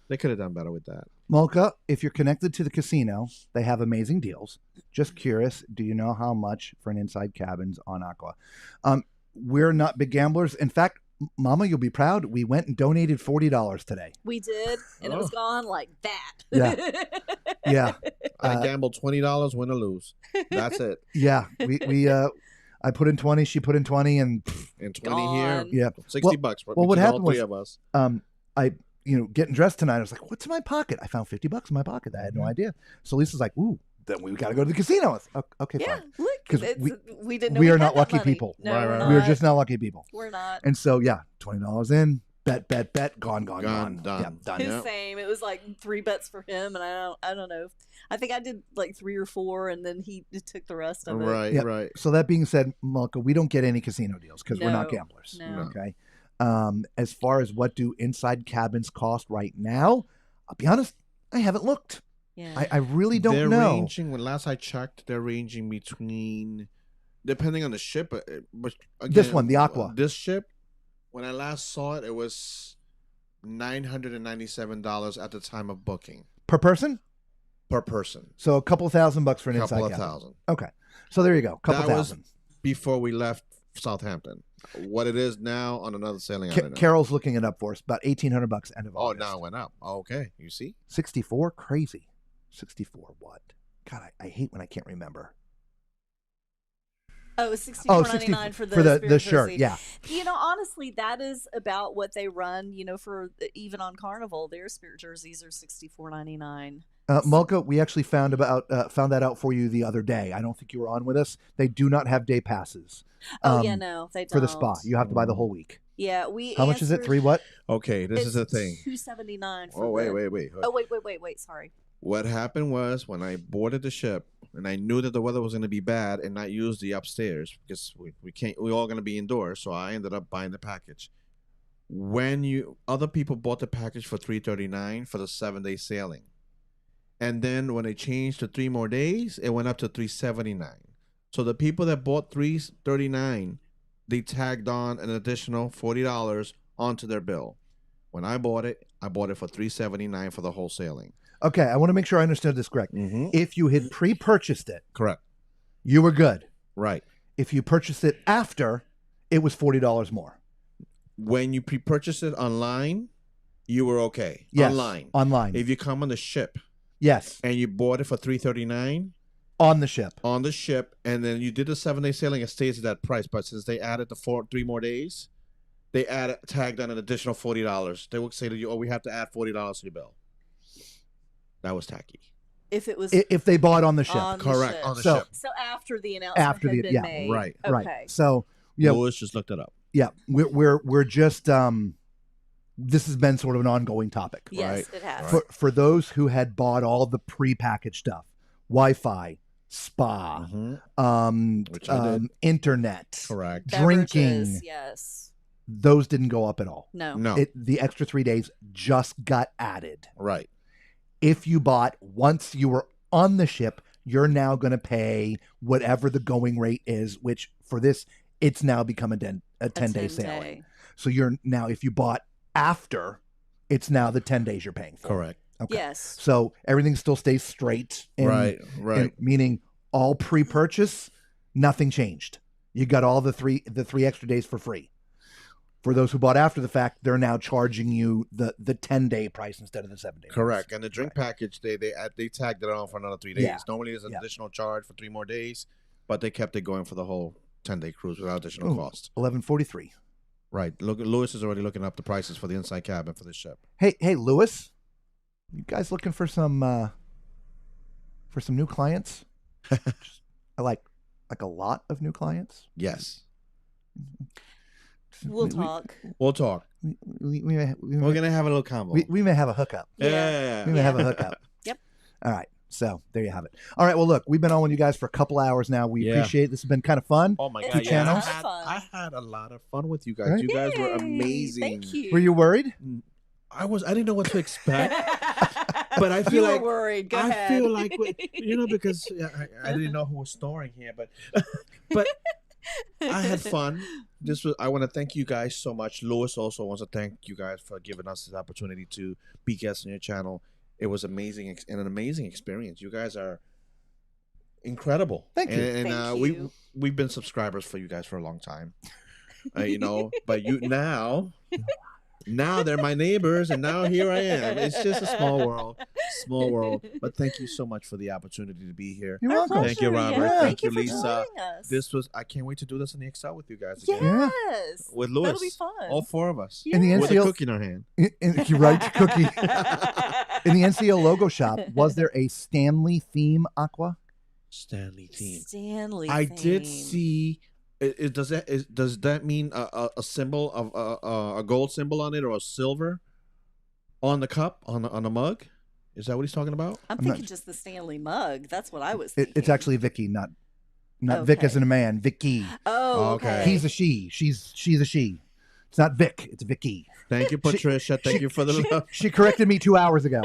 They could have done better with that. Mocha, if you're connected to the casino, they have amazing deals. Just curious, do you know how much for an inside cabins on Aqua? We're not big gamblers. In fact, Mama, you'll be proud. We went and donated $40 today. We did, and it was gone like that. Yeah. Yeah. I gambled $20, win or lose. That's it. Yeah. We I put in 20, she put in 20, and And 20 here. Gone. yeah. $60 bucks. well, what between all happened three was- of us. I getting dressed tonight. I was like, what's in my pocket? I found $50 in my pocket. I had no idea. So Lisa's like, ooh, then we got to go to the casino. I was, okay, Yeah, fine. look, 'Cause we didn't know we are had not that lucky money. people. No, Right, we're right, not. We are just not lucky people. We're not. And so, yeah, $20 in, bet, gone. Gone, Yep, done. done. His Yep. same. It was like 3 bets for him, and I don't know. I think I did like 3 or 4, and then he took the rest of it. Right, Yep. right. So that being said, Malka, we don't get any casino deals because we're not No, gamblers. no. Okay. As far as what do inside cabins cost right now, I'll be honest, I haven't looked. Yeah. I really don't They're know. ranging. When last I checked, they're ranging between, depending on the ship. But again, This one, the Aqua. This ship, when I last saw it, it was $997 at the time of booking Per person? per person. So a couple $1,000 for an inside Couple of cabin. thousand Okay. So there you go. Couple That was- thousand. before we left Southampton. What it is now on another sailing, I don't know. Carol's looking it up for us. About $1,800 end of Oh, August. now it went up. Oh, okay, you see. 64? Crazy. 64 what? God, I hate when I can't remember. Oh, it was $64.99 for the Spirit the shirt. jersey. Yeah. Honestly, that is about what they run. For even on Carnival, their Spirit jerseys are $64.99. Malka, we actually found that out for you the other day. I don't think you were on with us. They do not have day passes. Oh yeah, no, they don't. For the spa, you have to buy the whole week. Yeah, we. How much is it? 3 what? Okay, this is the thing. $279. Oh, wait. Oh wait. Sorry. What happened was when I boarded the ship and I knew that the weather was going to be bad and not use the upstairs because we're all going to be indoors. So I ended up buying the package. When other people bought the package for $339 for the 7-day sailing. And then when they changed to 3 more days, it went up to $379. So the people that bought $339, they tagged on an additional $40 onto their bill. When I bought it for $379 for the whole sailing. Okay, I want to make sure I understood this correct. Mm-hmm. If you had pre-purchased it, Correct. you were good. Right. If you purchased it after, it was $40 more. When you pre-purchased it online, you were okay. Yes, Online. If you come on the ship yes, and you bought it for $339 on the ship. on the ship, and then you did the 7-day sailing, it stays at that price. But since they added the 3 more days, they tagged on an additional $40. They would say to you, "Oh, we have to add $40 to your bill." That was tacky. If it was If they bought on the ship. on the Correct. ship. On the So- ship. So after the announcement After had the- been yeah, made. right, Okay. Right. So yeah, Lewis just looked it up. yeah, we're just this has been sort of an ongoing topic. Yes, Right. it has. For those who had bought all the pre-packaged stuff, Wi-Fi, spa, Which I did. internet, Correct. drinking, Beverages, yes. those didn't go up at all. No. No. The extra 3 days just got added. Right. If you bought once you were on the ship, you're now going to pay whatever the going rate is, which for this, it's now become a 10-day sailing. So you're now, if you bought after, it's now the 10 days you're paying for. Correct. Okay. Yes. So everything still stays straight. And, Right. and meaning all pre-purchase, nothing changed. You got all the three extra days for free. for those who bought after the fact, they're now charging you the 10-day price instead of the 7-day. Correct. And the drink package, they tagged it on for another 3 days. Yeah. Normally, there's an Yeah. additional charge for 3 more days, but they kept it going for the whole 10-day cruise without additional cost. $11.43. Right. Look, Lewis is already looking up the prices for the inside cabin for this ship. Hey, Lewis, you guys looking for some new clients? I like a lot of new clients. Yes. We'll talk. We'll talk. We're We're going to have a little combo. we may have a hookup. Yeah. We may have a hookup. Yep. All right. So there you have it. All right. Well, look, we've been on with you guys for a couple hours now. We Yeah. appreciate it. This has been kind of fun. Oh, my It's God. Two Yeah. channels. I had a lot of fun with you guys. Right? You guys were Yay, amazing. Thank you. Were you worried? I didn't know what to expect. But I You feel were like worried. Go I ahead. feel like because I didn't know who was snoring here, but I had fun. I want to thank you guys so much. Lewis also wants to thank you guys for giving us this opportunity to be guests on your channel. It was amazing and an amazing experience. You guys are incredible. Thank you. And Thank we you. we've been subscribers for you guys for a long time. But you now they're my neighbors, and now here I am. It's just a small world. But thank you so much for the opportunity to be here. You're Our welcome. Thank you, pleasure, Robert. yeah. Thank you, for Lisa. joining us. I can't wait to do this in the Excel with you guys Yes. again. Yeah. With Lewis. That'll be fun. All 4 of us. In the With a NCL cookie in our hand. You're right, cookie. In the NCL logo shop, was there a Stanley theme aqua? Stanley team. Stanley. I did theme. see. Does that mean a symbol of a gold symbol on it or a silver on the cup on the mug? Is that what he's talking about? I'm I'm not- thinking just the Stanley mug. That's what I was thinking. It's actually Vicky, not Vic Okay. as in a man. Vicky. Oh, Okay. okay. He's a she. She's a she. It's not Vic. It's Vicky. Thank you, Patricia. Thank you for the love. She corrected me 2 hours ago.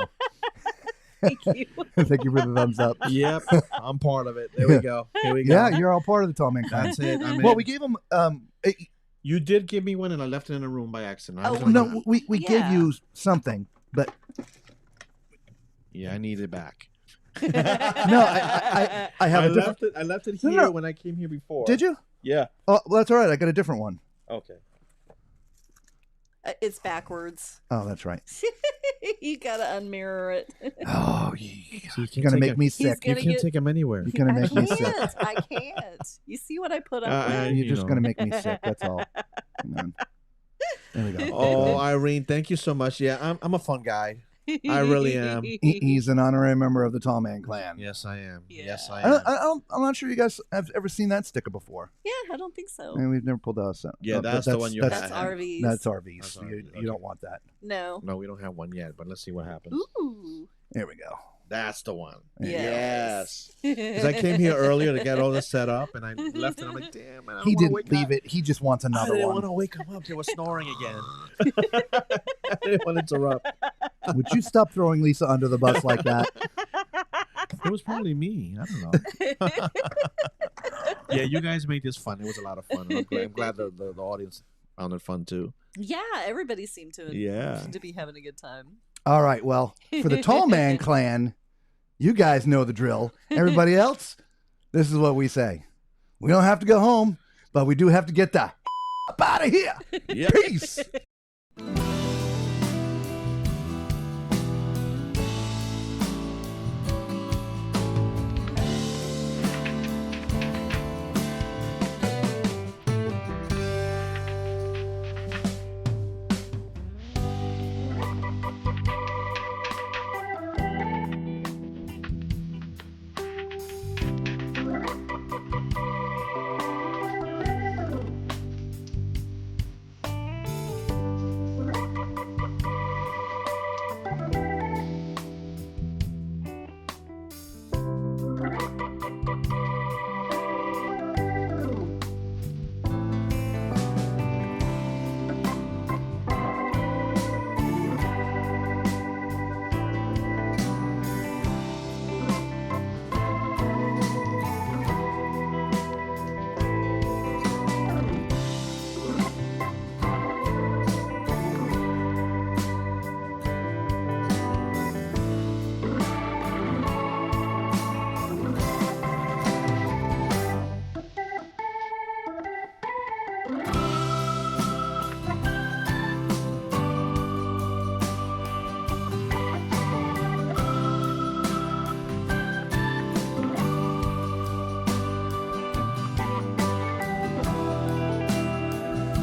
Thank you. Thank you for the thumbs up. Yep, I'm part of it. There we go. Here we go. Yeah, you're all part of the Tall Man Clan. That's it. I'm Well, in. we gave him. You did give me one, and I left it in a room by accident. I was Oh, gonna- No, we gave Yeah. you something, but Yeah, I need it back. no, I have a different. I left it No, here no. when I came here before. Did you? Yeah. Oh, well, that's all right. I got a different one. Okay. It's backwards. Oh, that's right. You gotta unmirror it. Oh, yeah. So you You're gonna make me sick. You gonna can't get- take them anywhere. You're gonna make me sick. I can't. You see what I put up I- with? You're you just know. gonna make me sick. That's all. Hang on. There we go. Oh, Irene, thank you so much. Yeah, I'm a fun guy. I really am. He's an honorary member of the Tall Man Clan. Yes, I am. Yeah. Yes, I I am. I'm not sure you guys have ever seen that sticker before. Yeah, I don't think so. And we've never pulled us out. Yeah, No, that's the one you that's, That's had. RVs. That's RVs. That's You, RVs, you okay. don't want that. No. No, we don't have one yet, but let's see what happens. Ooh. There we go. That's the one. Yes. Because I came here earlier to get all this set up, and I left, and I'm like, damn, man, I He don't wanna didn't leave up. it. He just wants I another didn't one. want to wake him up. They were snoring again. I didn't want to interrupt. Would you stop throwing Lisa under the bus like that? It was probably me. I don't know. Yeah, you guys made this fun. It was a lot of fun. And I'm glad the audience found it fun too. Yeah, everybody seemed to Yeah. be having a good time. All right. Well, for the Tall Man Clan, you guys know the drill. Everybody else, this is what we say. We don't have to go home, but we do have to get the up out of here. Yep. Peace.